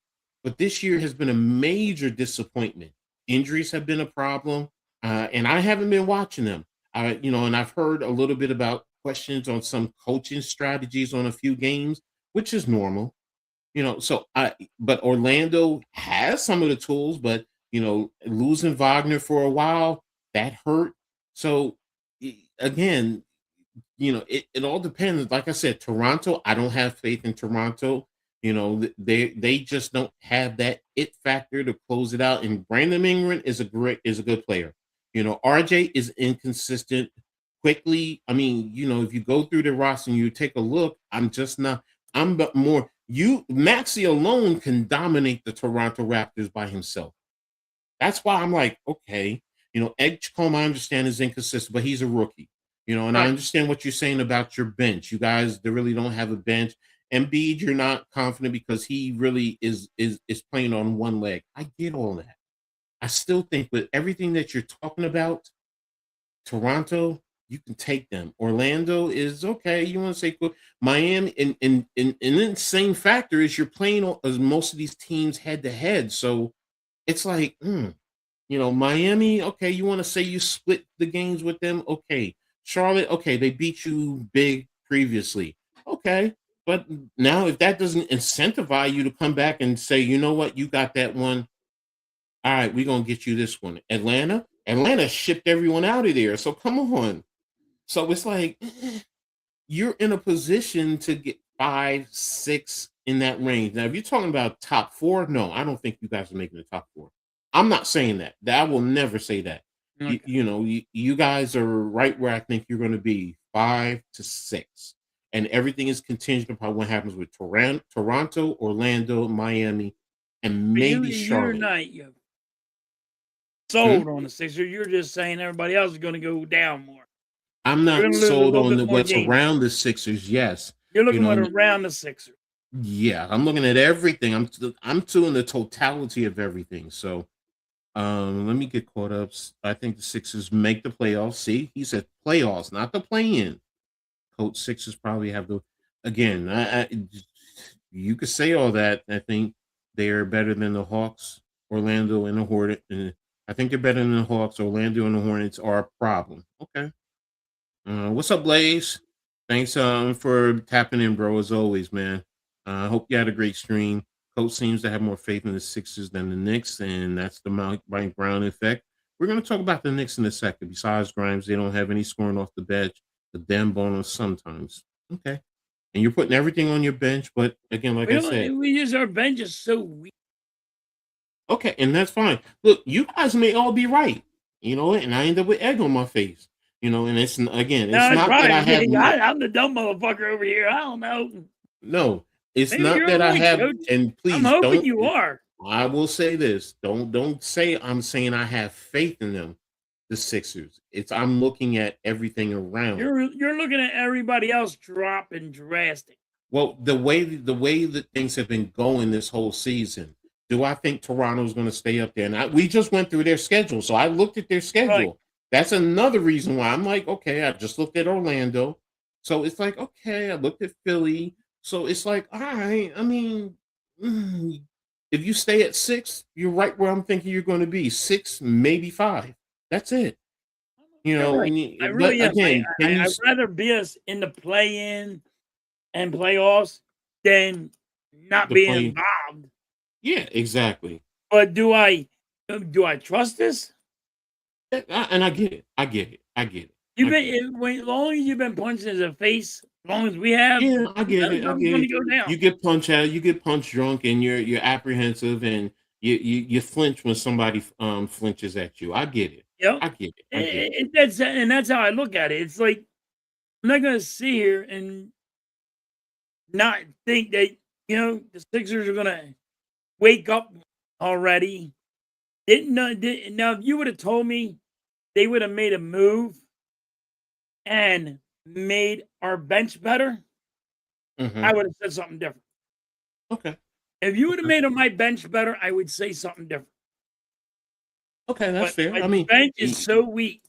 But this year has been a major disappointment. Injuries have been a problem, and I haven't been watching them. And I've heard a little bit about questions on some coaching strategies on a few games, which is normal. But Orlando has some of the tools, but losing Wagner for a while, that hurt. So again, it all depends. Like I said, Toronto, I don't have faith in Toronto. They just don't have that it factor to close it out. And Brandon Ingram is a good player. RJ is inconsistent. quickly. I mean, if you go through the roster and you take a look, I'm just not. I'm but more. Maxey alone can dominate the Toronto Raptors by himself. That's why I'm like, okay, Edgecombe, I understand is inconsistent, but he's a rookie. And I Right. understand what you're saying about your bench. You guys, they really don't have a bench. Embiid, you're not confident because he really is playing on one leg. I get all that. I still think with everything that you're talking about, Toronto, you can take them. Orlando is okay. You want to say cool. Miami, and then same factor is you're playing as most of these teams head to head. So it's like, Miami, okay, you want to say you split the games with them? Okay. Charlotte, okay, they beat you big previously. Okay. But now if that doesn't incentivize you to come back and say, you know what, you got that one. All right, we're gonna get you this one. Atlanta shipped everyone out of there. So come on. So it's like you're in a position to get 5, 6 in that range. Now, if you're talking about top 4, no, I don't think you guys are making the top 4. I'm not saying that. I will never say that. Okay. You guys are right where I think you're going to be, 5 to 6, and everything is contingent upon what happens with Toronto, Orlando, Miami, and But maybe you're Charlotte. not Hmm? sold on the Sixers. You're just saying everybody else is going to go down more. I'm You're not going to lose a sold little on bit more what's games. around the Sixers. Yes, You're looking know, at around the Sixers. yeah, I'm looking at everything. I'm doing the totality of everything. So, let me get caught up. I think the Sixers make the playoffs. See, he said playoffs, not the play-in. Coach, Sixers probably have the again. You could say all that. I think they are better than the Hawks, Orlando, and the Hornets. I think they're better than the Hawks. Orlando and the Hornets are a problem. Okay. What's up, Blaze? Thanks for tapping in, bro. As always, man. I hope you had a great stream. Coach seems to have more faith in the Sixers than the Knicks, and that's the Mike Brown effect. We're going to talk about the Knicks in a second. Besides Grimes, they don't have any scoring off the bench. The damn bonus sometimes. Okay. And you're putting everything on your bench, but again, like I said, We use our bench is so weak. okay, and that's fine. Look, you guys may all be right, and I end up with egg on my face, and again, No, it's it's not that I probably have me. I'm the dumb motherfucker over here. I don't know. no, it's Maybe not you're that I right, have, Coach. and I'm please hoping don't. you are. I will say this: don't say I'm saying I have faith in them, the Sixers. It's I'm looking at everything around. You're looking at everybody else dropping drastic. Well, the way that things have been going this whole season, do I think Toronto's going to stay up there? And we just went through their schedule, so I looked at their Right. schedule. That's another reason why I'm like, okay, I just looked at Orlando, so it's like, okay, I looked at Philly, so it's like, all right. I mean, if you stay at 6, you're right where I'm thinking you're going to be. 6, maybe 5. That's it. You're right. I But really am. again, can you? I'd rather be us in the play-in and playoffs than not The being play? involved. Yeah, exactly. But do I trust this? And I get it. I get it. I get it. You've I get it. as long as you've been punched in the face, as long as we have, Yeah, I get it. I nothing's get going to it. go down. You get punched out. You get punch drunk, and you're apprehensive, and you flinch when somebody flinches at you. I get it. Yep. I get it. I get it. That's how I look at it. It's like I'm not going to sit here and not think that the Sixers are going to wake up already. Now, if you would have told me they would have made a move and made our bench better, Mhm. I would have said something different. Okay. If you would have Okay. made my bench better, I would say something different. Okay, that's But fair. my I mean, bench is so weak.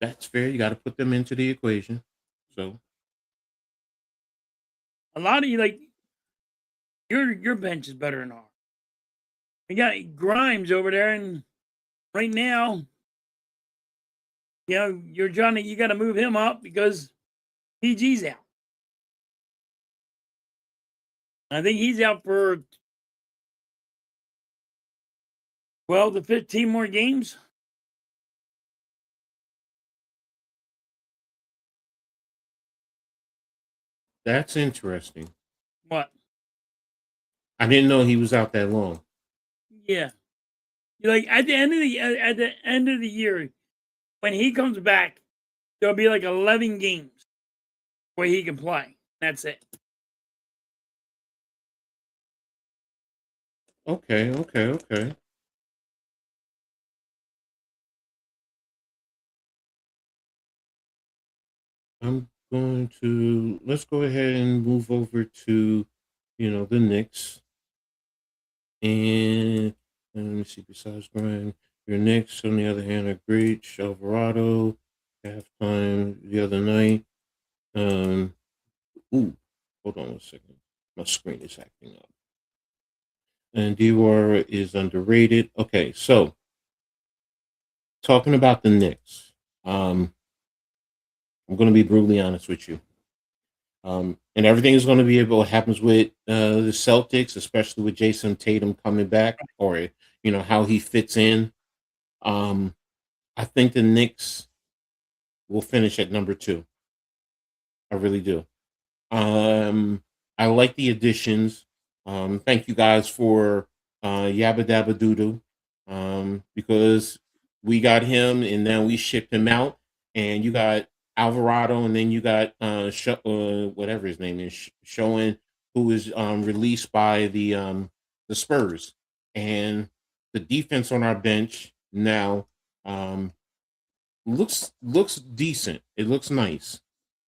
that's fair. You got to put them into the equation. So A lot of you your bench is better than ours. We got Grimes over there, and right now, you got to move him up because PG's out. I think he's out for 12 to 15 more games. that's interesting. What? I didn't know he was out that long. Yeah. At the end of the year, when he comes back, there'll be like 11 games where he can play. That's it. Okay. Let's go ahead and move over to, the Knicks. And let me see, besides Brian, your Knicks, on the other hand, are great. Alvarado, halftime the other night. Ooh, hold on a second. My screen is acting up. And Dewar is underrated. Okay, so talking about the Knicks, I'm going to be brutally honest with you. And everything is going to be about what happens with the Celtics, especially with Jason Tatum coming back, or how he fits in. I think the Knicks will finish at number 2. I really do. I like the additions. Thank you guys for Yabba Dabba Doodoo, because we got him and then we shipped him out, and you got Alvarado, and then you got whatever his name is, showing, who is released by the Spurs, and the defense on our bench now looks decent. It looks nice.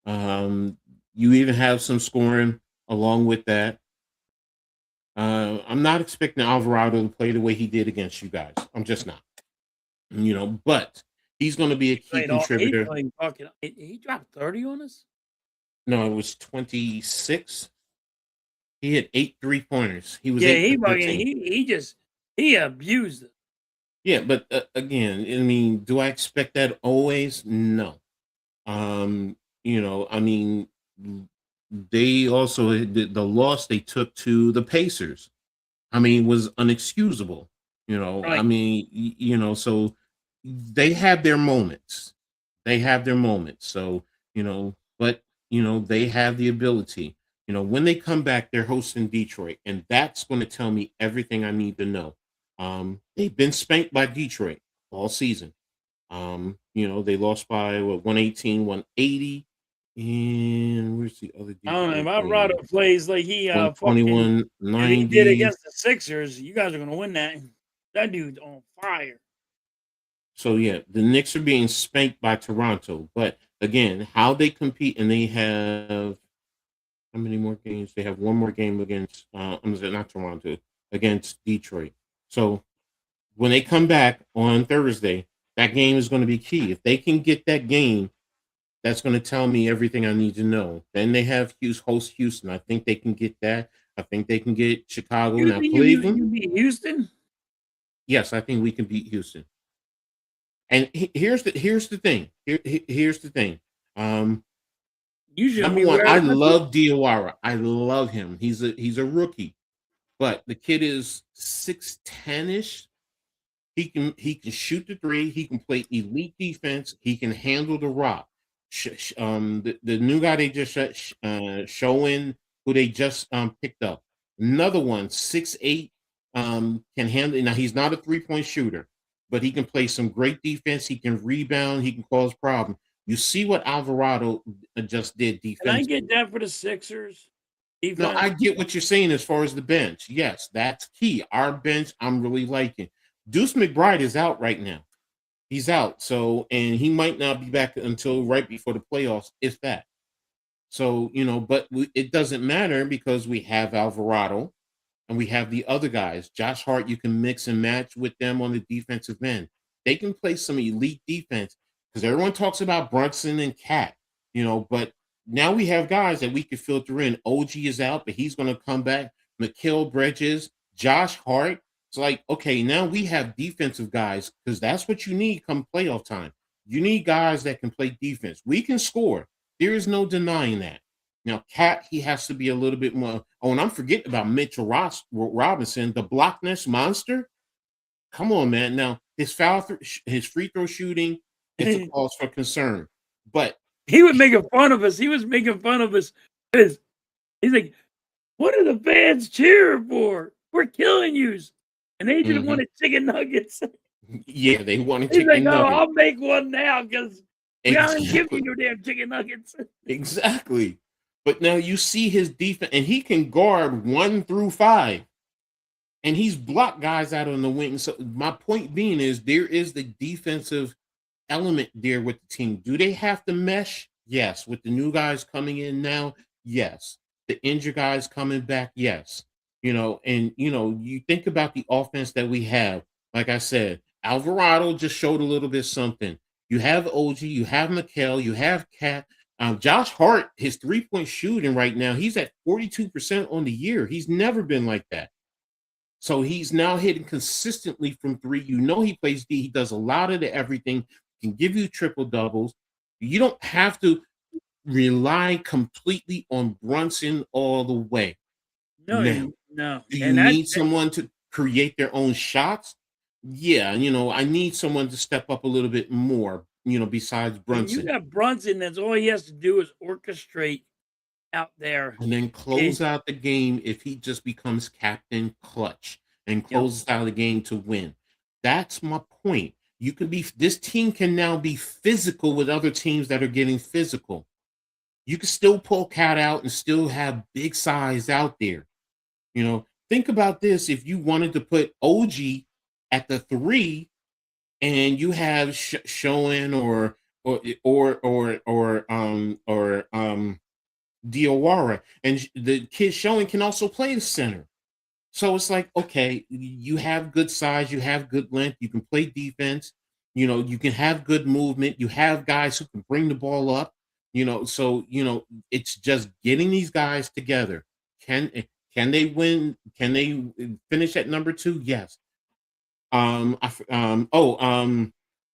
You even have some scoring along with that. I'm not expecting Alvarado to play the way he did against you guys. I'm just not. But he's going to be a key contributor. He dropped 30 on us? No, it was 26. He had 8 3-pointers. He was he abused it. Yeah, but again, I mean, do I expect that always? No. I mean, they also, the loss they took to the Pacers, I mean, was unexcusable. Right. I mean, so they have their moments. So, but they have the ability. When they come back, they're hosting Detroit, and that's going to tell me everything I need to know. They've been spanked by Detroit all season. They lost by 118, 180. And where's the other I don't know. If Detroit Alvarado game? plays like he 121, if he did 90. against the Sixers, you guys are gonna win that. That dude's on fire. So yeah, the Knicks are being spanked by Toronto. But again, how they compete, and they have how many more games? They have one more game against not Toronto, against Detroit. So when they come back on Thursday, that game is going to be key. If they can get that game, that's going to tell me everything I need to know. Then they have host Houston. I think they can get that. I think they can get Chicago. You Now think Cleveland. you beat Houston? Yes, I think we can beat Houston. And here's the thing. Here's the thing. Number one, I love Diawara. I love him. He's a rookie, but the kid is 6'10-ish. He can shoot the 3. He can play elite defense. He can handle the rock. The new guy they just showing, who they just picked up. Another one, 6'8", can handle. Now he's not a 3-point shooter, but he can play some great defense. He can rebound. He can cause problems. You see what Alvarado just did defensively. Can I get that for the Sixers? Defense? No, I get what you're saying as far as the bench. Yes, that's key. Our bench, I'm really liking. Deuce McBride is out right now. He's out. So, and he might not be back until right before the playoffs, if that. So, but it doesn't matter, because we have Alvarado and we have the other guys. Josh Hart, you can mix and match with them on the defensive end. They can play some elite defense, because everyone talks about Brunson and Cat, but now we have guys that we can filter in. OG is out, but he's going to come back. Mikal Bridges, Josh Hart. It's like, okay, now we have defensive guys, because that's what you need come playoff time. You need guys that can play defense. We can score. There is no denying that. Now, Cat, he has to be a little bit more. Oh, and I'm forgetting about Mitchell Robinson, the blockness monster. Come on, man. Now, his free throw shooting, it's a cause for concern. But he was making fun of us. He was making fun of us. He's like, what are the fans cheering for? We're killing you. And they just wanted chicken nuggets. Yeah, they wanted He's chicken like, no, nuggets. I'll make one now, because We haven't given Exactly. you no damn chicken nuggets. Exactly. But now you see his defense, and he can guard 1 through 5, and he's blocked guys out on the wing. So my point being is there is the defensive element there with the team. Do they have to mesh? Yes. With the new guys coming in now, yes. The injured guys coming back, yes. And you think about the offense that we have. Like I said, Alvarado just showed a little bit something. You have OG, you have McHale, you have Cat. Josh Hart, his 3-point shooting right now, he's at 42% on the year. He's never been like that. So he's now hitting consistently from 3. He plays D. He does a lot of the everything. Can give you triple doubles. You don't have to rely completely on Brunson all the way. Now, No. do you And need someone to create their own shots? Yeah, I need someone to step up a little bit more, besides when you Brunson. got Brunson, that's all he has to do is orchestrate out there. And then close out the game if he just becomes captain clutch and closes out the game to win. That's my point. This team can now be physical with other teams that are getting physical. You can still pull Cat out and still have big size out there. Think about this. If you wanted to put OG at the 3 and you have Shoen or Diawara, and the kid Shoen can also play the center. So it's like, okay, you have good size, you have good length, you can play defense, you can have good movement, you have guys who can bring the ball up, so it's just getting these guys together. Can they win? Can they finish at number 2? Yes.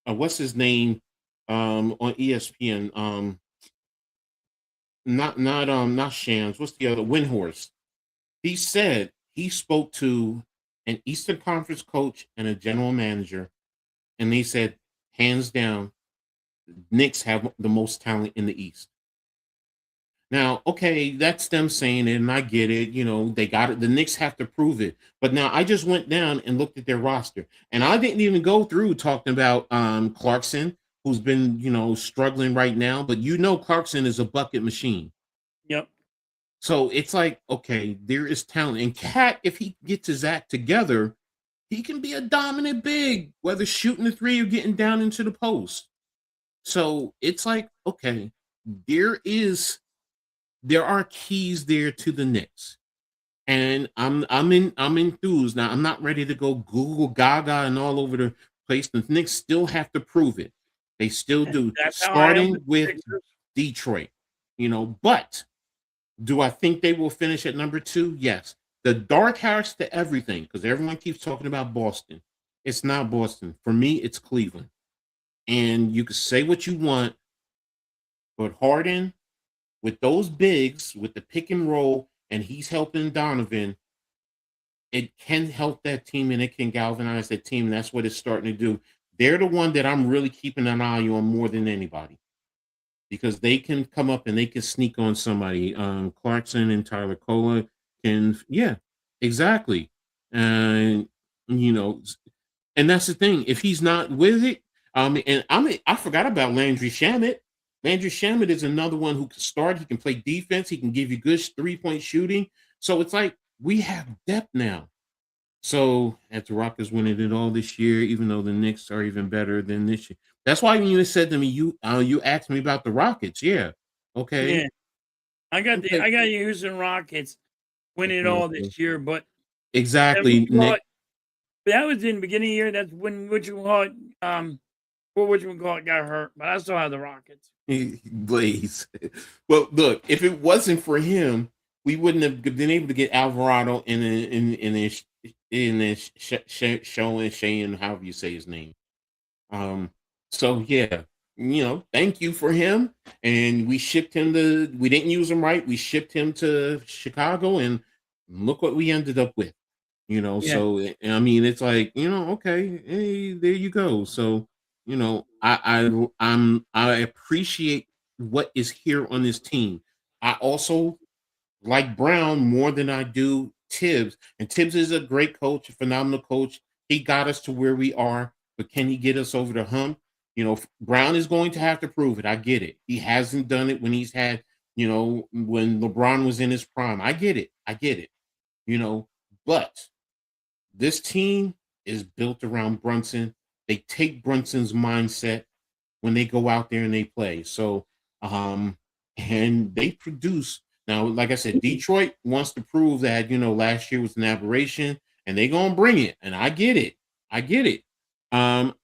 What's his name on ESPN? Not Shams. What's the other? Windhorse. He said he spoke to an Eastern Conference coach and a general manager, and they said, hands down, Knicks have the most talent in the East. Now, okay, that's them saying it, and I get it. They got it. The Knicks have to prove it. But now I just went down and looked at their roster, and I didn't even go through talking about Clarkson, who's been, struggling right now. But Clarkson is a bucket machine. Yep. So it's like, okay, there is talent. And Cat, if he gets his act together, he can be a dominant big, whether shooting the 3 or getting down into the post. So it's like, okay, there are keys there to the Knicks. And I'm enthused. Now, I'm not ready to go Google Gaga and all over the place. The Knicks still have to prove it. They still do. Starting with Detroit. But do I think they will finish at number 2? Yes. The dark horse to everything, because everyone keeps talking about Boston. It's not Boston. For me, it's Cleveland. And you can say what you want, but Harden, with those bigs, with the pick and roll, and he's helping Donovan, it can help that team and it can galvanize that team. And that's what it's starting to do. They're the one that I'm really keeping an eye on more than anybody, because they can come up and they can sneak on somebody. Clarkson and Tyler Cola can, yeah, exactly. And and that's the thing. If he's not with it, I forgot about Landry Shamet. Landry Shamet is another one who can start. He can play defense. He can give you good 3-point shooting. So it's like we have depth now. So as the Rockets winning it all this year, even though the Knicks are even better than this year. That's why when you said to me, you asked me about the Rockets. Yeah. Okay. Yeah. I got you Houston Rockets winning it all this year, but exactly. That was in the beginning of the year. That's when whatchamacallit got hurt. But I still have the Rockets. Blaze. Well, look, if it wasn't for him, we wouldn't have been able to get Alvarado in this show and Shane, however you say his name. So yeah, thank you for him. And we shipped him we didn't use him right. We shipped him to Chicago, and look what we ended up with. So I mean, it's like, okay, hey, there you go. So, I appreciate what is here on this team. I also like Brown more than I do Tibbs. And Tibbs is a great coach, a phenomenal coach. He got us to where we are, but can he get us over the hump? Brown is going to have to prove it. I get it. He hasn't done it when he's had, when LeBron was in his prime. I get it. But this team is built around Brunson. They take Brunson's mindset when they go out there and they play. So, and they produce. Now, like I said, Detroit wants to prove that, last year was an aberration and they're going to bring it. And I get it. Brunson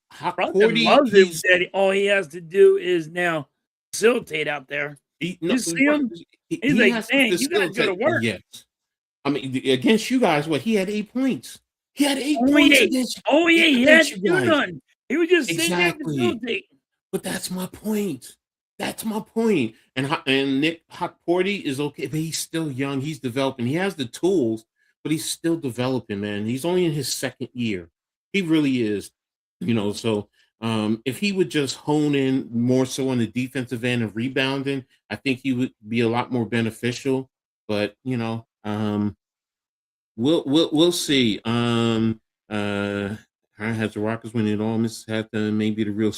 loves it that all he has to do is now facilitate out there. You see him? He's like, dang, you got to go to work. Yes. I mean, against you guys, he had 8 points. He had 8 Only points 8. against Only 8. He had to you do guys. none. He was just sitting there Exactly. facilitating. But that's my point. And Nick Hockporty is okay, but he's still young. He's developing. He has the tools, but he's still developing, man. He's only in his second year. He really is. So if he would just hone in more so on the defensive end of rebounding, I think he would be a lot more beneficial. But we'll see. Has the Rockets win it all? Mrs. Hathaway may be the real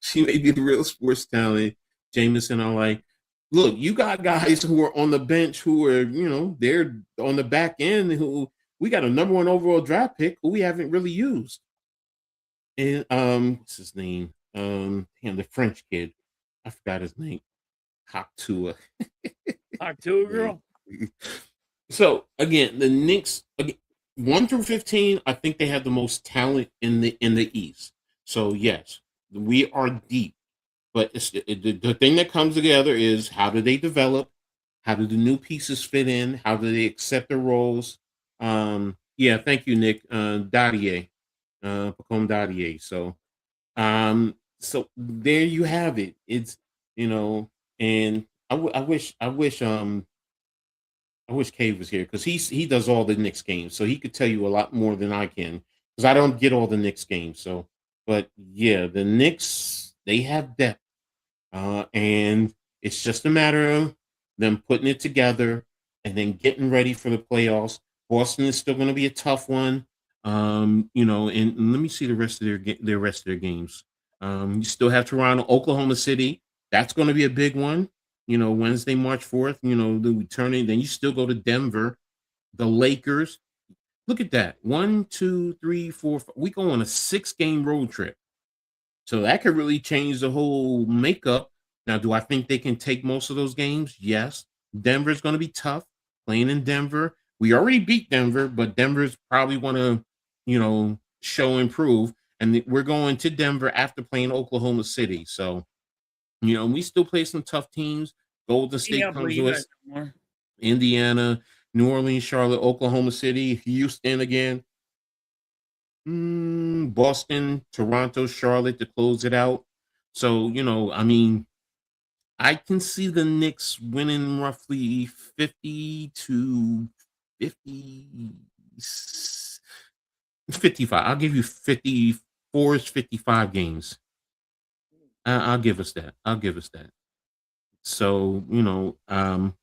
she may be the real sports talent. Jameson, I'm like, look, you got guys who are on the bench who are, they're on the back end who we got a number 1 overall draft pick who we haven't really used. And what's his name? The French kid. I forgot his name. Haktua. Haktua girl. So again, the Knicks 1 through 15, I think they have the most talent in the East. So yes, we are deep. But the thing that comes together is how do they develop? How do the new pieces fit in? How do they accept their roles? Thank you, Nick. Dadier. Pacome Dadier. So there you have it. It's and I wish Cave was here because he does all the Knicks games, so he could tell you a lot more than I can because I don't get all the Knicks games. So, but yeah, the Knicks, they have depth, and it's just a matter of them putting it together and then getting ready for the playoffs. Boston is still going to be a tough one, and let me see the rest of their games. You still have Toronto, Oklahoma City. That's going to be a big one. Wednesday, March 4th, the returning, then you still go to Denver, the Lakers. Look at that. 1, 2, 3, 4, 5. We go on a 6-game road trip. So that could really change the whole makeup. Now, do I think they can take most of those games? Yes. Denver's going to be tough playing in Denver. We already beat Denver, but Denver's probably want to, show and prove. And we're going to Denver after playing Oklahoma City. So, we still play some tough teams. Golden State comes to us. Indiana, New Orleans, Charlotte, Oklahoma City, Houston again. Boston, Toronto, Charlotte to close it out. So, I can see the Knicks winning roughly 50 to 55. I'll give you 54 55 games. I'll give us that. So,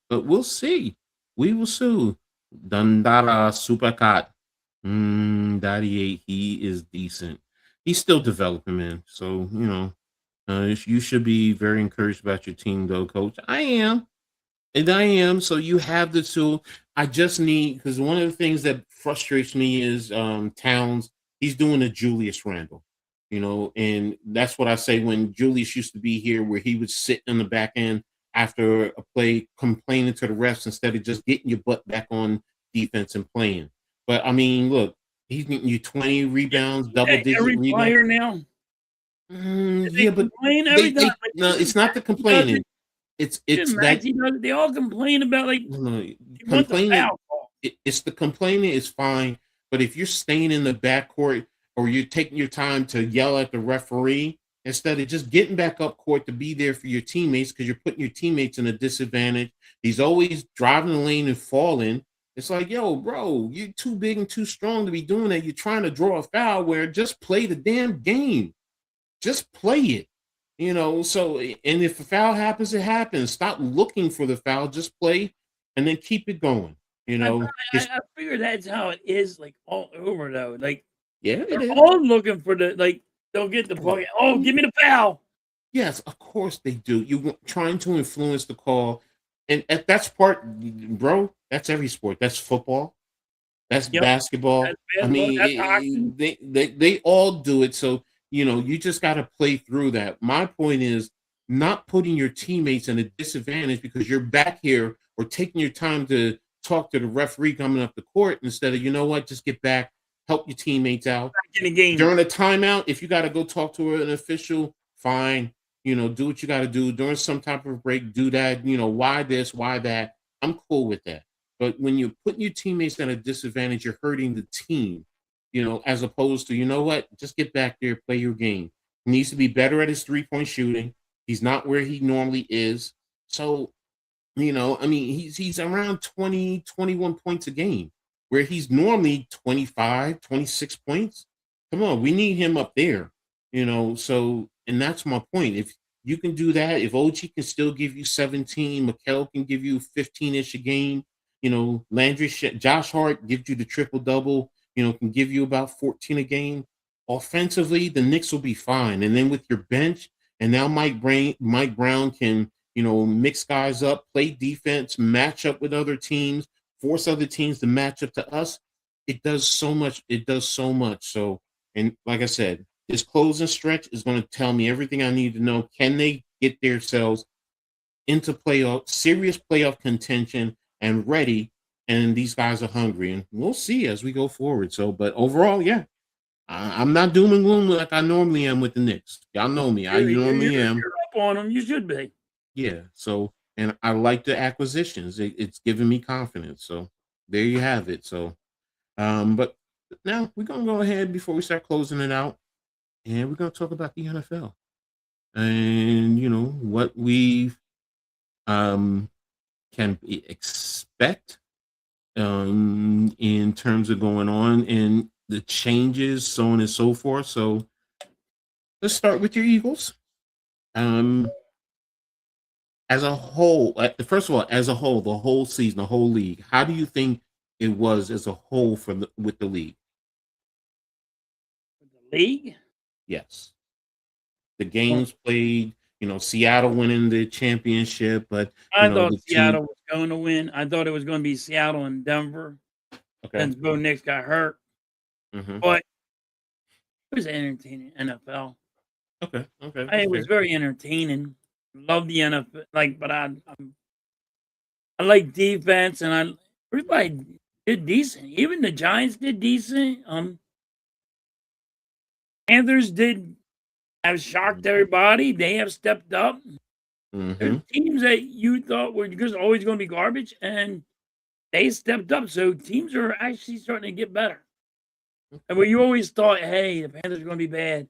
but we'll see. We will see. Dandara Supercat. Daddy, he is decent. He's still developing, man. So, you should be very encouraged about your team, though, Coach. I am. So you have the tool. I just need, because one of the things that frustrates me is Towns. He's doing a Julius Randle. And that's what I say when Julius used to be here, where he would sit in the back end after a play complaining to the refs instead of just getting your butt back on defense and playing. But, I mean, look, he's getting you 20 rebounds, double-digit rebounds. Player now? Yeah, but every time. No, it's not the complaining. It's that they all complain about complaining. It's the complaining is fine, but if you're staying in the backcourt or you're taking your time to yell at the referee instead of just getting back up court to be there for your teammates because you're putting your teammates in a disadvantage. He's always driving the lane and falling. It's like, yo, bro, you're too big and too strong to be doing that. You're trying to draw a foul where just play the damn game. Just play it. So, and if a foul happens, it happens. Stop looking for the foul. Just play and then keep it going. I figure that's how it is, all over, though. Yeah, they're all looking for the They'll get the puck. Oh, give me the foul. Yes, of course they do. You trying to influence the call, and that's part, bro. That's every sport. That's football. That's Yep. That's basketball. I basketball. mean, That's hockey. they all do it. So you just got to play through that. My point is not putting your teammates in a disadvantage because you're back here or taking your time to talk to the referee coming up the court instead of just get back, help your teammates out Back in the game. during a timeout. If you got to go talk to an official, fine. Do what you got to do during some type of break. Do that. Why this? Why that? I'm cool with that. But when you're putting your teammates at a disadvantage, you're hurting the team, as opposed to, just get back there, play your game. He needs to be better at his 3-point shooting. He's not where he normally is. So, I mean, he's around 20, 21 points a game, where he's normally 25, 26 points. Come on, we need him up there, so, and that's my point. If you can do that, if OG can still give you 17, Mikel can give you 15-ish a game, Landry, Josh Hart gives you the triple double, can give you about 14 a game. Offensively, the Knicks will be fine. And then with your bench, and now Mike Brown can, mix guys up, play defense, match up with other teams, force other teams to match up to us. It does so much. It does so much. So, and like I said, this closing stretch is going to tell me everything I need to know. Can they get themselves into serious playoff contention and ready? And these guys are hungry, and we'll see as we go forward. So, but overall, yeah, I'm not doom and gloom like I normally am with the Knicks. Y'all know me. I normally am. You're up on them. You should be. Yeah. So, and I like the acquisitions. It's giving me confidence. So there you have it. So, but now we're gonna go ahead before we start closing it out, and we're gonna talk about the NFL and what we can expect in terms of going on and the changes, so on and so forth. So let's start with your Eagles. As a whole, first of all, as a whole, the whole season, the whole league, how do you think it was as a whole with the league? The league? Yes. The games played, Seattle winning the championship, but I thought Seattle was going to win. I thought it was going to be Seattle and Denver. Okay. Since Bo Nix got hurt. Mm-hmm. But it was entertaining NFL. Okay. It was very entertaining. Love the NFL, but I like defense, and everybody did decent. Even the Giants did decent. Panthers have shocked everybody. They have stepped up. Mm-hmm. There's teams that you thought were just always going to be garbage, and they stepped up. So teams are actually starting to get better. And where you always thought, hey, the Panthers are going to be bad.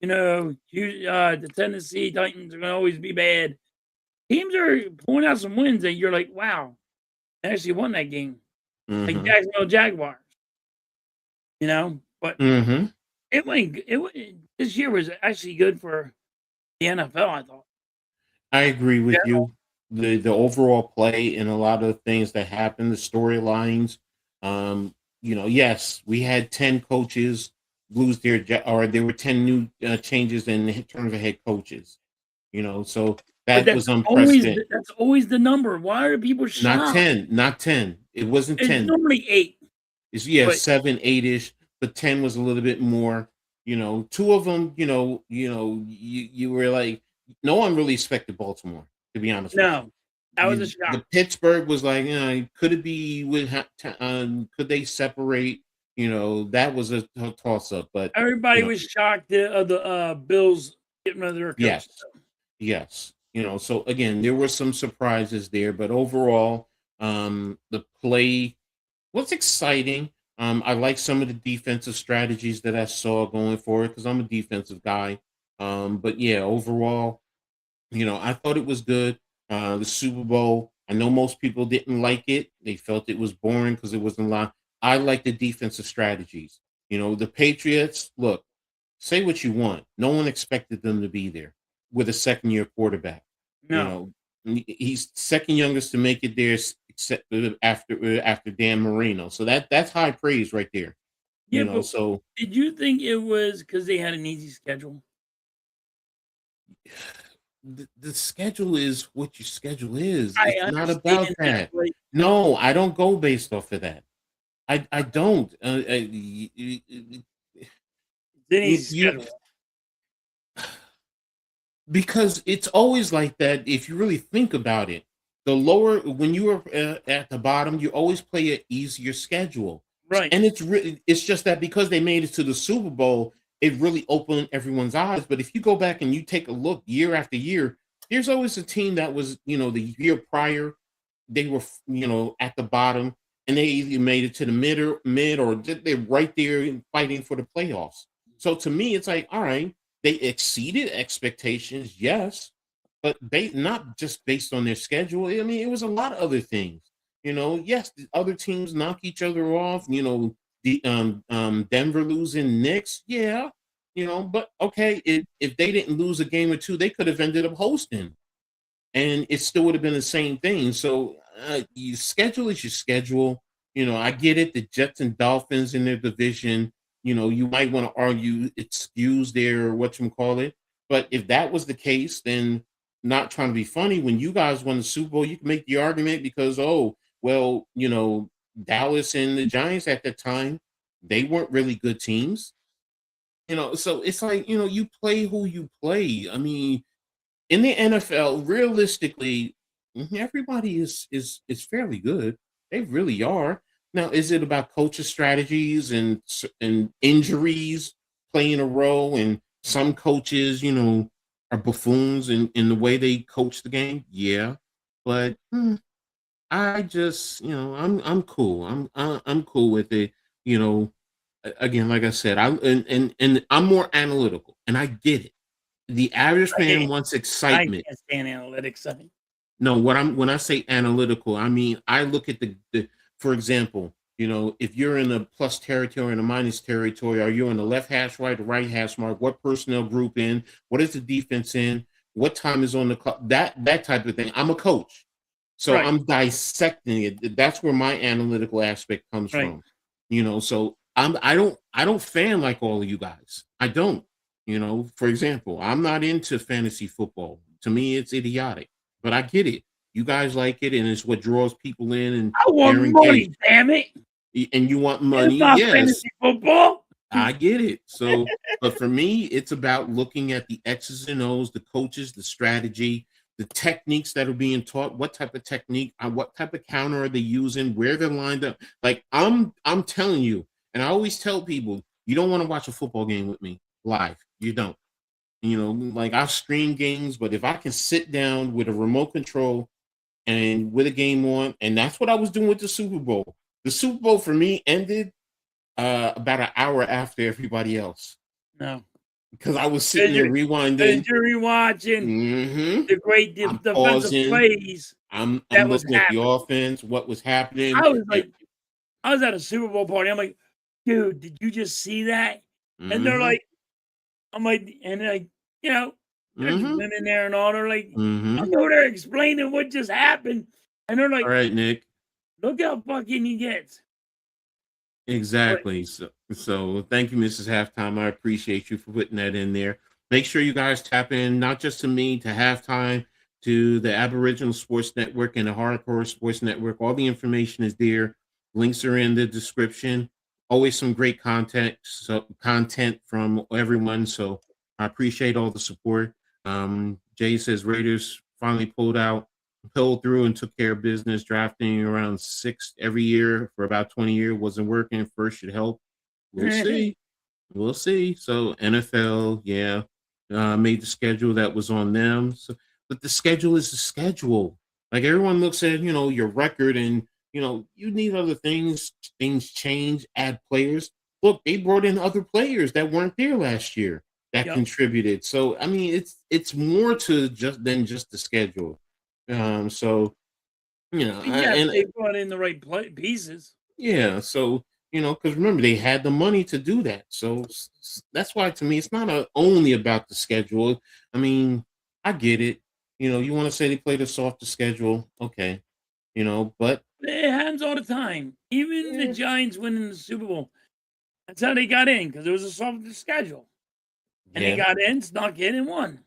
The Tennessee Titans are going to always be bad. Teams are pulling out some wins that you're like, wow, they actually won that game. Mm-hmm. Like Jacksonville Jaguars. But it went. This year was actually good for the NFL, I thought. I agree with you. The overall play and a lot of the things that happened, the storylines. Yes, we had 10 coaches lose or there were 10 new changes in terms of head coaches. So that was unprecedented. That's always the number. Why are people shocked? Not 10. It wasn't 10. It's normally 8. It's 7, 8-ish, but 10 was a little bit more. Two of them, you were like, no one really expected Baltimore, to be honest. No, that was a shock. The Pittsburgh was like, could it be could they separate? That was a toss up. But everybody was shocked the Bills getting rid of their coach. Yes. So again, there were some surprises there, but overall, the play was exciting. I like some of the defensive strategies that I saw going forward because I'm a defensive guy. But yeah, overall, I thought it was good. The Super Bowl, I know most people didn't like it. They felt it was boring because it wasn't a lot. I like the defensive strategies. The Patriots, look, say what you want. No one expected them to be there with a second-year quarterback. No. He's second youngest to make it there except after Dan Marino. So that's high praise right there. Yeah, but So did you think it was because they had an easy schedule? the schedule is what your schedule is. I It's not about understand that, that. but No, I don't go based off of that. I don't. it's an You, easy you schedule. because it's always like that if you really think about it. The lower when you are at the bottom, you always play an easier schedule. Right. And it's just that because they made it to the Super Bowl, it really opened everyone's eyes. But if you go back and you take a look year after year, there's always a team that was, the year prior, they were, at the bottom, and they either made it to the mid or they're right there fighting for the playoffs. So to me, it's like, all right, they exceeded expectations, yes, but not just based on their schedule. I mean, it was a lot of other things. Yes, the other teams knock each other off. The Denver losing Knicks, yeah. But okay, if they didn't lose a game or two, they could have ended up hosting, and it still would have been the same thing. So your schedule is your schedule. I get it. The Jets and Dolphins in their division. You might want to argue excuse their whatchamacallit. But if that was the case, then not trying to be funny, when you guys won the Super Bowl, you can make the argument because, oh, well, Dallas and the Giants at that time, they weren't really good teams. So it's like, you play who you play. I mean, in the NFL, realistically, everybody is fairly good. They really are. Now, is it about coaches' strategies and injuries playing a role? And some coaches, are buffoons in the way they coach the game. Yeah, but I just, I'm cool. I'm cool with it. You know, Again, like I said, and I'm more analytical, and I get it. The average I fan can't wants I excitement. can't stand analytics. No, when I say analytical, I mean I look at the for example, if you're in a plus territory and a minus territory, are you in the left hash right, the right hash mark? What personnel group in? What is the defense in? What time is on the clock? That type of thing. I'm a coach, so Right, I'm dissecting it. That's where my analytical aspect comes right. from. So I don't fan like all of you guys. I don't. For example, I'm not into fantasy football. To me, it's idiotic. But I get it. You guys like it, and it's what draws people in, and I want they're engaged. money, damn it! And you want It's money, not yes, fantasy football. I get it. So, but for me, it's about looking at the X's and O's, the coaches, the strategy, the techniques that are being taught. What type of technique? What type of counter are they using? Where they're lined up? Like I'm telling you, and I always tell people, you don't want to watch a football game with me live. You don't. Like I stream games, but if I can sit down with a remote control and with a game on, and that's what I was doing with the Super Bowl. The Super Bowl for me ended about an hour after everybody else No, because I was sitting because there you're, 'cause rewinding. you're rewatching hmm the great I'm defensive pausing. plays I'm that was looking at the happening. offense, what was happening. I was like, I was at a Super Bowl party. I'm like, dude, did you just see that? And they're Mm-hmm, like, I'm like, and like, you know, there's mm-hmm, women there and all. They're like, mm-hmm. I know they're explaining what just happened, and they're All like, right, Nick. look how fucking he gets. But Exactly. So thank you, Mrs. Halftime. I appreciate you for putting that in there. Make sure you guys tap in, not just to me, to Halftime, to the Aboriginal Sports Network and the Hardcore Sports Network. All the information is there. Links are in the description. Always some great content from everyone. So I appreciate all the support. Jay says Raiders finally pulled through and took care of business, drafting around 6 every year for about 20 years. Wasn't working. First should help. We'll see. We'll see. So NFL, yeah, made the schedule that was on them. So, but the schedule is the schedule. Like everyone looks at, your record, and you need other things. Things change. Add players. Look, they brought in other players that weren't there last year that yep, contributed. So I mean, it's more to just the schedule. So yes, and they brought in the right pieces. yeah, so because remember they had the money to do that. So that's why to me it's not only about the schedule. I mean, I get it. You want to say they played a softer schedule, okay? But It happens all the time. Even the yeah, Giants winning the Super Bowl. That's how they got in because it was a soft schedule. And they Yeah, got in, snuck in, and won.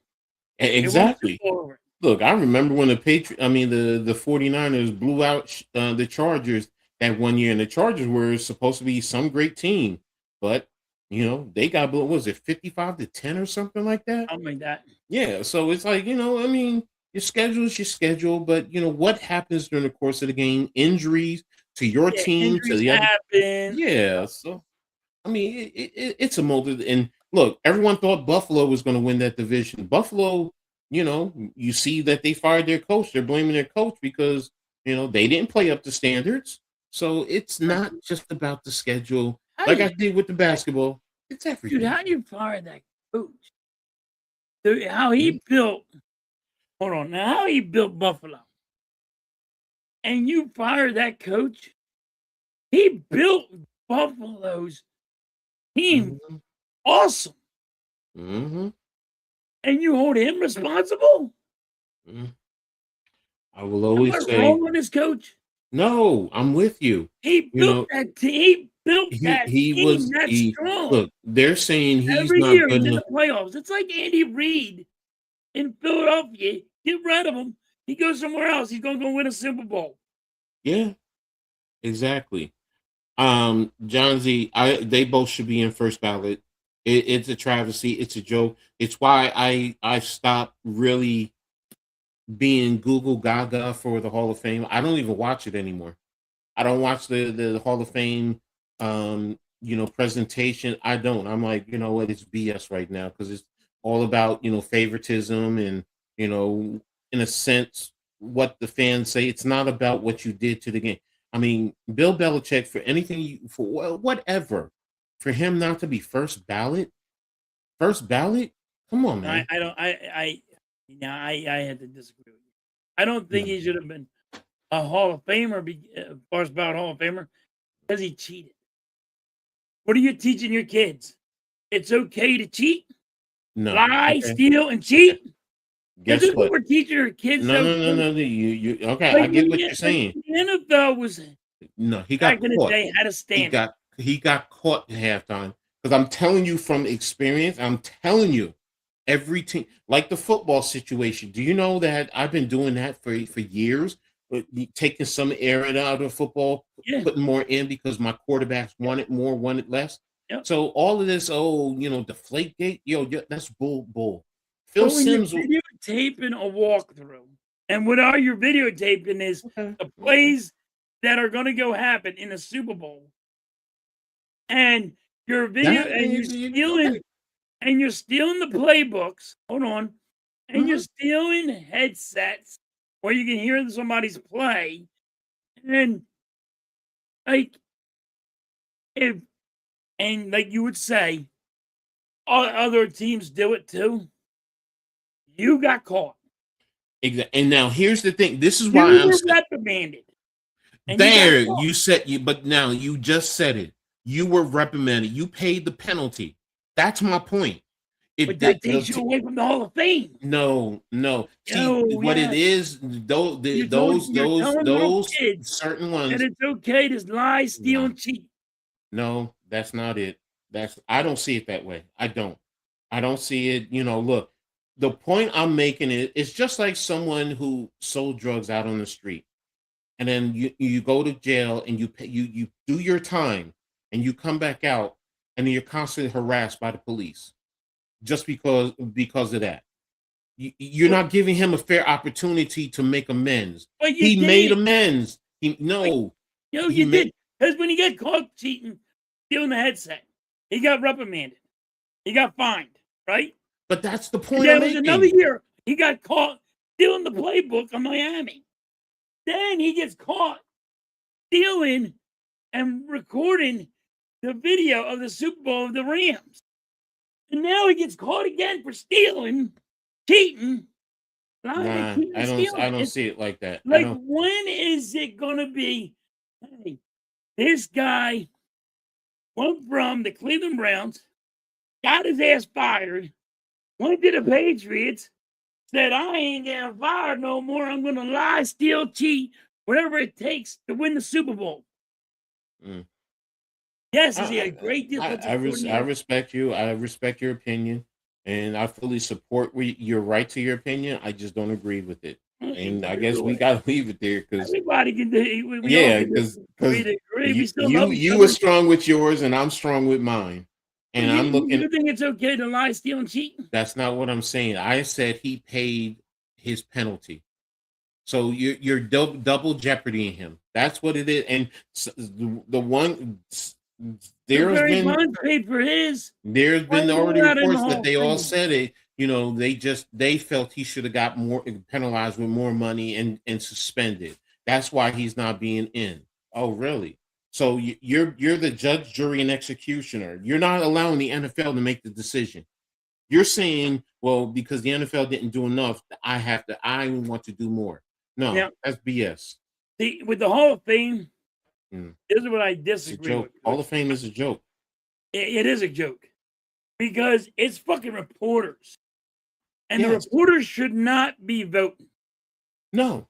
They won the Super exactly. Bowl over it. Look, I remember when the 49ers blew out the Chargers that one year, and the Chargers were supposed to be some great team, but they got blown. Was it 55-10 or something like that? Something like that. Yeah, so it's like, your schedule is your schedule, but what happens during the course of the game? Injuries to your Yeah, team, to injuries the other. happen. Yeah, so I mean, it's a molded. And look, everyone thought Buffalo was going to win that division. Buffalo, you see that they fired their coach. They're blaming their coach because they didn't play up to standards. So it's not just about the schedule, How like do I you, did with the basketball. It's dude, everything. how do you fire that coach? How Mhm. he built, hold on, now how he built Buffalo, and you fire that coach? He built Buffalo's team Mhm. awesome, Mhm. and you hold him responsible? Mhm. I will Am I always say, wrong on this coach? no, I'm with you. He You built know, that team. He built he that he team was that he strong. look, they're saying he's Every not year good he's in enough. the playoffs. It's like Andy Reid in Philadelphia. Get rid of him. He goes somewhere else. He's going to go win a Super Bowl. Yeah, exactly. John Z, they both should be in first ballot. It's a travesty. It's a joke. It's why I stopped really being Google Gaga for the Hall of Fame. I don't even watch it anymore. I don't watch the Hall of Fame presentation. I don't. I'm like, you know what, it's BS right now because it's all about, favoritism and, you know, in a sense, what the fans say. It's not about what you did to the game. I mean, Bill Belichick, for anything for whatever, for him not to be first ballot, come on, I, man. I don't. I had to disagree with you. I don't think No. he should have been a Hall of Famer, first ballot Hall of Famer, because he cheated. What are you teaching your kids? It's okay to cheat, No. lie, Okay. steal, and Okay. cheat. This Guess is what what? we're teaching our kids. No, Though, no, no, too. no. You okay, Like I when get what you're like saying. when the NFL was No, he back got in the caught. day had a He standard. got he got caught at halftime. Because I'm telling you from experience, I'm telling you, every team, like the football situation. Do you know that I've been doing that for years? But taking some air out of football, Yeah. putting more in because my quarterbacks Yep. wanted more, wanted less. Yep. So all of this, deflate gate, that's bull. Phil But when you're Sims. videotaping a walkthrough, and what are you videotaping is Okay, the okay. plays that are going to go happen in a Super Bowl, and you're video That and you're okay. stealing and you're stealing the playbooks. Hold on, and you're Mhm. stealing headsets where you can hear somebody's play, and like if and like you would say, other teams do it too. You got caught. Exactly. And now here's the thing. This is why You I'm were saying. reprimanded, and you got There, caught. but now you just said it. You were reprimanded. You paid the penalty. That's my point. It But that did takes you away from the Hall of Fame. no, no. See Oh, what it yes. is. Those, You're telling little those kids certain that ones. it's okay to lie, steal, Nah, and cheat. no, that's not it. I don't see it that way. I don't. I don't see it. Look, the point I'm making is just like someone who sold drugs out on the street. And then you go to jail and you do your time and you come back out and then you're constantly harassed by the police just because of that. You're But not giving him a fair opportunity to make amends. you He made did. amends. But, No, he you made. did. Because when he got caught cheating, stealing the headset, he got reprimanded. He got fined, right? But that's the And point I'm then it was another making. year. He got caught stealing the playbook of Miami. Then he gets caught stealing and recording the video of the Super Bowl of the Rams. And now he gets caught again for stealing, cheating, lying, Nah, cheating, and I stealing. don't It's see it like that. I like, don't. when is it gonna be? Hey, this guy went from the Cleveland Browns, got his ass fired, went to the Patriots, said, I ain't getting fired no more. I'm gonna lie, steal, cheat, whatever it takes to win the Super Bowl. Mm. Yes, is he a great defensive I coordinator? respect you. I respect your opinion, and I fully support your right to your opinion. I just don't agree with it, and I guess we got to leave it there because Everybody can do. We all yeah, can disagree because to agree. We still you love each you are other. strong with yours, and I'm strong with mine, But and I'm looking. you think it's okay to lie, steal, and cheat? That's not what I'm saying. I said he paid his penalty. So you're double jeopardying him. That's what it is. And the one But there's Barry been Bonds paid for his. there's Why been is he already not in the reports that Hall of they all Fame? said it. You know, they felt he should have got more penalized with more money and suspended. That's why he's not being in. Oh, really? So you're the judge, jury, and executioner. You're not allowing the NFL to make the decision. You're saying, well, because the NFL didn't do enough, I want to do more. No, Now, that's BS. with the Hall of Fame, Mm. this is what I It's a disagree joke. with. Hall of Fame is a joke. It is a joke because it's fucking reporters, and the Yes. reporters should not be voting. No.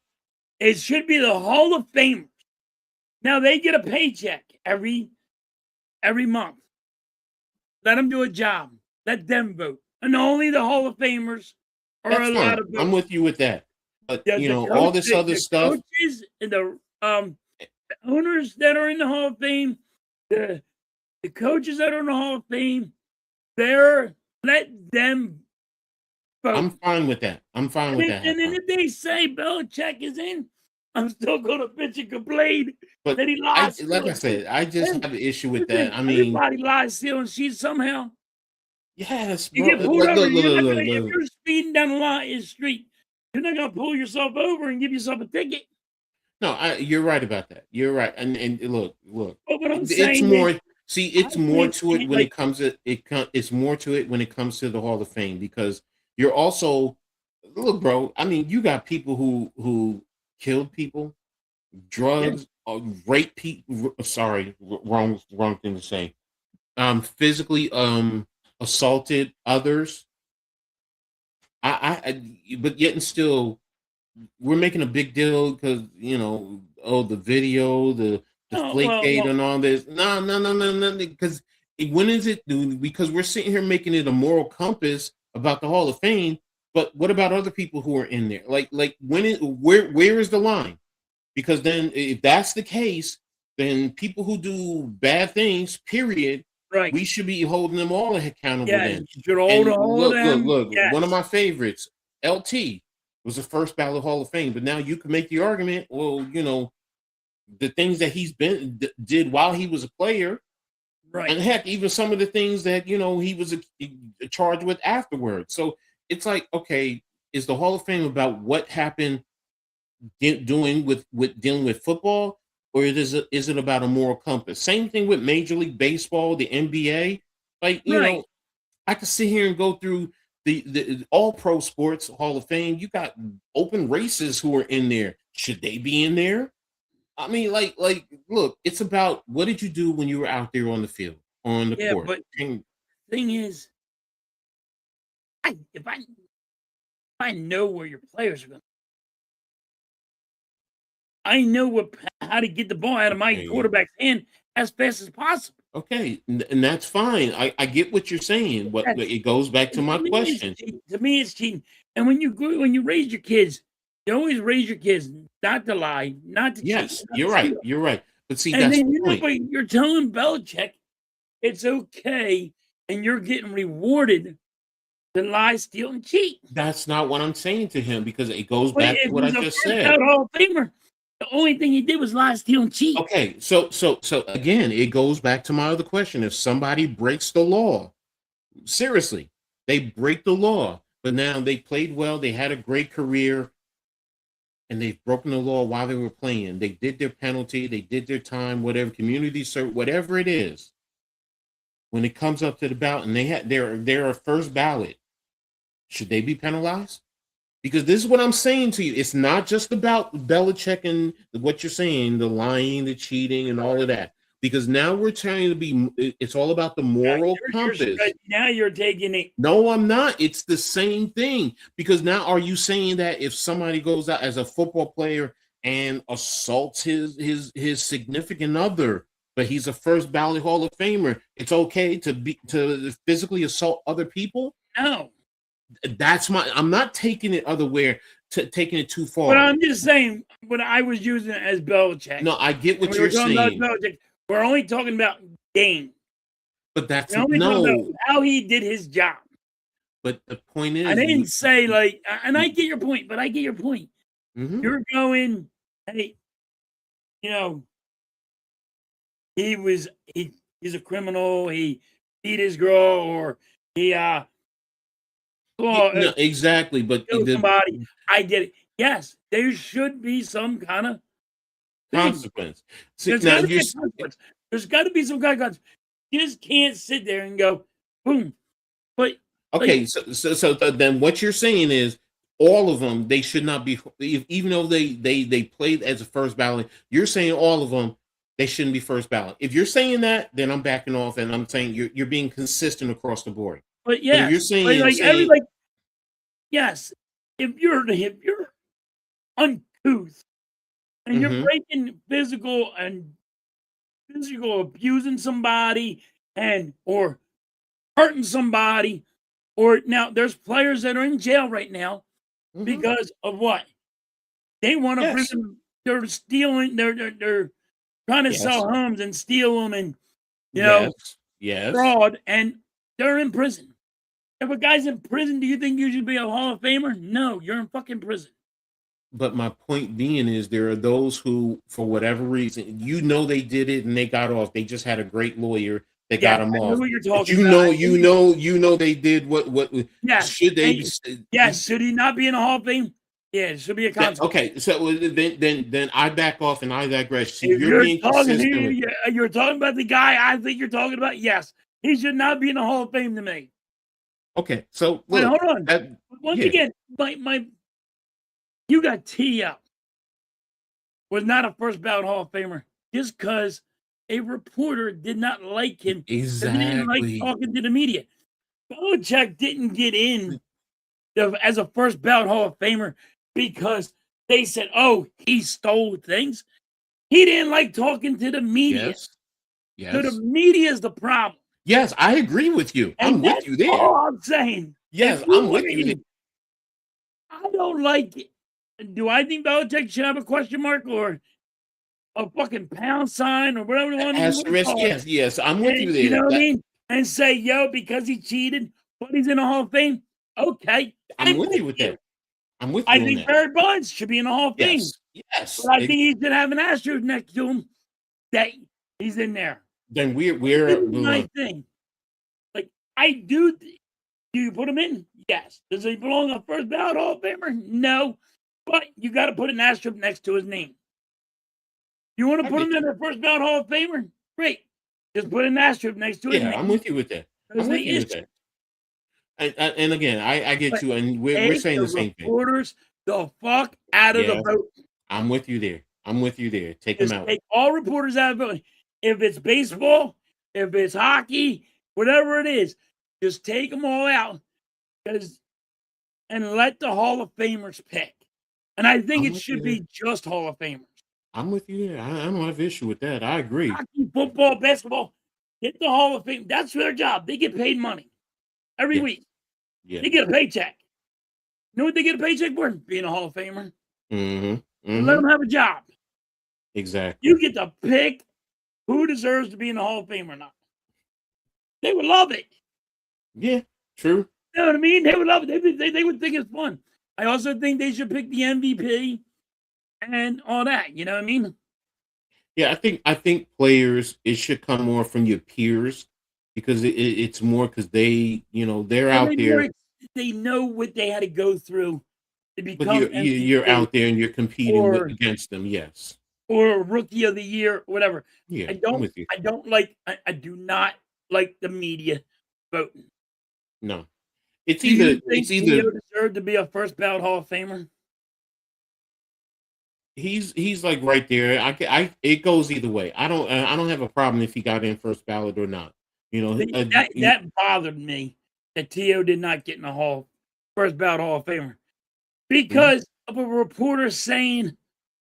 It should be the Hall of Famers. Now they get a paycheck every month. Let them do a job. Let them vote, and only the Hall of Famers are That's allowed fine. to vote. I'm with you with that. But The, you the know, coach, all this the, other the stuff. coaches and the owners that are in the Hall of Fame, the coaches that are in the Hall of Fame, let them vote. I'm fine with that. I'm fine with that. And then if they say Belichick is in, I'm still going to bitch and complain But that he lies. like I said, I just have an issue with that. I mean, everybody lies, stealing shit somehow. yes, You bro. get pulled over. If Look. you're speeding down the street, you're not going to pull yourself over and give yourself a ticket. No, you're right about that. You're right. And look, But what I'm it's saying more. is, See, it's I more think to it when it comes to it. It's more to it when it comes to the Hall of Fame because you're also look, bro. I mean, you got people who killed people, drugs, rape people. Sorry, wrong thing to say. Physically assaulted others. But yet and still we're making a big deal because the video, the flake gate and all this. No. Because when is it? Because we're sitting here making it a moral compass about the Hall of Fame. But what about other people who are in there? Like where is the line? Because then if that's the case, then people who do bad things, period, right? We should be holding them all accountable. Yeah, then. you should hold all of them. Look. Yes. One of my favorites, LT, was the first ballot Hall of Fame. But now you can make the argument, well, the things that he's did while he was a player, right? And heck, even some of the things that he was charged with afterwards. So it's like, okay, is the Hall of Fame about what happened doing with dealing with football, or is it about a moral compass? Same thing with Major League Baseball, the NBA. Like I could sit here and go through the all pro sports Hall of Fame. You got open races who are in there. Should they be in there? I mean, like, look, it's about what did you do when you were out there on the field, on the court. But thing is, if I know where your players are going, I know how to get the ball out of my quarterback's hand as fast as possible. Okay, and that's fine. I get what you're saying. But it goes back to my question. To me, it's cheating. And when you raise your kids, you always raise your kids not to lie, not to cheat. Yes, you're right. You're right. But see, and that's then the point. You're telling Belichick it's okay, and you're getting rewarded to lie, steal, and cheat. That's not what I'm saying to him because it goes back to what I just said. Hall of Famer. The only thing he did was lie, steal, and cheat. Okay, so again, it goes back to my other question. If somebody breaks the law, seriously, they break the law, but now they played well, they had a great career, and they've broken the law while they were playing. They did their penalty, they did their time, whatever, community service, whatever it is. When it comes up to the ballot and they had their first ballot, should they be penalized? Because this is what I'm saying to you. It's not just about Belichick and what you're saying, the lying, the cheating, and all of that. Because now we're trying to be, it's all about the moral compass. Now you're taking it. No, I'm not. It's the same thing. Because now are you saying that if somebody goes out as a football player and assaults his significant other, but he's a first ballot Hall of Famer. It's okay to physically assault other people. No. I'm not taking it other way, taking it too far. But I'm just saying, when I was using it as Belichick. No, I get what we you're were talking saying. about Belichick. We're only talking about game. But that's We're only talking about how he did his job. But the point is, I didn't say like, and I get your point, but I get your point. Mm-hmm. You're going, hey, you know, he's a criminal. He beat his girl, or he no, exactly. But killed somebody. I get it. Yes, there should be some kind of consequence. There's got to be a consequence. There's got to be some kind of consequence. You just can't sit there and go, boom. But okay, so then what you're saying is all of them, they should not be, even though they played as a first ballot. You're saying all of them, they shouldn't be first ballot. If you're saying that, then I'm backing off, and I'm saying you're being consistent across the board. But yeah, if you're saying everybody, yes, if you're uncouth and you're breaking physical abusing somebody or hurting somebody, or now there's players that are in jail right now because of what? They want to bring them, they're stealing, they're trying to sell homes and steal them and fraud, and they're in prison. If a guy's in prison, do you think you should be a Hall of Famer? No, you're in fucking prison. But my point being is there are those who, for whatever reason, they did it and they got off. They just had a great lawyer that got them off. What you're talking about. You know they did what should they? Should he not be in the Hall of Fame? Yeah, it should be a consequence. Okay, so then I back off and I digress. See, you're talking about the guy I think you're talking about. Yes, he should not be in the Hall of Fame to me. Okay, so wait, hold on. Once again, you got T.O. was not a first ballot Hall of Famer just because a reporter did not like him. Exactly. He didn't like talking to the media. Belichick didn't get in as a first ballot Hall of Famer because they said, "Oh, he stole things." He didn't like talking to the media. Yes. So the media is the problem. Yes, I agree with you. I'm with you there. All I'm saying. Yes, I'm with you there. I don't like it. Do I think Belichick should have a question mark or a fucking pound sign or whatever you want to call it? Yes, I'm with you there. You know what I mean? And say, yo, because he cheated, but he's in the Hall of Fame. Okay. I'm with you with that. I'm with you. I think Barry Bonds should be in the Hall of Fame. Yes. But I think he should have an asterisk next to him that he's in there. Then we're my thing. Like, I do. Do you put him in? Yes. Does he belong on first ballot Hall of Famer? No. But you got to put an asterisk next to his name. You want to put him in the first ballot Hall of Famer? Great. Just put an asterisk next to his name. Yeah, I'm with you with that. I'm with you with that. And again, I get you, and we're saying the same thing. Reporters the fuck out of the vote. I'm with you there. Take them out. Take all reporters out of the vote. If it's baseball, if it's hockey, whatever it is, just take them all out and let the Hall of Famers pick. And I think it should be just Hall of Famers. I'm with you there. I don't have an issue with that. I agree. Hockey, football, basketball, get the Hall of Fame. That's their job. They get paid money every week. Yeah. They get a paycheck. You know what they get a paycheck for? Being a Hall of Famer. Let them have a job. Exactly. You get to pick who deserves to be in the Hall of Fame or not. They would love it. Yeah, true. You know what I mean? They would love it. They would think it's fun. I also think they should pick the MVP and all that. You know what I mean? Yeah, I think players, it should come more from your peers because it's more because they're out there. They know what they had to go through to become. But you're out there and you're competing against them. Yes. Or Rookie of the Year, whatever. Yeah, I'm with you. I do not like the media voting. No. It's either deserved to be a first ballot Hall of Famer. He's like right there. It goes either way. I don't have a problem if he got in first ballot or not. That bothered me that T.O. did not get in the first ballot Hall of Famer because of a reporter saying,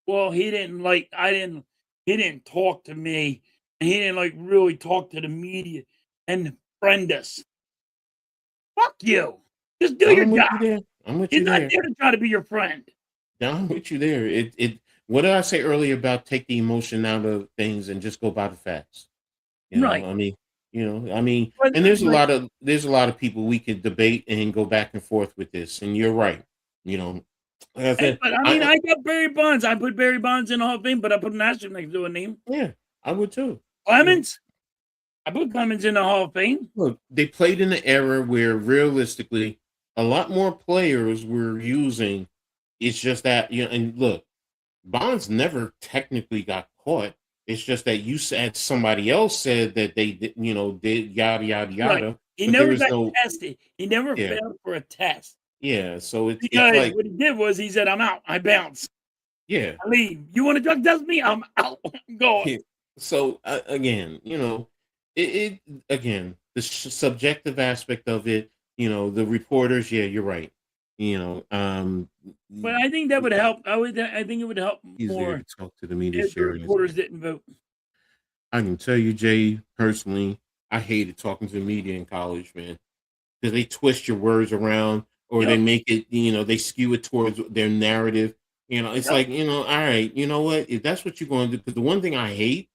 "Well, he didn't talk to me and he didn't like really talk to the media and friend us. Fuck you. Just do your I'm with job. you there. I'm with He's you not there. there to try to be your friend. I'm with you there. What did I say earlier about take the emotion out of things and just go by the facts? Right. I mean, But, and there's a but, lot of people we could debate and go back and forth with this. And you're right. You know, like I said, but I mean, I got Barry Bonds. I put Barry Bonds in the Hall of Fame, but I put an asterisk next to a name. yeah, I would too. You know, Clemens. I put Clemens in the Hall of Fame. look, they played in an era where realistically, a lot more players were using. It's just that and look, Bonds never technically got caught. It's just that you said somebody else said that they did yada yada Right. yada, He but there never was got no tested. He never yeah failed for a test yeah. So it's because like what he did was he said, "I'm out. I bounce. yeah. I leave. You want to drug test me? I'm out. I'm going." Yeah. So again, again the subjective aspect of it. The reporters. Yeah, you're right. You know, um, But I think that would help. I think it would help he's there more to talk to the media, if the sharing his. reporters didn't vote. I can tell you, Jay, personally, I hated talking to the media in college, man, because they twist your words around or they Yep. make it, they skew it towards their narrative. It's Yep. like, all right, you know what? If that's what you're going to do, because the one thing I hate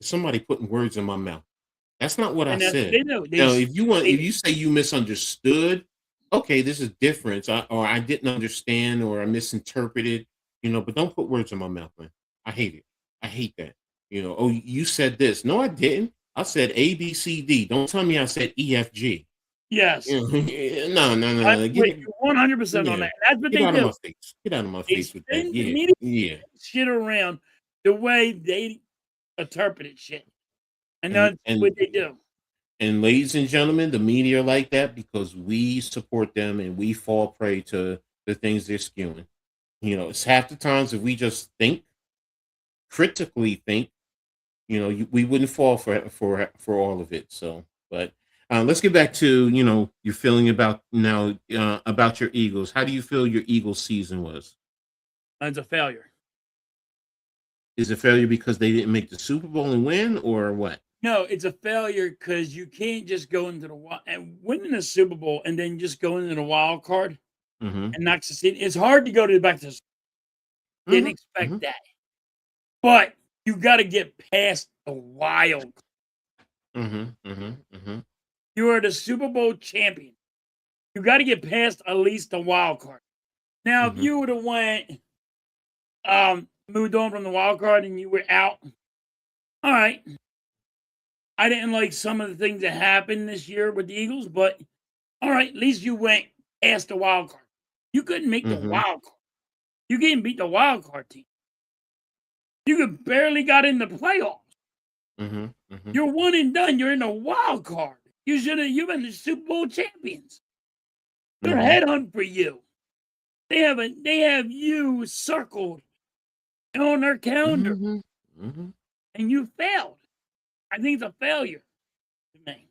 is somebody putting words in my mouth. That's not what I And that's what said. they do. Now, if They you say you misunderstood, okay, this is different. Or I didn't understand or I misinterpreted, but don't put words in my mouth, man. I hate it. I hate that. Oh, you said this. No, I didn't. I said A, B, C, D. Don't tell me I said E, F, G. yes. No, no, no, I'm no. with you 100% on Yeah. that. That's what Get they out of do. my face. Get out of my They face with that. spin the Yeah. media Yeah. shit around the way they interpreted shit. And And that's and what they do. And ladies and gentlemen, the media are like that because we support them and we fall prey to the things they're skewing. It's half the times if we just critically think, we wouldn't fall for all of it. So, but let's get back to your feeling about now about your Eagles. How do you feel your Eagles season was? It's a failure. Is it failure because they didn't make the Super Bowl and win, or what? No, it's a failure because you can't just go into the wild and winning a Super Bowl and then just go into the wild card Mm-hmm. and not succeed. It's hard to go to the back to didn't Mm-hmm. Mm-hmm. expect that. But you got to get past the wild. Mm-hmm. Mm-hmm. Mm-hmm. You are the Super Bowl champion. You got to get past at least the wild card. Now, if Mm-hmm. you would have went moved on from the wild card and you were out, all right. I didn't like some of the things that happened this year with the Eagles, but all right, at least you went past the wild card. You couldn't make the Mm-hmm. wild card. You couldn't beat the wild card team. You could barely got in the playoffs. Mm-hmm. Mm-hmm. You're one and done. You're in the wild card. You've been the Super Bowl champions. They're Mm-hmm. headhunting for you. They have you circled on their calendar, Mm-hmm. Mm-hmm. and you failed. I think it's a failure to me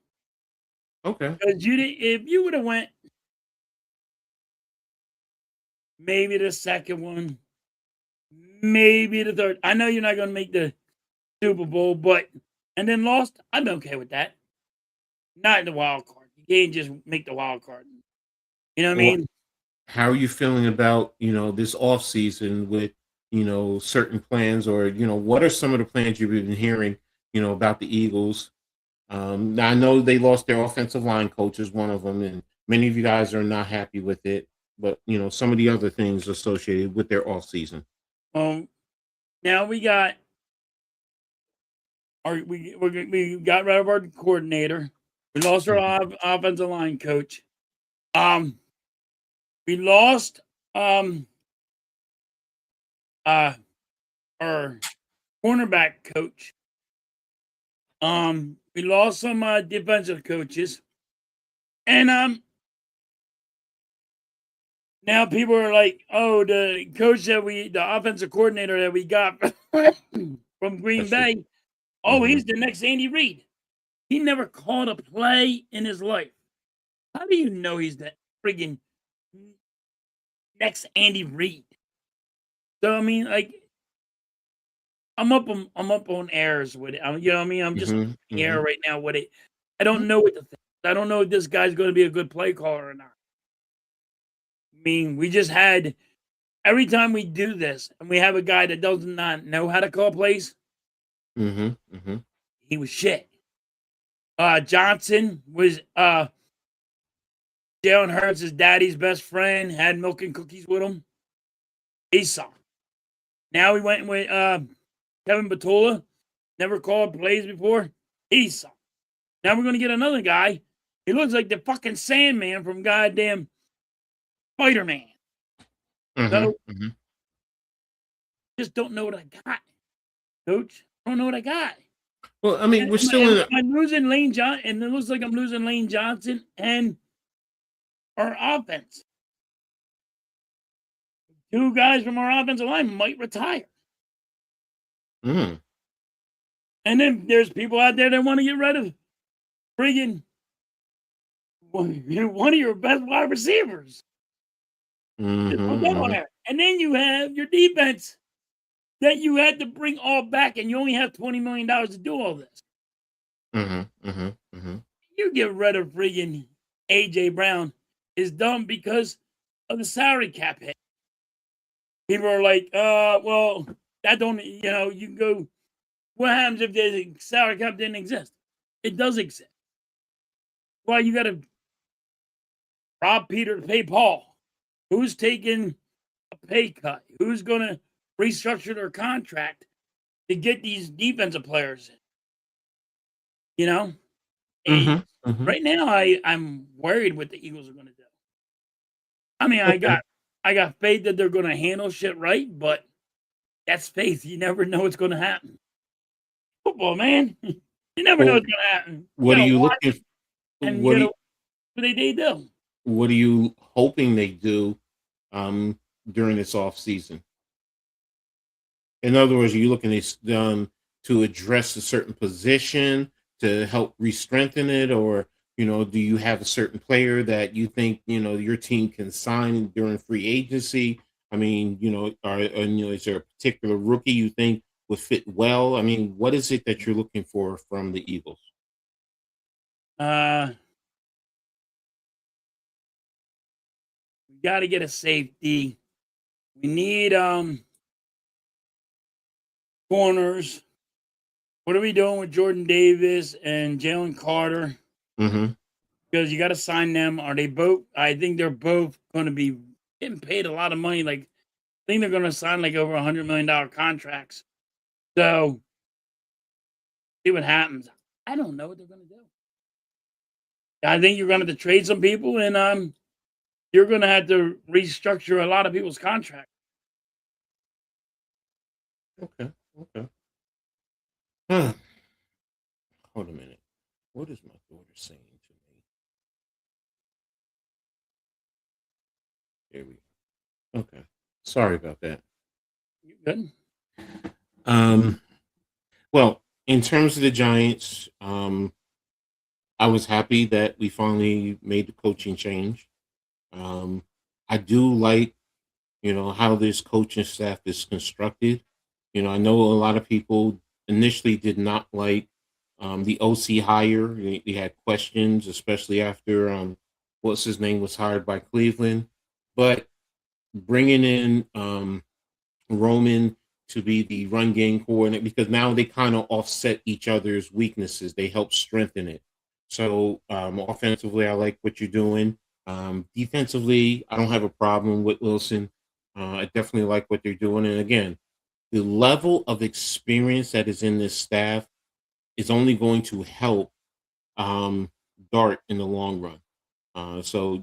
Okay. because you didn't. If you would have went maybe the second one, maybe the third. I know you're not going to make the Super Bowl, but and then lost. I'm okay with that. Not in the wild card. You can't just make the wild card. You know what I Well, mean? how are you feeling about, this off season with, certain plans or, what are some of the plans you've been hearing, about the Eagles? Now I know they lost their offensive line coach is one of them, and many of you guys are not happy with it, but some of the other things associated with their off season. Now we got we got rid of our coordinator. We lost our offensive line coach. We lost our cornerback coach. We lost some defensive coaches, and now people are like, "Oh, the offensive coordinator that we got from Green That's true. Bay, oh, he's the next Andy Reid." He never called a play in his life. How do you know he's the friggin' next Andy Reid? So I mean, like, I'm up on airs with it. You know what I mean? I'm just up Mm-hmm. in the Mm-hmm. air right now with it. I don't know what to think. I don't know if this guy's going to be a good play caller or not. I mean, we just had every time we do this, and we have a guy that does not know how to call plays. Mm-hmm. Mm-hmm. He was shit. Johnson was Jalen Hurts' daddy's best friend, had milk and cookies with him. He sucked. Now we went with Kevin Batula, never called plays before. He sucked. Now we're gonna get another guy. He looks like the fucking Sandman from goddamn Spider-Man. Mm-hmm. So Mm-hmm. just don't know what I got, Coach. I don't know what I got. Well, I mean, we're still in. Am I losing Lane Johnson? And it looks like I'm losing Lane Johnson and our offense. Two guys from our offensive line might retire. Mm. And then there's people out there that want to get rid of friggin' one of your best wide receivers. Just put that on Mm-hmm. there. And then you have your defense that you had to bring all back, and you only have $20 million to do all this. Mm-hmm. Mm-hmm. Mm-hmm. You get rid of friggin' AJ Brown is dumb because of the salary cap hit. People are like, well, that don't, you can go, what happens if the salary cap didn't exist? It does exist. Well, you got to rob Peter to pay Paul. Who's taking a pay cut? Who's going to restructure their contract to get these defensive players in? You know? And Mm-hmm. Mm-hmm. right now, I'm worried what the Eagles are going to do. I mean, Okay. I got faith that they're going to handle shit right, but that's faith. You never know what's going to happen. Football, man. You never know Well, what's going to happen. You what got are to you watch looking? and you What got do to you, what they do. what are you hoping they do during this off season? In other words, are you looking at to address a certain position to help re-strengthen it, or do you have a certain player that you think your team can sign during free agency? I mean, is there a particular rookie you think would fit well? I mean, what is it that you're looking for from the Eagles? We got to get a safety. We need corners. What are we doing with Jordan Davis and Jalen Carter? Mm-hmm. Because you got to sign them. Are they both? I think they're both going to be getting paid a lot of money. Like, I think they're going to sign like over $100 million contracts. So, see what happens. I don't know what they're going to do. I think you're going to have to trade some people, and you're going to have to restructure a lot of people's contracts. Okay. Okay. Huh. Hold a minute. What is my daughter saying to me? There we go. Okay. Sorry about that. You good? Um, well, in terms of the Giants, I was happy that we finally made the coaching change. Um, I do like, how this coaching staff is constructed. I know a lot of people initially did not like the OC hire. They had questions, especially after what's his name was hired by Cleveland. But bringing in Roman to be the run game coordinator, because now they kind of offset each other's weaknesses. They help strengthen it. So offensively, I like what you're doing. Defensively, I don't have a problem with Wilson. I definitely like what they're doing. And again, the level of experience that is in this staff is only going to help Dart in the long run. So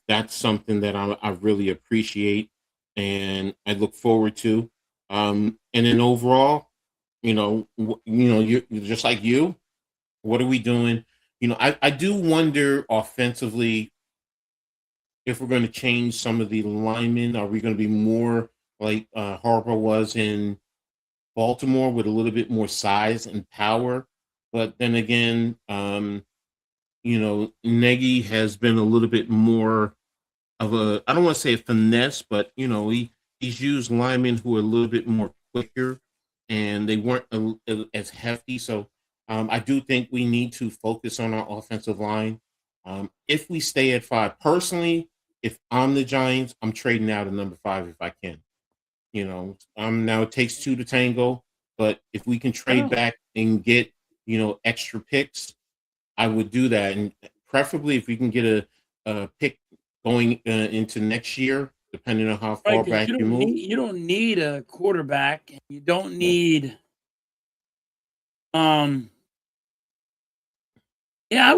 that's something that I really appreciate and I look forward to. And then overall, you're just like you. What are we doing? I do wonder offensively if we're going to change some of the linemen. Are we going to be more like Harper was in Baltimore with a little bit more size and power? But then again, Nagy has been a little bit more of I don't want to say a finesse, but he's used linemen who are a little bit more quicker and they weren't as hefty. So I do think we need to focus on our offensive line. If we stay at 5, personally, if I'm the Giants, I'm trading out at number 5 if I can. Now it takes 2 to tango, but if we can trade back and get, extra picks, I would do that. And preferably if we can get a pick going into next year, depending on how Right, far because back you move. you don't need a quarterback, and you don't need yeah, that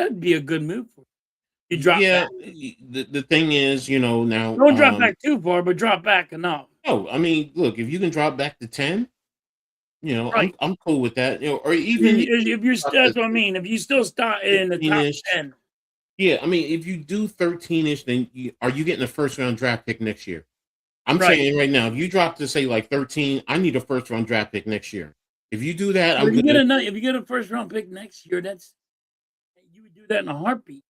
would be a good move for you. You drop Yeah, back. the thing is, now, Don't drop back too far, but drop back enough. no, I mean, look, if you can drop back to 10, Right. I'm cool with that. Or even If you're drop that's to what I mean. If you still start in the top 13-ish. 10, Yeah, I mean, if you do 13-ish, then are you getting a first round draft pick next year? I'm right. saying right now, if you drop to say like 13, I need a first round draft pick next year. If you do that, But I'm good. if you get a first round pick next year, you would do that in a heartbeat.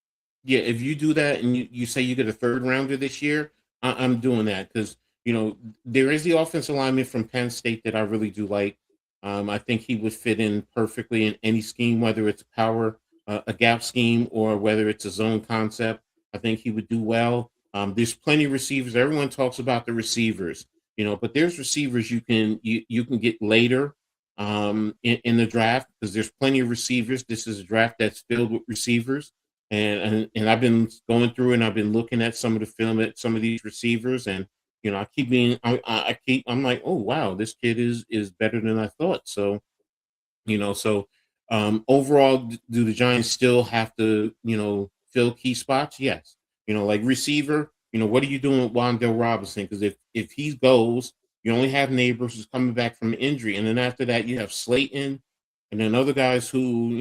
Yeah, if you do that and you say you get a third rounder this year, I'm doing that because there is the offensive lineman from Penn State that I really do like. I think he would fit in perfectly in any scheme, whether it's a gap scheme, or whether it's a zone concept. I think he would do well. There's plenty of receivers. Everyone talks about the receivers, but there's receivers you can get later in the draft because there's plenty of receivers. This is a draft that's filled with receivers. And I've been going through and I've been looking at some of the film at some of these receivers, and I'm like, oh wow, this kid is better than I thought. So overall, do the Giants still have to fill key spots? Yes. Like receiver. What are you doing with Wan'Dale Robinson? Because if he goes, you only have Neighbors who's coming back from injury, and then after that you have Slayton, and then other guys who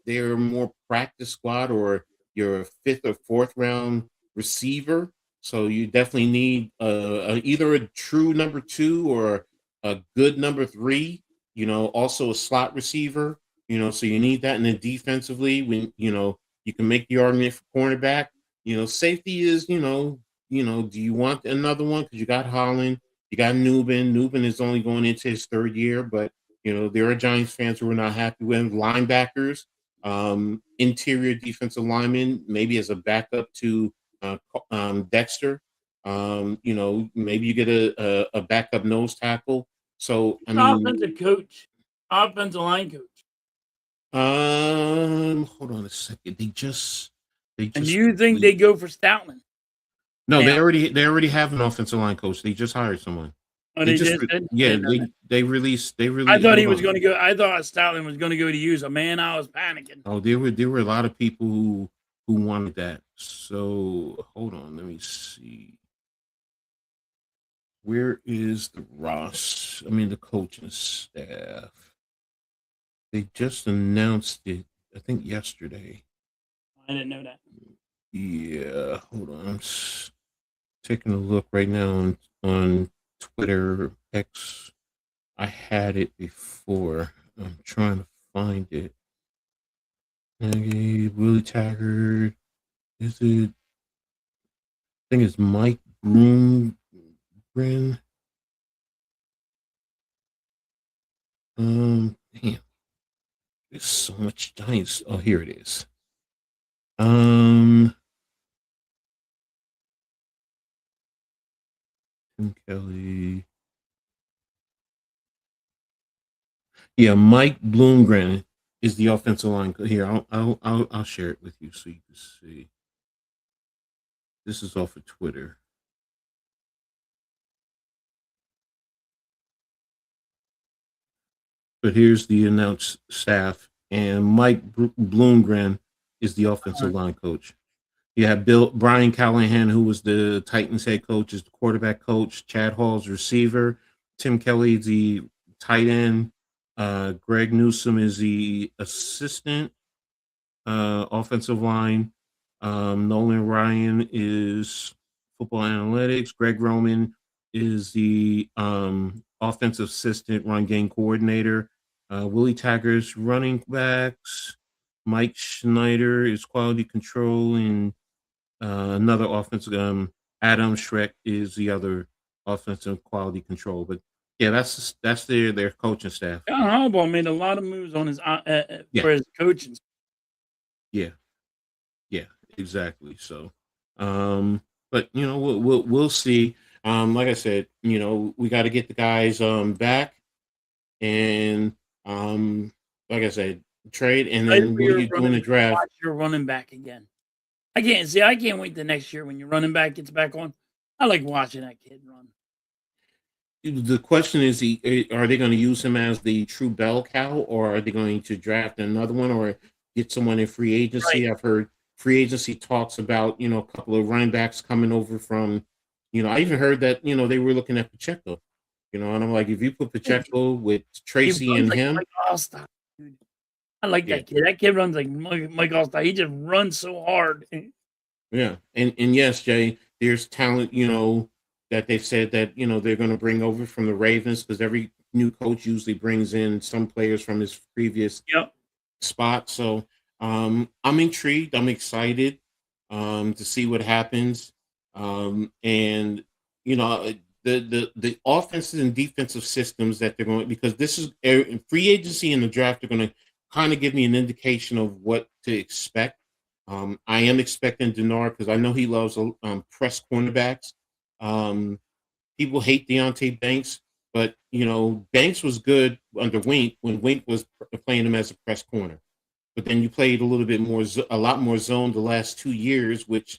they're more practice squad or your 5th or 4th round receiver. So you definitely need either a true number 2 or a good number 3. Also a slot receiver. So you need that. And then defensively, when you can make the argument for cornerback. Safety is do you want another one? Because you got Holland, you got Newbin. Newbin is only going into his 3rd year, but there are Giants fans who are not happy with linebackers, interior defensive linemen, maybe as a backup to Dexter. Maybe you get a backup nose tackle. So I mean, Offensive line coach. hold on a second. They just And do you think they go for Stoutland? No, Now. they already have an offensive line coach. They just hired someone. Oh, they just did? Yeah, they released. I thought he was going to go. I thought Stoutland was going to go to use. Man, I was panicking. Oh, there were a lot of people who wanted that. So hold on, let me see. Where is the the coaching staff? They just announced it, I think yesterday. I didn't know that. Yeah, hold on. I'm taking a look right now on Twitter X. I had it before. I'm trying to find it. Okay, Willie Taggart. Is it? I think it's Mike Bloomgren. Damn. There's so much Giants. Oh, here it is. Tim Kelly. Yeah, Mike Bloomgren is the offensive line. Here, I'll share it with you so you can see. This is off of Twitter. But here's the announced staff, and Mike Bloomgren is the offensive line coach. You have Brian Callahan, who was the Titans head coach, is the quarterback coach. Chad Hall's receiver. Tim Kelly, the tight end. Greg Newsome is the assistant offensive line. Nolan Ryan is football analytics. Greg Roman is the offensive assistant, run game coordinator. Willie Taggart's running backs. Mike Schneider is quality control, and another offensive. Adam Schreck is the other offensive quality control. But Yeah, that's their coaching staff. John Harbaugh made a lot of moves on his Yeah, for his coaching. yeah, yeah, exactly. So, but we'll see. Like I said, we got to get the guys back, and like I said, trade, and Excited then for what do your you do in running the back. draft? Watch your running back again. I can't wait the next year when your running back gets back on. I like watching that kid run. The question is, are they going to use him as the true bell cow, or are they going to draft another one, or get someone in free Right. agency? I've heard free agency talks about a couple of running backs coming over from, I even heard that they were looking at Pacheco, and I'm like, if you put Pacheco with He Tracy runs and like him, Mike Allstott, dude. I like yeah, that kid. That kid runs like Mike Allstott. He just runs so hard. yeah, and yes, Jay, there's talent, that they said that they're going to bring over from the Ravens, because every new coach usually brings in some players from his previous Yep. spot. So I'm intrigued. I'm excited to see what happens. And the offensive and defensive systems that they're going, because this is free agency and the draft are going to kind of give me an indication of what to expect. I am expecting Denard, because I know he loves press cornerbacks. Um, People hate Deontay Banks, but Banks was good under Wink when Wink was playing him as a press corner. But then you played a little bit more, a lot more zone the last 2 years, which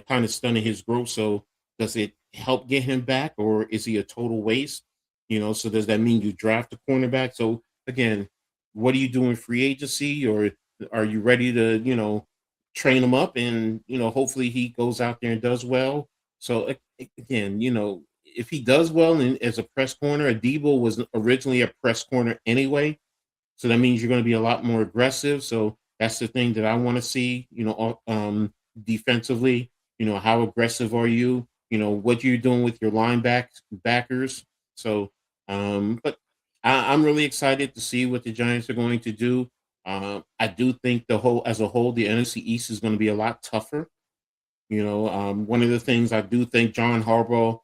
kind of stunted his growth. So does it help get him back, or is he a total waste? So does that mean you draft a cornerback? So again, what are you doing free agency, or are you ready to train him up, and hopefully he goes out there and does well? So again, if he does well and as a press corner, Adebo was originally a press corner anyway. So that means you're going to be a lot more aggressive. So that's the thing that I want to see, defensively. How aggressive are you? What you're doing with your backers. So, but I'm really excited to see what the Giants are going to do. I do think as a whole, the NFC East is going to be a lot tougher. One of the things I do think John Harbaugh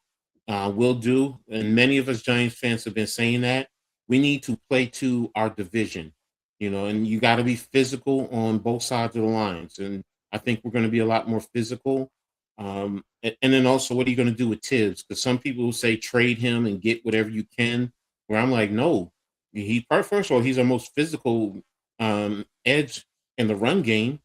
will do, and many of us Giants fans have been saying that, we need to play to our division, and you got to be physical on both sides of the lines. And I think we're going to be a lot more physical. And then also, what are you going to do with Tibbs? Because some people will say trade him and get whatever you can. Where I'm like, no, first of all, he's our most physical edge in the run game.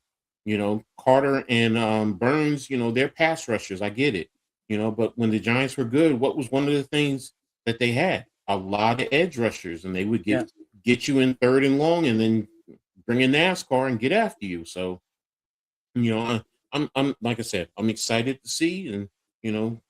Carter and Burns, they're pass rushers. I get it. But when the Giants were good, what was one of the things that they had? A lot of edge rushers, and they would Yeah. get you in third and long, and then bring a NASCAR and get after you. So, I'm like I said, I'm excited to see, and I'm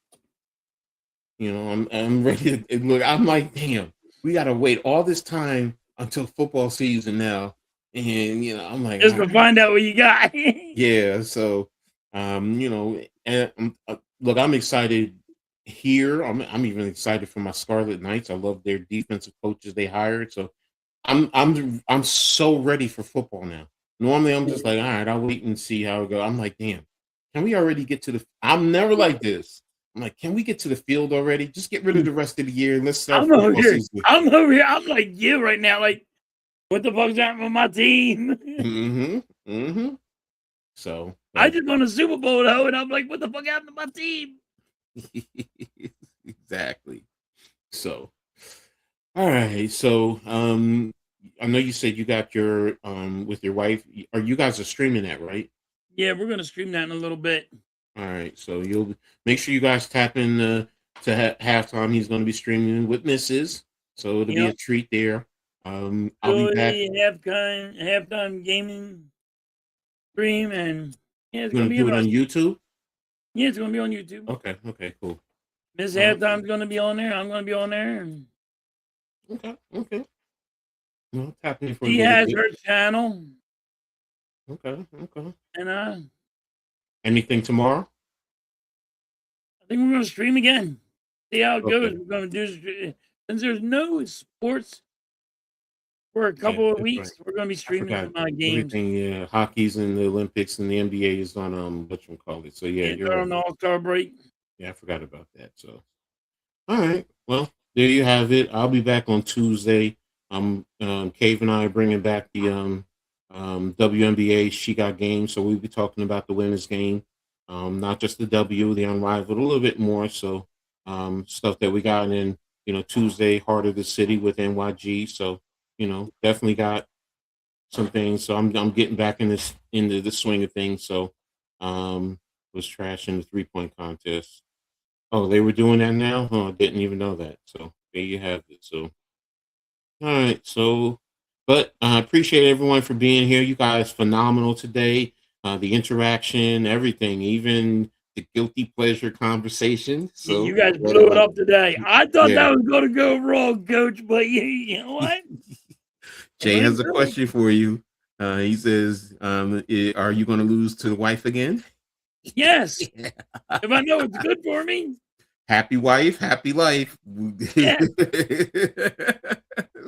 ready to look. I'm like, damn, we got to wait all this time until football season now, and I'm like, Just to find out what you got. yeah. So, and look, I'm excited here. I'm even excited for my Scarlet Knights. I love their defensive coaches they hired. So, I'm so ready for football now. Normally, I'm just like, all right, I'll wait and see how it goes. I'm like, damn, can we already get to the? I'm never like this. I'm like, can we get to the field already? Just get rid of the rest of the year and let's start I'm over football here. season. I'm over here. I'm like you right now. Like, what the fuck's happening with my team? Mm-hmm. Mm-hmm. So, I but just won a Super Bowl though, and I'm like, what the fuck happened to my team? exactly. So, all right. So, I know you said you got your with your wife. Are you guys are streaming that, right? Yeah, we're gonna stream that in a little bit. All right. So you'll make sure you guys tap in to halftime. He's going to be streaming with Mrs. So it'll be a Yep. treat there. I'll be back. Really halftime gaming stream, and yeah, it's You're gonna going to be do it on interesting. YouTube. Yeah, it's gonna be on YouTube. Okay. Okay. Cool. Miss Uh, Halftime's gonna be on there. I'm gonna be on there, and okay. Okay. Well, tap in for a she little has bit. her channel, Okay. Okay. and Anything tomorrow? I think we're gonna stream again. See how it goes. Okay. We're gonna do since there's no sports for a Yeah, couple of that's right. weeks. We're gonna be I streaming forgot some games. everything. Yeah, hockey's in the Olympics and the NBA is on what you call it. So yeah, Yeah, you're they're right. on the All-Star break. Yeah, I forgot about that. So all right, well. there you have it. I'll be back on Tuesday. Cave and I are bringing back the WNBA She Got game, so we'll be talking about the women's game, not just the W, the Unrivaled, a little bit more. So stuff that we got in, Tuesday, Heart of the City with NYG. So definitely got some things. So I'm getting back into the swing of things. So was trashing the 3-point contest. Oh, they were doing that now? Oh, I didn't even know that. So there you have it. So all right. So, but I appreciate everyone for being here. You guys phenomenal today. The interaction, everything, even the guilty pleasure conversation. So you guys blew it up today. I thought yeah. that was going to go wrong, Coach, but you know what? Jay has a question for you. He says, are you going to lose to the wife again? Yes. Yeah. If I know it's good for me. Happy wife, happy life. Yeah.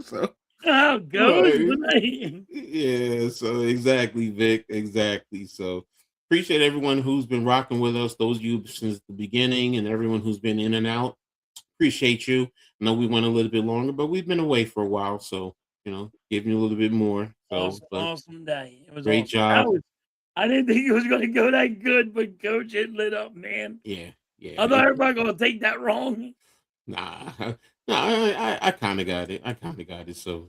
So how it goes. Right. Yeah, so exactly, Vic. Exactly. So appreciate everyone who's been rocking with us, those of you since the beginning, and everyone who's been in and out. Appreciate you. I know we went a little bit longer, but we've been away for a while, so giving you a little bit more. So awesome day. It was great awesome. job. I didn't think it was going to go that good, but Coach, it lit up, man. Yeah. I thought everybody going to take that wrong. Nah, I kind of got it. So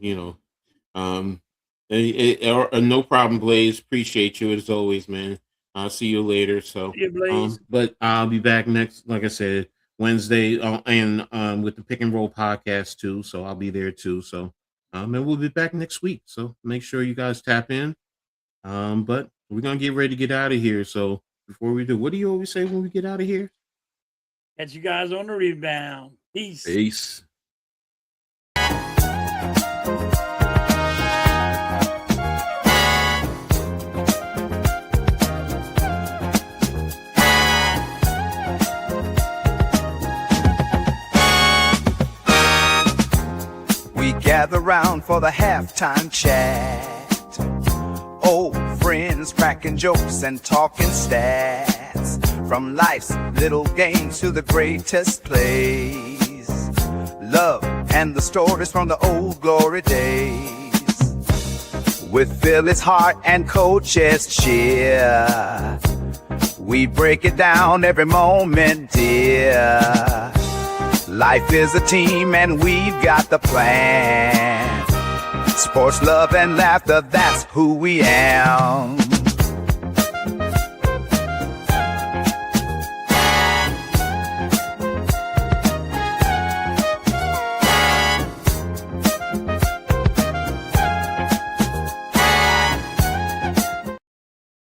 no problem, Blaze. Appreciate you as always, man. I'll see you later. So, see you, Blaze. But I'll be back next, like I said, Wednesday, and with the Pick and Roll podcast too. So I'll be there too. So, and we'll be back next week. So make sure you guys tap in. But we're gonna get ready to get out of here. So before we do, what do you always say when we get out of here? Catch you guys on the rebound. Peace. Peace. We gather round for the halftime chat. Old friends cracking jokes and talking stats. From life's little games to the greatest plays. Love and the stories from the old glory days. With Philly's heart and Coach's cheer, we break it down every moment, dear. Life is a team and we've got the plan. Sports, love, and laughter, that's who we am.